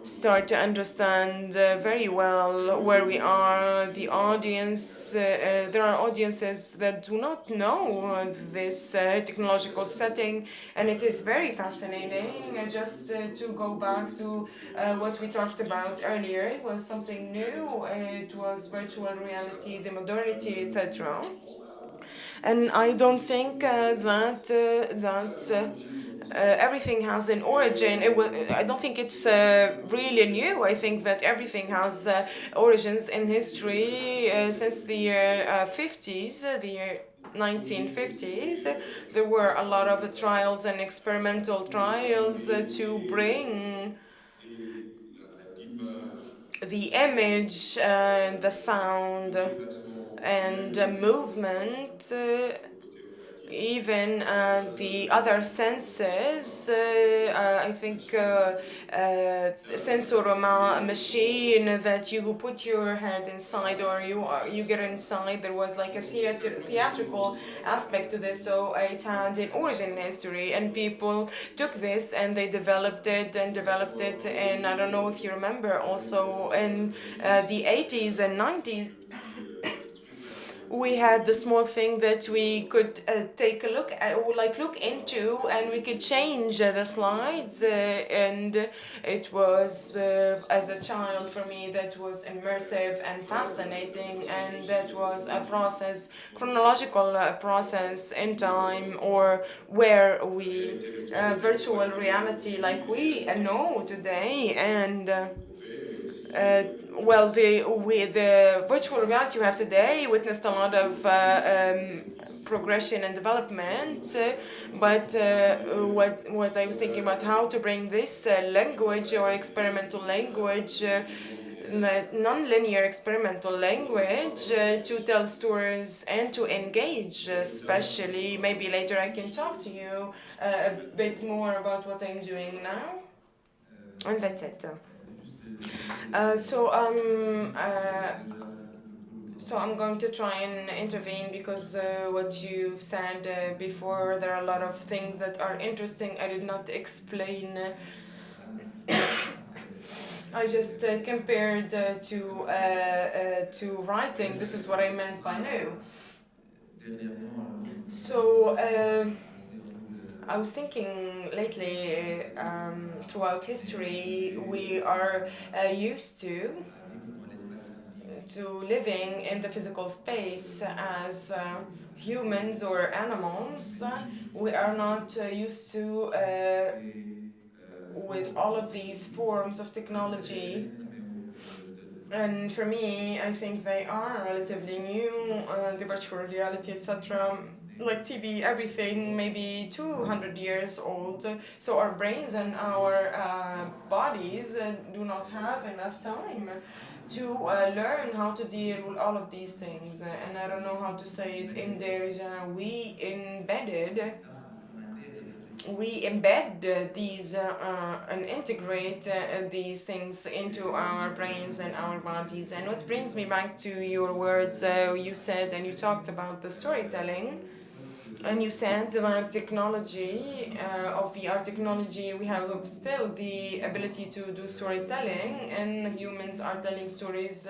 [SPEAKER 7] start to understand very well where we are. The audience, there are audiences that do not know this technological setting, and it is very fascinating. Just to go back to what we talked about earlier, it was something new. It was virtual reality, the modernity, etc. And I don't think that everything has an origin. I don't think it's really new. I think that everything has origins in history since the year 50s, the year 1950s. There were a lot of trials and experimental trials to bring the image and the sound and movement, even the other senses. I think sensor machine that you put your head inside, or you get inside. There was like a theatrical aspect to this, so it had an origin in history, and people took this and they developed it. And I don't know if you remember, also in the 80s and 90s. We had the small thing that we could take a look at, or like look into, and we could change the slides. And it was, as a child for me, that was immersive and fascinating, and that was a process, chronological process in time, or where we, virtual reality like we know today, and well, the virtual reality we have today witnessed a lot of progression and development, but what I was thinking about how to bring this language or experimental language, non-linear experimental language, to tell stories and to engage, especially. Maybe later I can talk to you a bit more about what I'm doing now, and that's it. So I'm going to try and intervene because what you've said before, there are a lot of things that are interesting. I did not explain. I just compared to writing. This is what I meant by no. So I was thinking lately, throughout history, we are used to living in the physical space as humans or animals. We are not used to with all of these forms of technology. And for me, I think they are relatively new, the virtual reality, etc. Like TV, everything, maybe 200 years old. So our brains and our bodies do not have enough time to learn how to deal with all of these things. And I don't know how to say it in Derja. We embed these and integrate these things into our brains and our bodies. And what brings me back to your words, you said, and you talked about the storytelling. And you said about technology, of VR technology, we have still the ability to do storytelling, and humans are telling stories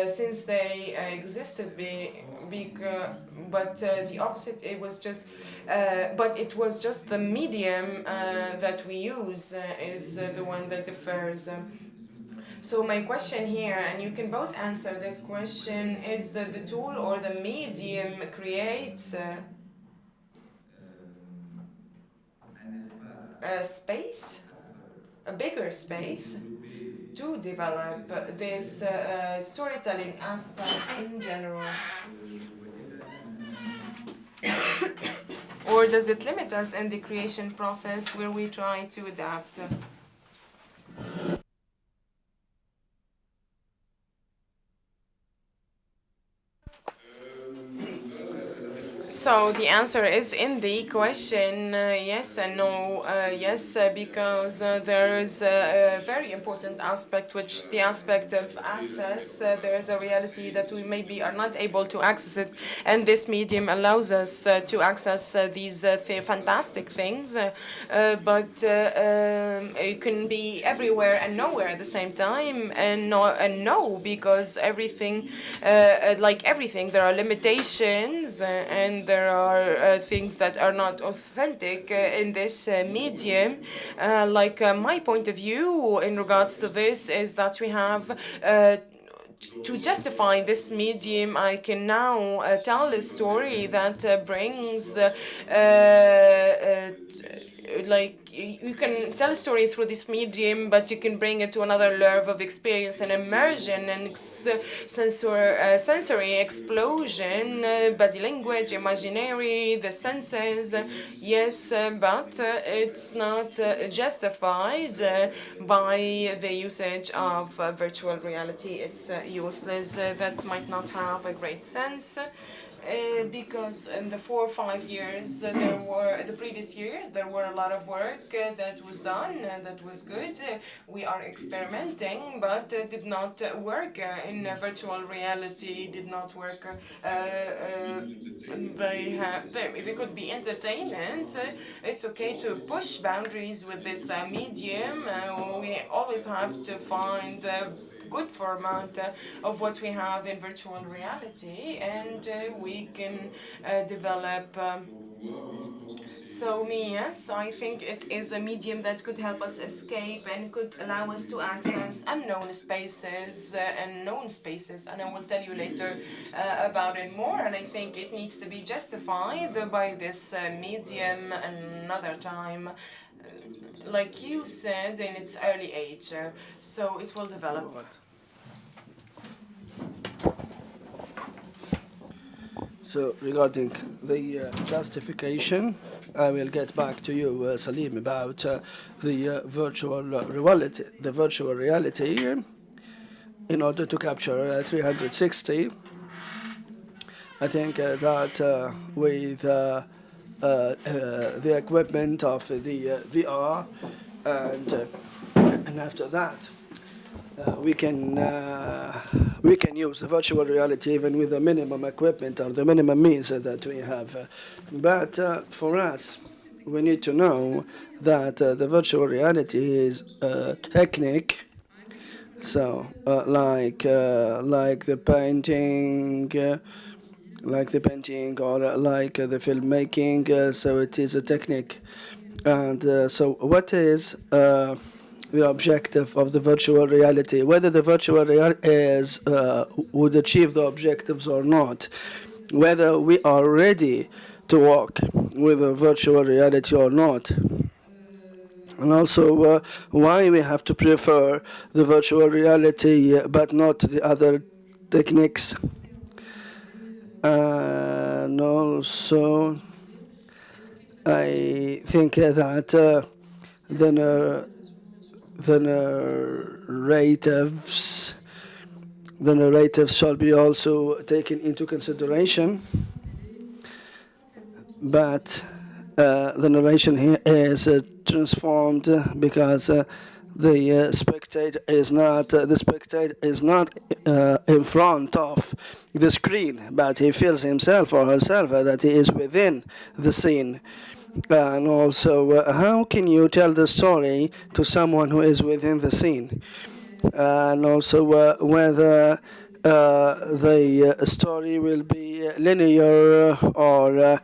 [SPEAKER 7] since they existed. But the opposite, it was just, but it was just the medium that we use is the one that differs. So my question here, and you can both answer this question, is that the tool or the medium creates a space, a bigger space, to develop this storytelling aspect in general? Or does it limit us in the creation process where we try to adapt? So the answer is in the question, yes and no. Yes, because there is a very important aspect, which is the aspect of access. There is a reality that we maybe are not able to access it, and this medium allows us to access these fantastic things, but it can be everywhere and nowhere at the same time, and no, because everything, like everything, there are limitations, and there are things that are not authentic in this medium. My point of view in regards to this is that we have to justify this medium, I can now tell a story that brings you can tell a story through this medium, but you can bring it to another level of experience and immersion and sensory explosion, body language, imaginary, the senses. Yes, but it's not justified by the usage of virtual reality. It's useless. That might not have a great sense. Because in the 4 or 5 years, the previous years, there were a lot of work that was done and that was good. We are experimenting, but did not work in virtual reality, did not work. They could be entertainment. It's okay to push boundaries with this medium. We always have to find good format of what we have in virtual reality, and we can develop. Yes, I think it is a medium that could help us escape and could allow us to access unknown spaces and known spaces, and I will tell you later about it more, and I think it needs to be justified by this medium another time. like you said, in its early age, so it will develop.
[SPEAKER 1] So regarding the justification, I will get back to you, Salim, about the virtual reality. The virtual reality, in order to capture 360, I think that with the equipment of the VR, and after that, we can use the virtual reality even with the minimum equipment or the minimum means that we have. But for us, we need to know that the virtual reality is a technique. So like the painting. Like the painting or like the filmmaking, so it is a technique. And so what is the objective of the virtual reality? Whether the virtual reality would achieve the objectives or not, whether we are ready to work with a virtual reality or not. And also why we have to prefer the virtual reality but not the other techniques. And also, I think that the narratives shall be also taken into consideration. But the narration here is transformed because the spectator is not in front of the screen, but he feels himself or herself that he is within the scene. And also, how can you tell the story to someone who is within the scene? And also, whether the story will be linear or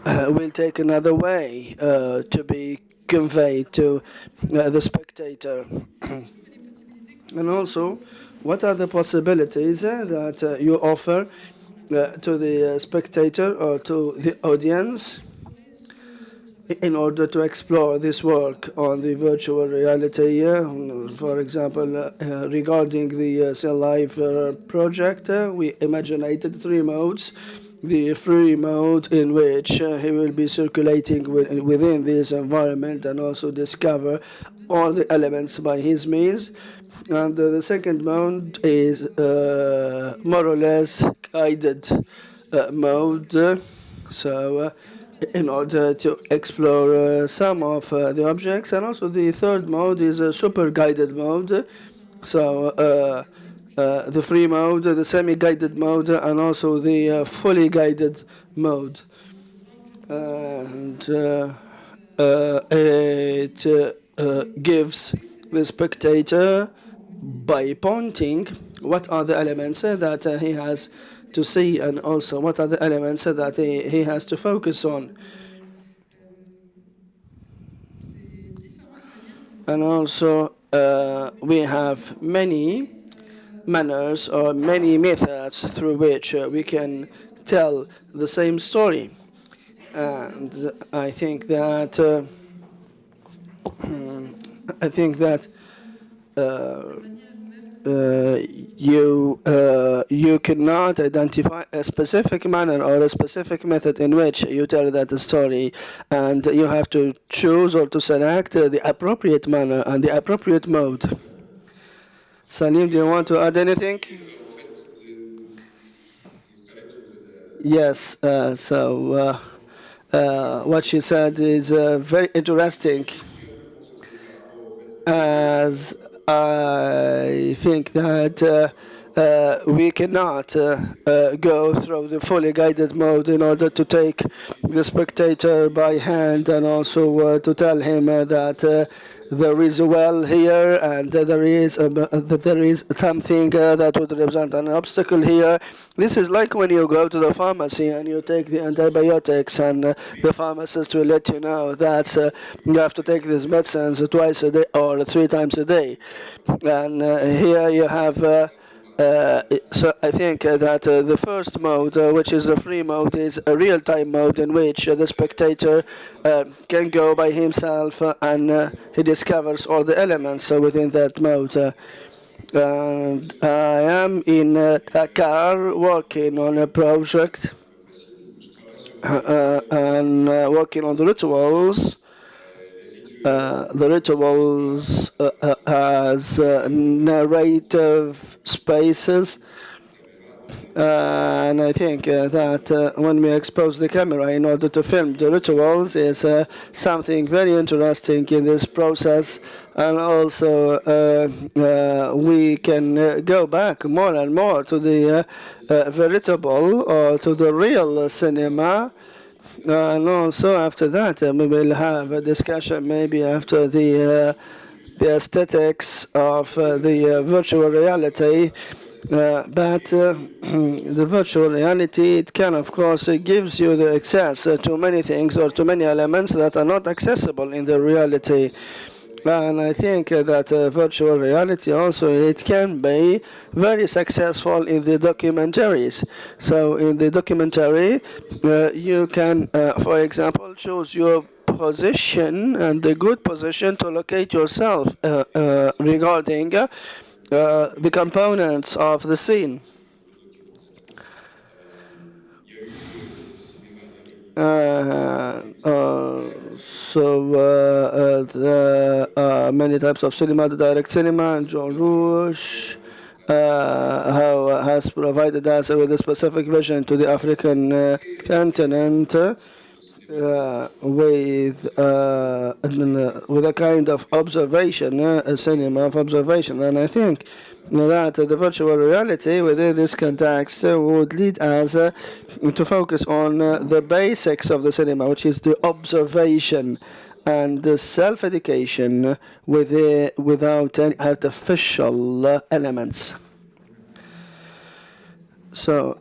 [SPEAKER 1] will take another way to be conveyed to the spectator. And also, what are the possibilities that you offer to the spectator or to the audience in order to explore this work on the virtual reality? For example, regarding the Cinéryf project, we imaginated 3 modes. The free mode in which he will be circulating within this environment and also discover all the elements by his means. And the second mode is more or less guided mode. So in order to explore some of the objects. And also the third mode is a super guided mode. So the free mode, the semi-guided mode, and also the fully guided mode. And it gives the spectator, by pointing, what are the elements that he has to see, and also what are the elements that he has to focus on. And also we have many manners or many methods through which we can tell the same story. And I think that you cannot identify a specific manner or a specific method in which you tell that story, and you have to choose or to select the appropriate manner and the appropriate mode. Salim, do you want to add anything? Yes, so what she said is very interesting, as I think that we cannot go through the fully guided mode in order to take the spectator by hand and also to tell him that there is a well here and there is something that would represent an obstacle here. This is like when you go to the pharmacy and you take the antibiotics, and the pharmacist will let you know that you have to take these medicines twice a day or 3 times a day. And here you have So I think that the first mode, which is the free mode, is a real-time mode in which the spectator can go by himself and he discovers all the elements within that mode. And I am in a car working on a project and working on the rituals. The rituals as narrative spaces. And I think that when we expose the camera in order to film the rituals is something very interesting in this process. And also we can go back more and more to the veritable or to the real cinema. And also after that we will have a discussion maybe after the aesthetics of the virtual reality. But the virtual reality, it can, of course, it gives you the access to many things or to many elements that are not accessible in the reality. And I think that virtual reality also, it can be very successful in the documentaries. So in the documentary, you can, for example, choose your position and a good position to locate yourself regarding the components of the scene. There are many types of cinema, the direct cinema, and Jean Rouge has provided us with a specific vision to the African continent with a kind of observation, a cinema of observation. And I think that the virtual reality within this context would lead us to focus on the basics of the cinema, which is the observation and the self-education without any artificial elements. So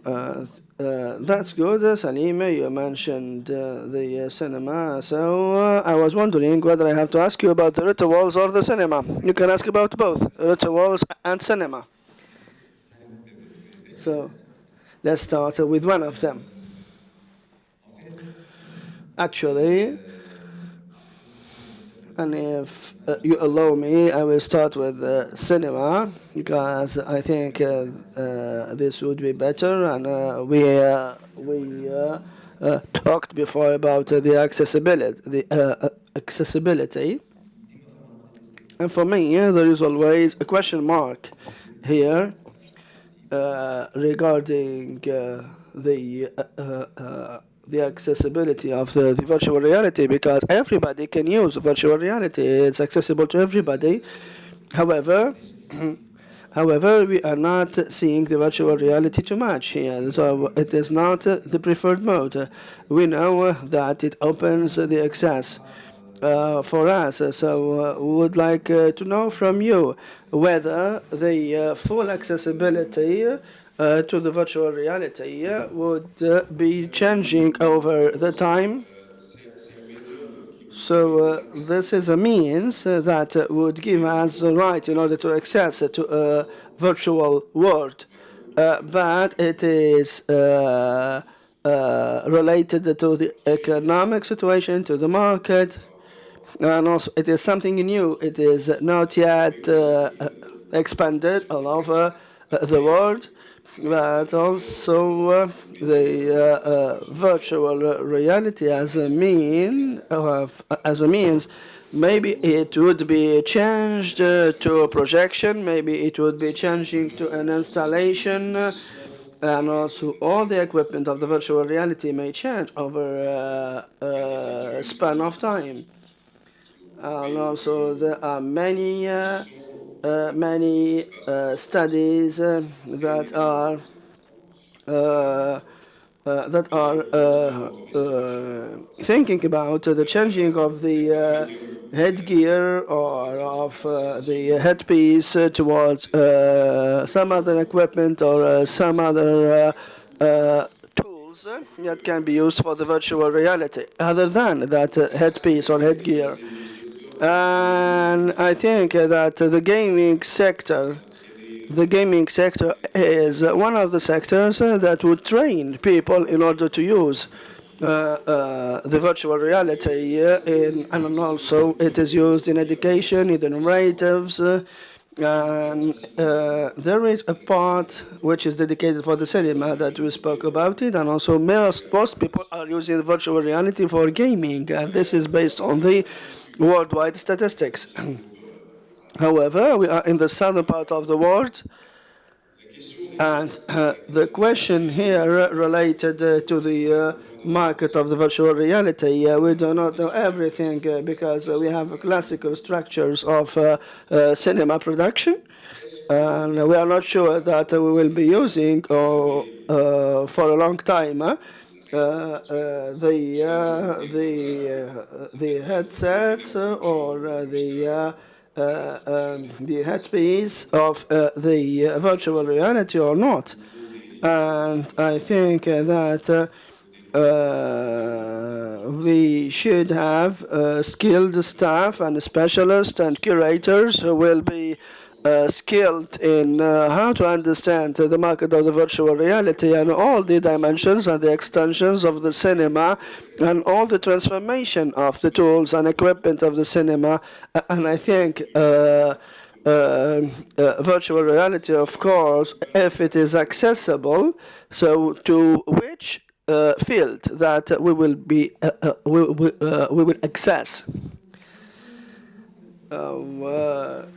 [SPEAKER 1] that's good, Salime. You mentioned the cinema. So I was wondering whether I have to ask you about the rituals or the cinema. You can ask about both, rituals and cinema. So let's start with one of them. Actually, and if you allow me, I will start with cinema, because I think this would be better. And we talked before about the accessibility. And for me, there is always a question mark here regarding the accessibility of the virtual reality, because everybody can use virtual reality. It's accessible to everybody. However, we are not seeing the virtual reality too much here. So it is not the preferred mode. We know that it opens the access for us. So we would like to know from you whether the full accessibility to the virtual reality would be changing over the time. So this is a means that would give us the right in order to access to a virtual world, but it is related to the economic situation, to the market, and also it is something new. It is not yet expanded all over the world. But also the virtual reality as a means, maybe it would be changed to a projection, maybe it would be changing to an installation, and also all the equipment of the virtual reality may change over a span of time. And also there are many studies that are thinking about the changing of the headgear or of the headpiece towards some other equipment or some other tools that can be used for the virtual reality other than that headpiece or headgear. And I think that the gaming sector the gaming sector is one of the sectors that would train people in order to use the virtual reality and also it is used in education, in the narratives, and there is a part which is dedicated for the cinema that we spoke about it, and also most people are using virtual reality for gaming, and this is based on the worldwide statistics. However, we are in the southern part of the world, and the question here related to the market of the virtual reality, we do not know everything because we have classical structures of cinema production, and we are not sure that we will be using for a long time the headsets or the headpiece of the virtual reality or not. And I think that we should have skilled staff and specialists and curators who will be skilled in how to understand the market of the virtual reality and all the dimensions and the extensions of the cinema and all the transformation of the tools and equipment of the cinema. And I think virtual reality, of course, if it is accessible, so to which field that we will be we will access to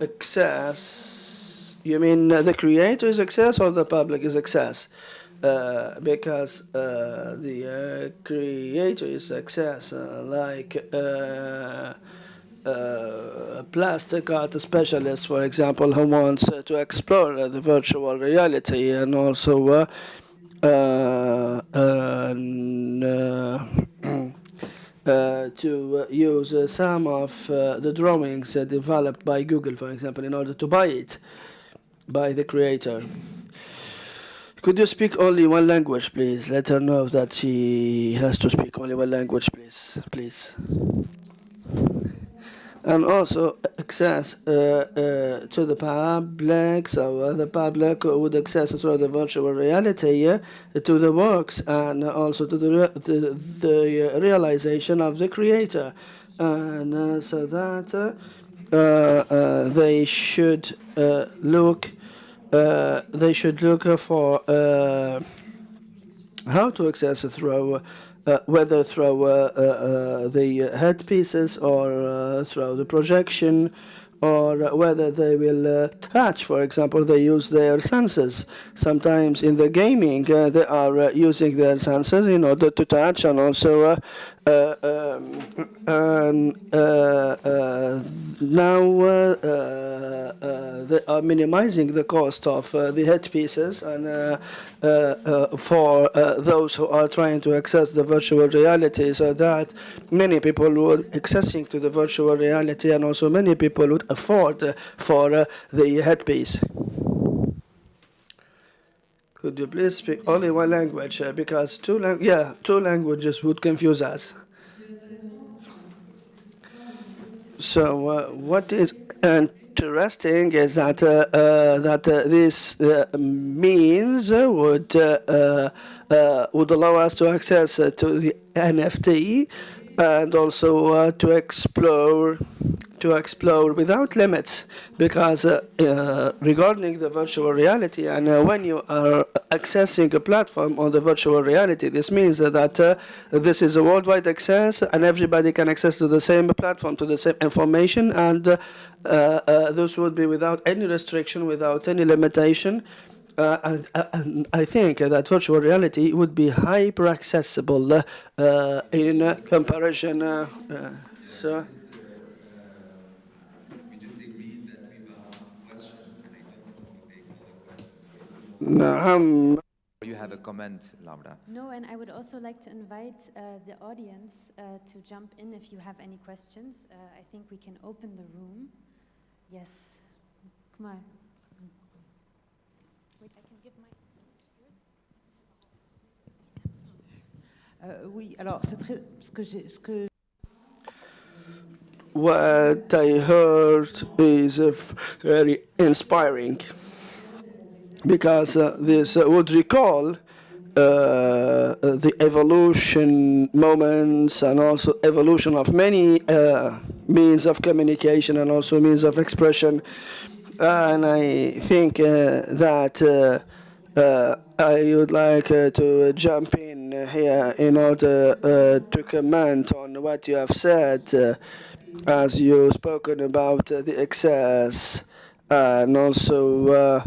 [SPEAKER 1] access. You mean the creator is access or the public is access? Because the creator is access, like a plastic art specialist, for example, who wants to explore the virtual reality and also to use some of the drawings developed by Google, for example, in order to buy it by the creator. Could you speak only one language, please? Let her know that she has to speak only one language, please. And also access to the public, so the public would access through the virtual reality to the works and also to the realization of the creator, and so that they should look for how to access through whether through the headpieces or through the projection, or whether they will touch. For example, they use their senses. Sometimes in the gaming, they are using their senses in order to touch, and also now they are minimizing the cost of the headpieces, and for those who are trying to access the virtual reality, so that many people would accessing to the virtual reality, and also many people would afford for the headpiece. Could you please speak only one language, because two languages would confuse us. So what is interesting is that this means would allow us to access to the NFT, and also to explore without limits, because regarding the virtual reality, and when you are accessing a platform on the virtual reality, this means that this is a worldwide access, and everybody can access to the same platform, to the same information, and this would be without any restriction, without any limitation. And I think that virtual reality would be hyper accessible in comparison. So.
[SPEAKER 13] You have a comment, Laura?
[SPEAKER 11] No, and I would also like to invite the audience to jump in if you have any questions. I think we can open the room. Yes, come on. Wait, I can give my...
[SPEAKER 14] Oui, alors c'est très... ce que
[SPEAKER 1] what I heard is very inspiring because this would recall the evolution moments and also evolution of many means of communication and also means of expression. And I think that I would like to jump in here in order to comment on what you have said as you've spoken about the excess and also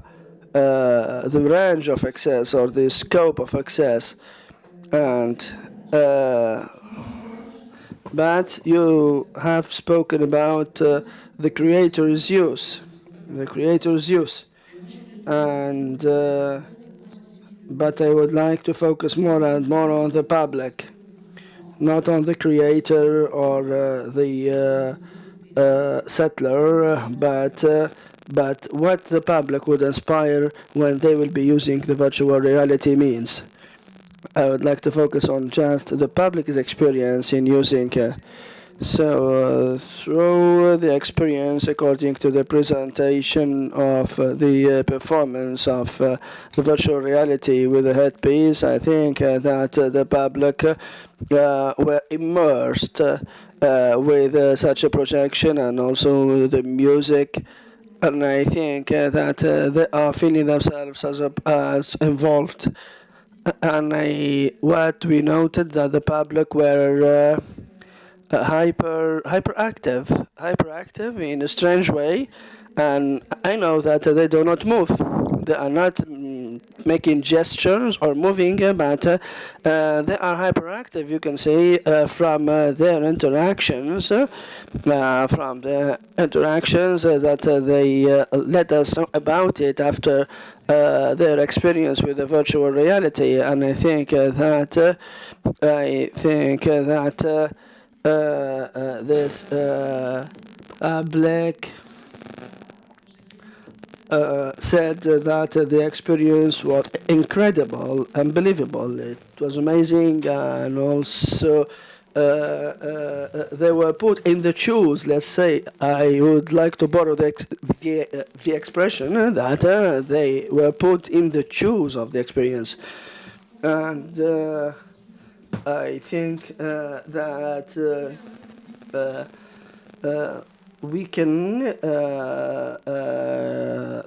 [SPEAKER 1] the range of access or the scope of access, and but you have spoken about the creator's use, and but I would like to focus more and more on the public, not on the creator or the settler, but what the public would aspire when they will be using the virtual reality means. I would like to focus on just the public's experience in using. Through the experience, according to the presentation of the performance of the virtual reality with the headpiece, I think that the public were immersed with such a projection and also the music. And I think that they are feeling themselves as involved. And what we noted that the public were hyperactive in a strange way. And I know that they do not move. They are not making gestures or moving, but they are hyperactive. You can see from their interactions, that they let us know about it after their experience with the virtual reality. And I think that this public said that the experience was incredible, unbelievable. It was amazing, and also they were put in the shoes. Let's say I would like to borrow the expression that they were put in the shoes of the experience, and I think that we can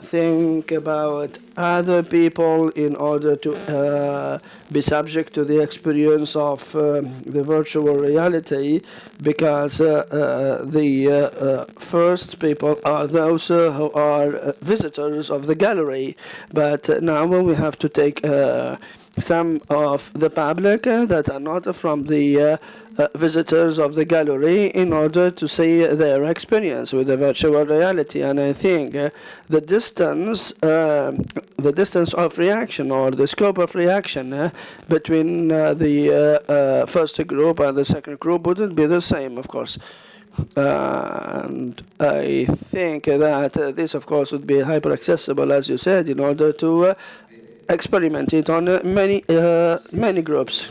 [SPEAKER 1] think about other people in order to be subject to the experience of the virtual reality, because the first people are those who are visitors of the gallery. But now we have to take some of the public that are not from the visitors of the gallery in order to see their experience with the virtual reality. And I think the distance of reaction or the scope of reaction between the first group and the second group wouldn't be the same, of course. And I think that this, of course, would be hyper accessible, as you said, in order to experiment it on many groups.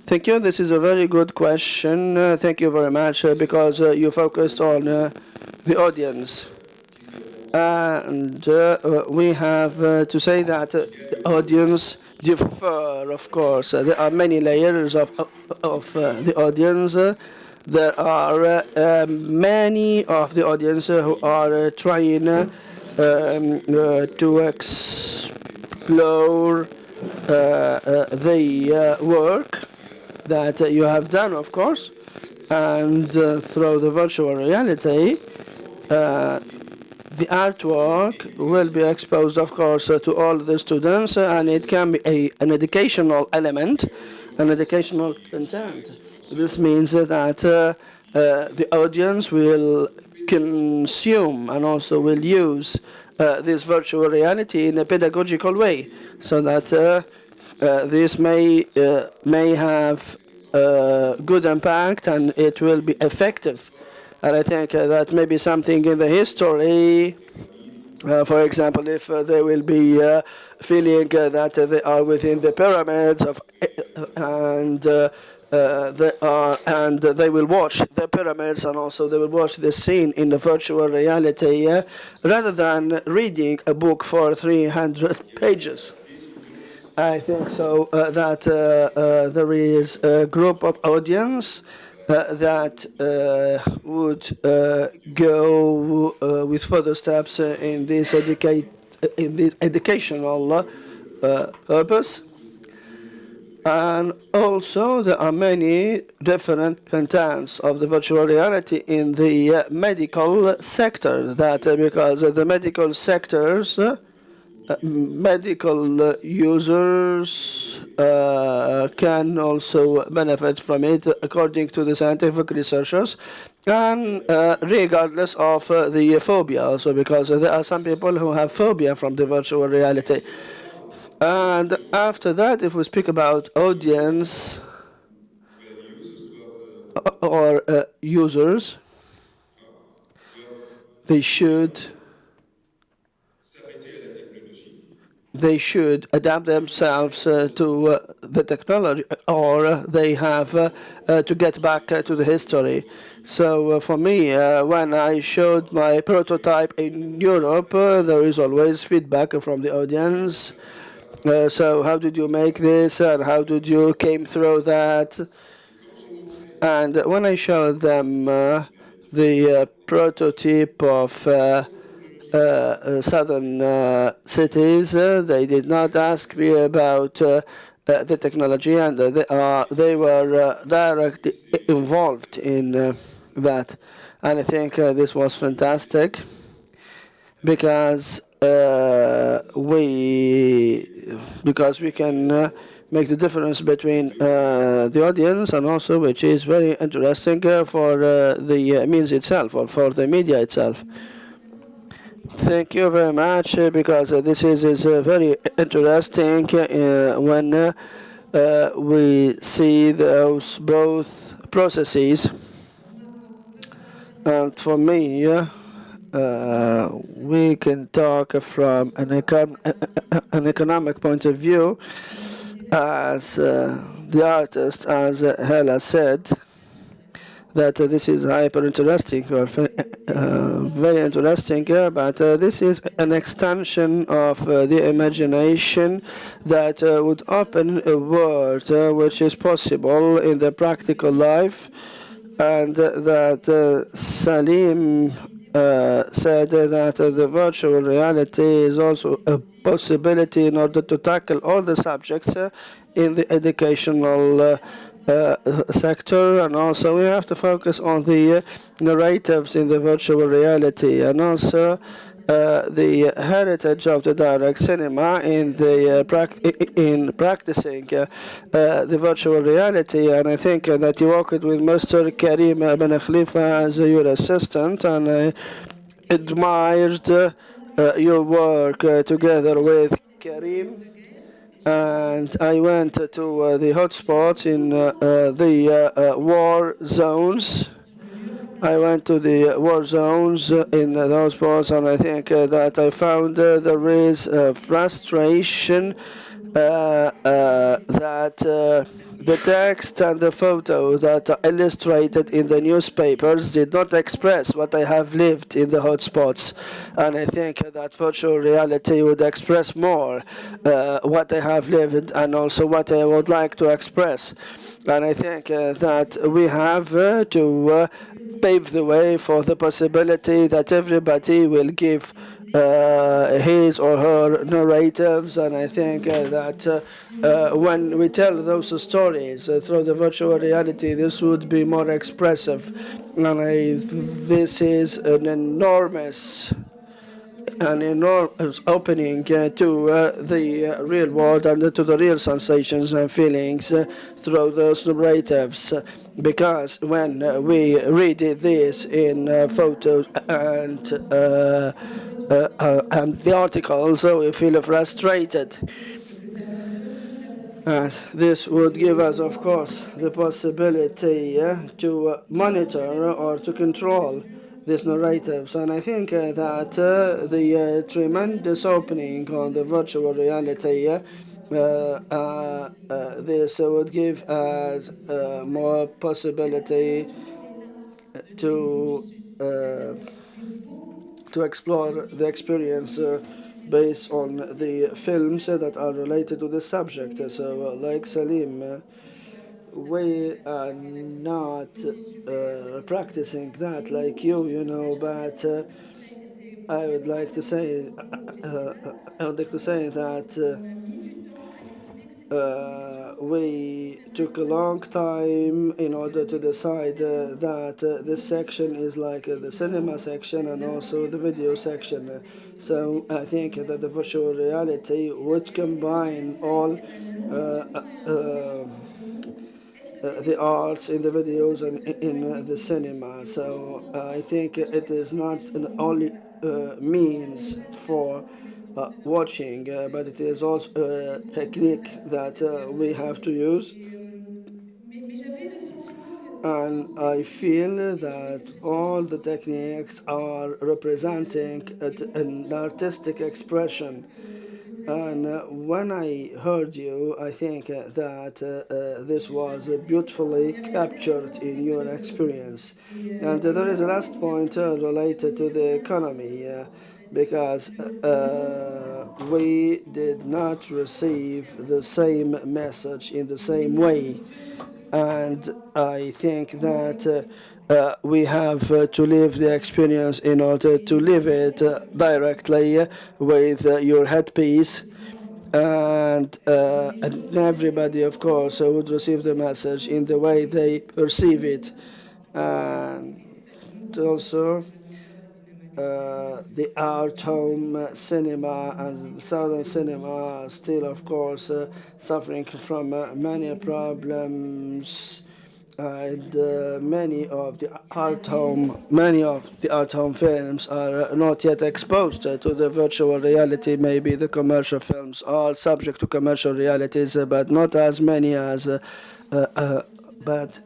[SPEAKER 1] Thank you. This is a very good question. Thank you very much because you focused on the audience. And we have to say that the audience differ, of course. There are many layers of the audience. There are many of the audience who are trying to explore the work that you have done, of course, and through the virtual reality, the artwork will be exposed, of course, to all the students, and it can be an educational element, an educational content. This means that the audience will consume and also will use this virtual reality in a pedagogical way, so that this may have good impact and it will be effective. And I think that may be something in the history. For example, if they will be feeling that they are within the pyramids and they will watch the pyramids, and also they will watch the scene in the virtual reality rather than reading a book for 300 pages. I think so that there is a group of audience that would go with further steps in this educational purpose. And also there are many different contents of the virtual reality in the medical sector, that because the medical sectors medical users can also benefit from it according to the scientific researchers, and regardless of the phobia also, because there are some people who have phobia from the virtual reality. And after that, if we speak about audience or users, they should adapt themselves to the technology, or they have to get back to the history. So for me, when I showed my prototype in Europe, there is always feedback from the audience. So how did you make this, and how did you came through that? And when I showed them the prototype of southern cities, they did not ask me about the technology, and they were directly involved in that. And I think this was fantastic, because we can make the difference between the audience, and also which is very interesting for the means itself, or for the media itself. Thank you very much, because this is very interesting when we see those both processes. And for me, we can talk from an economic point of view, as the artist, as Hela said, that this is hyper interesting, or very interesting, but this is an extension of the imagination that would open a world which is possible in the practical life, and that Salim said that the virtual reality is also a possibility in order to tackle all the subjects in the educational sector, and also we have to focus on the narratives in the virtual reality, and also the heritage of the direct cinema in the practicing the virtual reality. And I think that you worked with Mr. Karim Ben Khalifa as your assistant, and I admired your work together with Karim. And I went to the hotspots in the war zones. I went to the war zones in those spots, and I think that I found there is frustration that the text and the photos that are illustrated in the newspapers did not express what I have lived in the hotspots. And I think that virtual reality would express more what I have lived, and also what I would like to express. And I think that we have to pave the way for the possibility that everybody will give his or her narratives. And I think that when we tell those stories through the virtual reality, this would be more expressive. And this is an enormous opening to the real world and to the real sensations and feelings through those narratives. Because when we read this in photos and the articles, we feel frustrated. This would give us, of course, the possibility to monitor or to control these narratives. And I think that the tremendous opening on the virtual reality this would give us more possibility to uh, to explore the experience based on the films that are related to the subject. So, like Salim, we are not practicing that like you know, but I would like to say, I would like to say that we took a long time in order to decide that this section is like the cinema section and also the video section. So I think that the virtual reality would combine all the arts in the videos and in the cinema. So I think it is not an only means for watching, but it is also a technique that we have to use. And I feel that all the techniques are representing an artistic expression. And when I heard you, I think that this was beautifully captured in your experience. And there is a last point related to the economy, because we did not receive the same message in the same way. And I think that we have to live the experience in order to live it directly with your headpiece. And everybody, of course, would receive the message in the way they perceive it. And also, the art home cinema and the southern cinema are still, of course, suffering from many problems. And many of the art home films are not yet exposed to the virtual reality. Maybe the commercial films are subject to commercial realities, but not as many as. But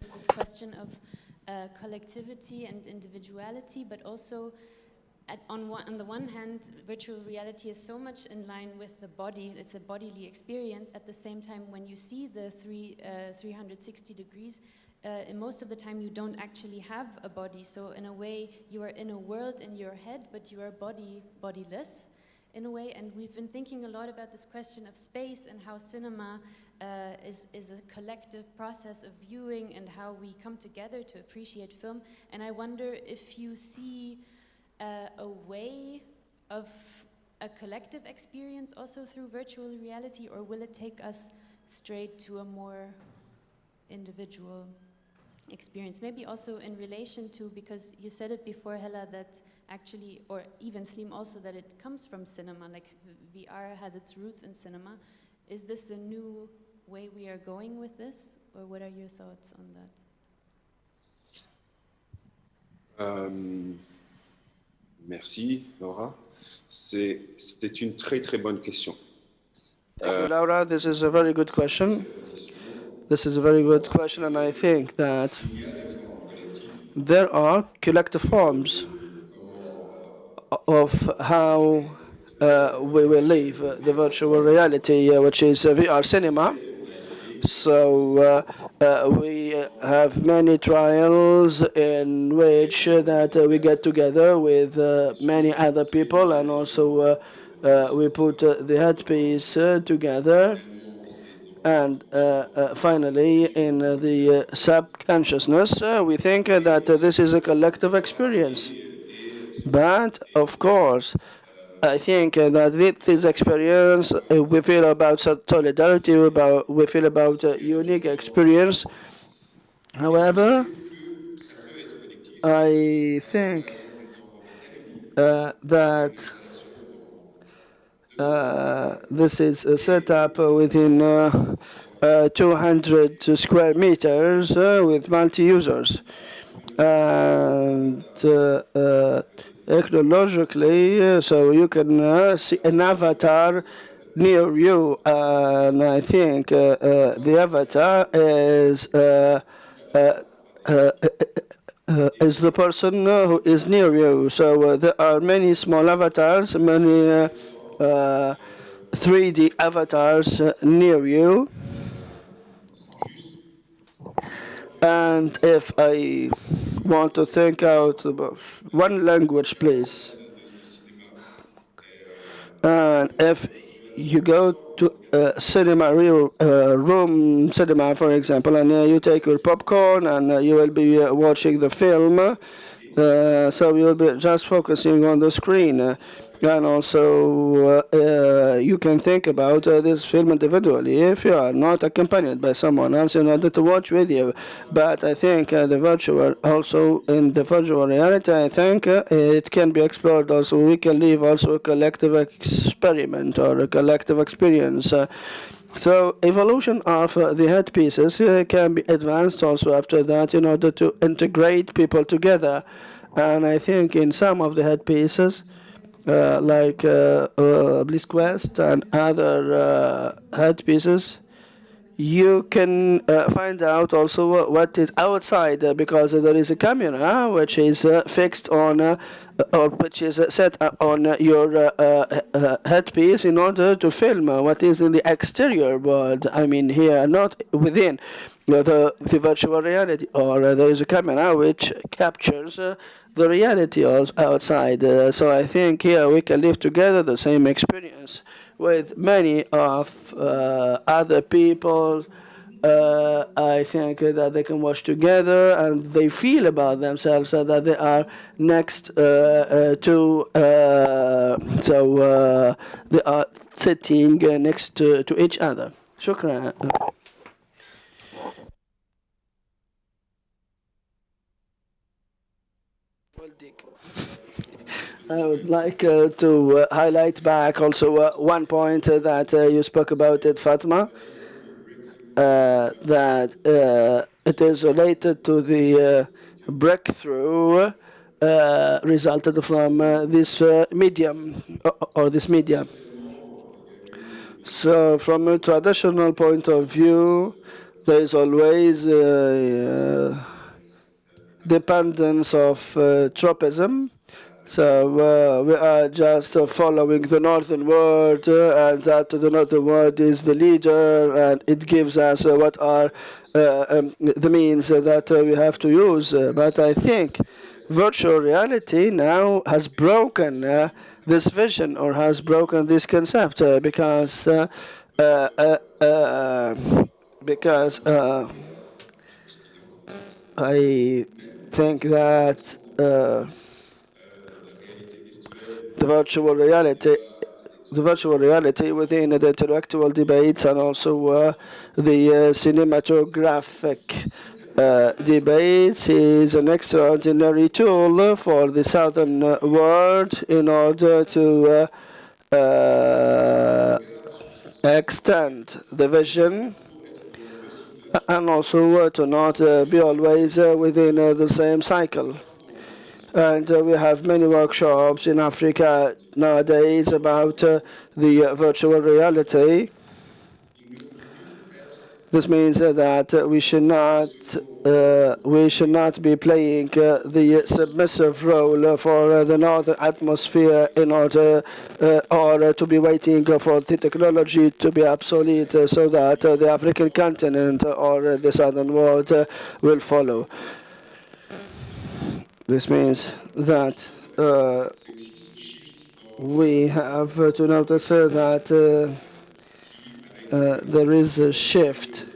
[SPEAKER 11] This question of collectivity and individuality, but also on the one hand, virtual reality is so much in line with the body. It's a bodily experience. At the same time, when you see the 360 degrees, most of the time you don't actually have a body. So in a way, you are in a world in your head, but you are bodiless in a way. And we've been thinking a lot about this question of space and how cinema is a collective process of viewing and how we come together to appreciate film. And I wonder if you see a way of a collective experience also through virtual reality, or will it take us straight to a more individual experience? Maybe also in relation to, because you said it before, Hela, that actually, or even Slim also, that it comes from cinema, like VR has its roots in cinema. Is this the new way we are going with this, or what are your thoughts on
[SPEAKER 14] that? Merci, Laura. C'est une très bonne question.
[SPEAKER 1] Thank you, Laura. This is a very good question. And I think that there are collective forms of how we will live the virtual reality, which is VR cinema. So we have many trials in which that we get together with many other people, and also we put the headpiece together, and finally in the subconsciousness we think that this is a collective experience. But of course, I think that with this experience, we feel about solidarity, we feel about unique experience. However, I think that this is a setup within 200 square meters with multi-users. And technologically, so you can see an avatar near you, and I think the avatar is the person who is near you. So there are many small avatars, many 3D avatars near you. And if I want to think out about one language, please. And if you go to a cinema, real room cinema, for example, and you take your popcorn and you will be watching the film, so you'll be just focusing on the screen. And also, you can think about this film individually if you are not accompanied by someone else in order to watch with you. But I think the virtual, also in the virtual reality, I think it can be explored also. We can live also a collective experiment or a collective experience. So evolution of the headpieces can be advanced also after that in order to integrate people together. And I think in some of the headpieces, like Bliss Quest and other headpieces, you can find out also what is outside because there is a camera which is fixed on or which is set on your headpiece in order to film what is in the exterior world. I mean here, not within the virtual reality, or there is a camera which captures the reality outside. So I think here we can live together the same experience with many of other people. I think that they can watch together and they feel about themselves that they are next to, so they are sitting next to each other. شكرا. I would like to highlight back also one point that you spoke about it, Fatma, that it is related to the breakthrough resulted from this medium or this media. So from a traditional point of view, there is always dependence of tropism. So we are just following the northern world, and that the northern world is the leader, and it gives us what are the means that we have to use. But I think virtual reality now has broken this vision or has broken this concept because I think that the virtual reality within the intellectual debates and also the cinematographic debates is an extraordinary tool for the southern world in order to extend the vision and also to not be always within the same cycle. And we have many workshops in Africa nowadays about the virtual reality. This means that we should not be playing the submissive role for the northern atmosphere in order or to be waiting for the technology to be obsolete so that the African continent or the southern world will follow. This means that we have to notice that there is a shift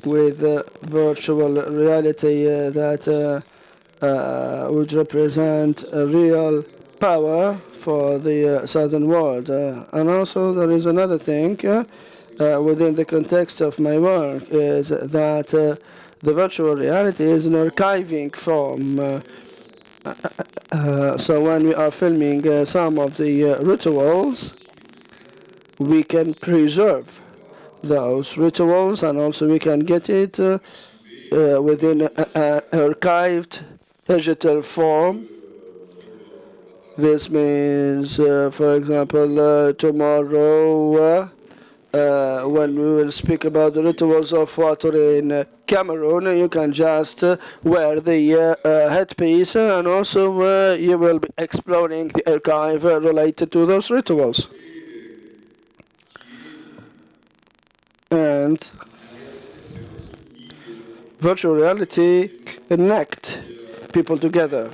[SPEAKER 1] with virtual reality that would represent a real power for the southern world. And also there is another thing within the context of my work is that the virtual reality is an archiving form. So when we are filming some of the rituals, we can preserve those rituals and also we can get it within an archived digital form. This means, for example, tomorrow when we will speak about the rituals of water in Cameroon, you can just wear the headpiece and also you will be exploring the archive related to those rituals. point, virtual reality connect people together.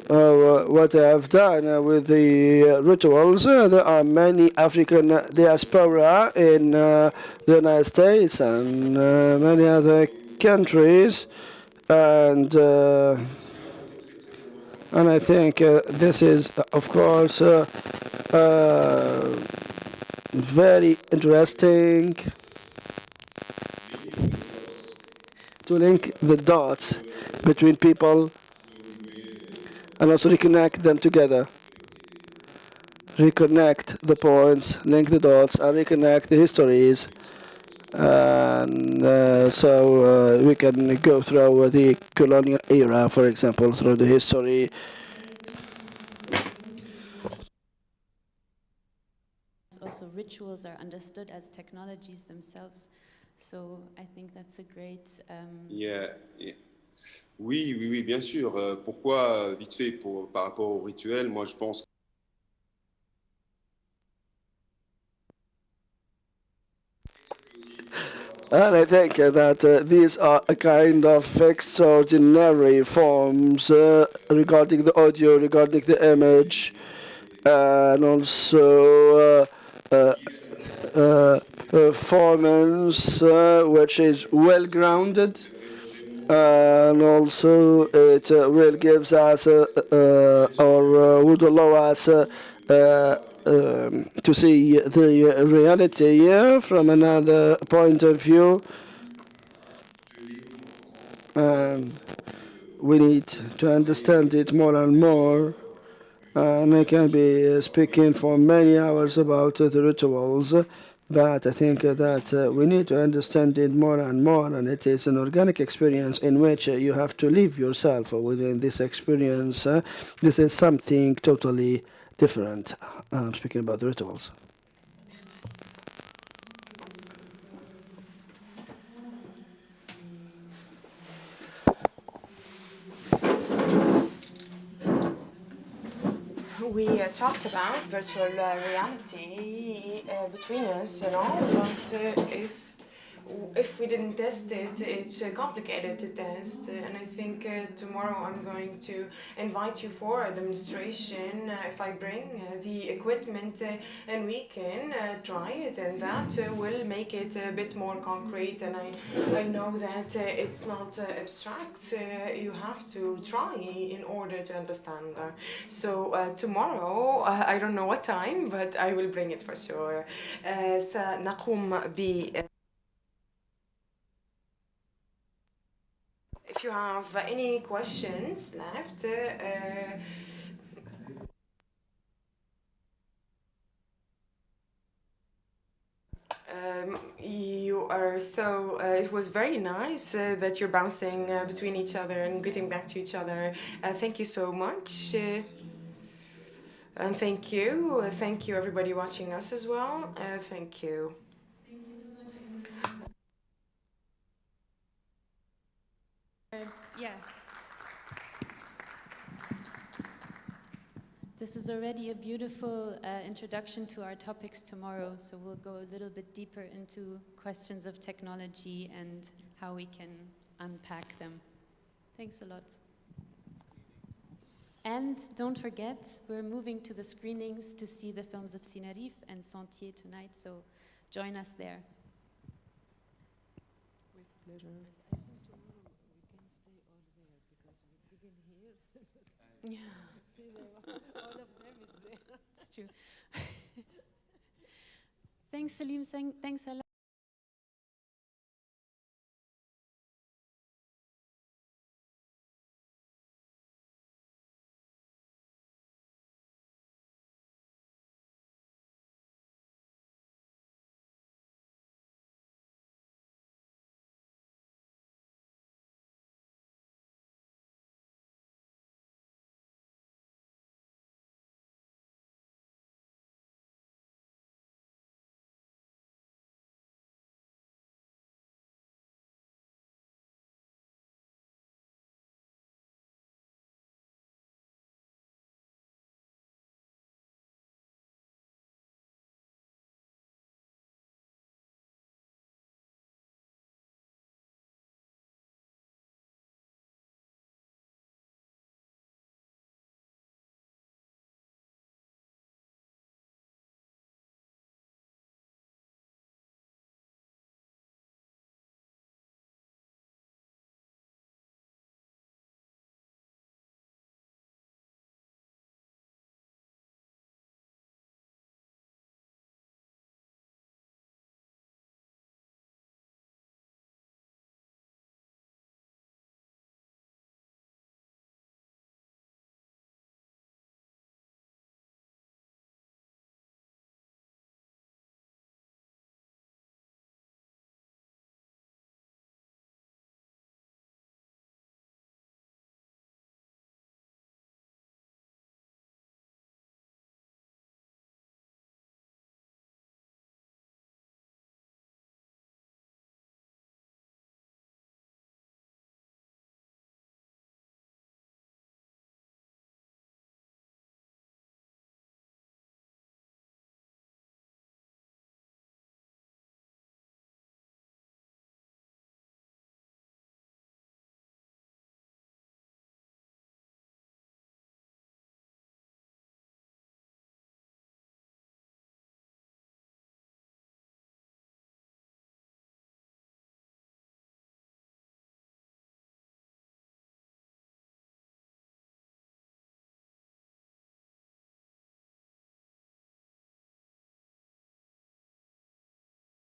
[SPEAKER 1] What I have done with the rituals, there are many African diaspora in the United States and many other countries, and I think this is, of course, very interesting to link the dots between people and also reconnect them together. Reconnect the points, link the dots, and reconnect the histories. And so we can go through the colonial era, for example, through the history.
[SPEAKER 11] Also, rituals are understood as technologies themselves. So I think that's a great...
[SPEAKER 14] Yeah. Oui, bien sûr. Pourquoi, vite fait, par rapport au rituel, moi je pense.
[SPEAKER 1] And I think that these are a kind of extraordinary forms regarding the audio, regarding the image, and also performance which is well grounded. And also it will gives us or would allow us to see the reality from another point of view. And we need to understand it more and more. And I can be speaking for many hours about the rituals, but I think that we need to understand it more and more, and it is an organic experience in which you have to live yourself within this experience. This is something totally different. I'm speaking about the rituals.
[SPEAKER 7] We talked about virtual reality between us, but if we didn't test it, it's complicated to test. And I think tomorrow I'm going to invite you for a demonstration. If I bring the equipment and we can try it, and that will make it a bit more concrete. And I know that it's not abstract. You have to try in order to understand. So tomorrow, I don't know what time, but I will bring it for sure. سنقوم ب If you have any questions left, you are so, it was very nice that you're bouncing between each other and getting back to each other. Thank you so much. And thank you everybody watching us as well. Thank you.
[SPEAKER 11] Thank you so much. Yeah. This is already a beautiful introduction to our topics tomorrow, so we'll go a little bit deeper into questions of technology and how we can unpack them. Thanks a lot. And don't forget, we're moving to the screenings to see the films of Cinéryf and Sentier tonight, so join us there.
[SPEAKER 12] With pleasure.
[SPEAKER 11] Yeah. All of them is there. That's true. Thanks, Salim. Thanks, Hela.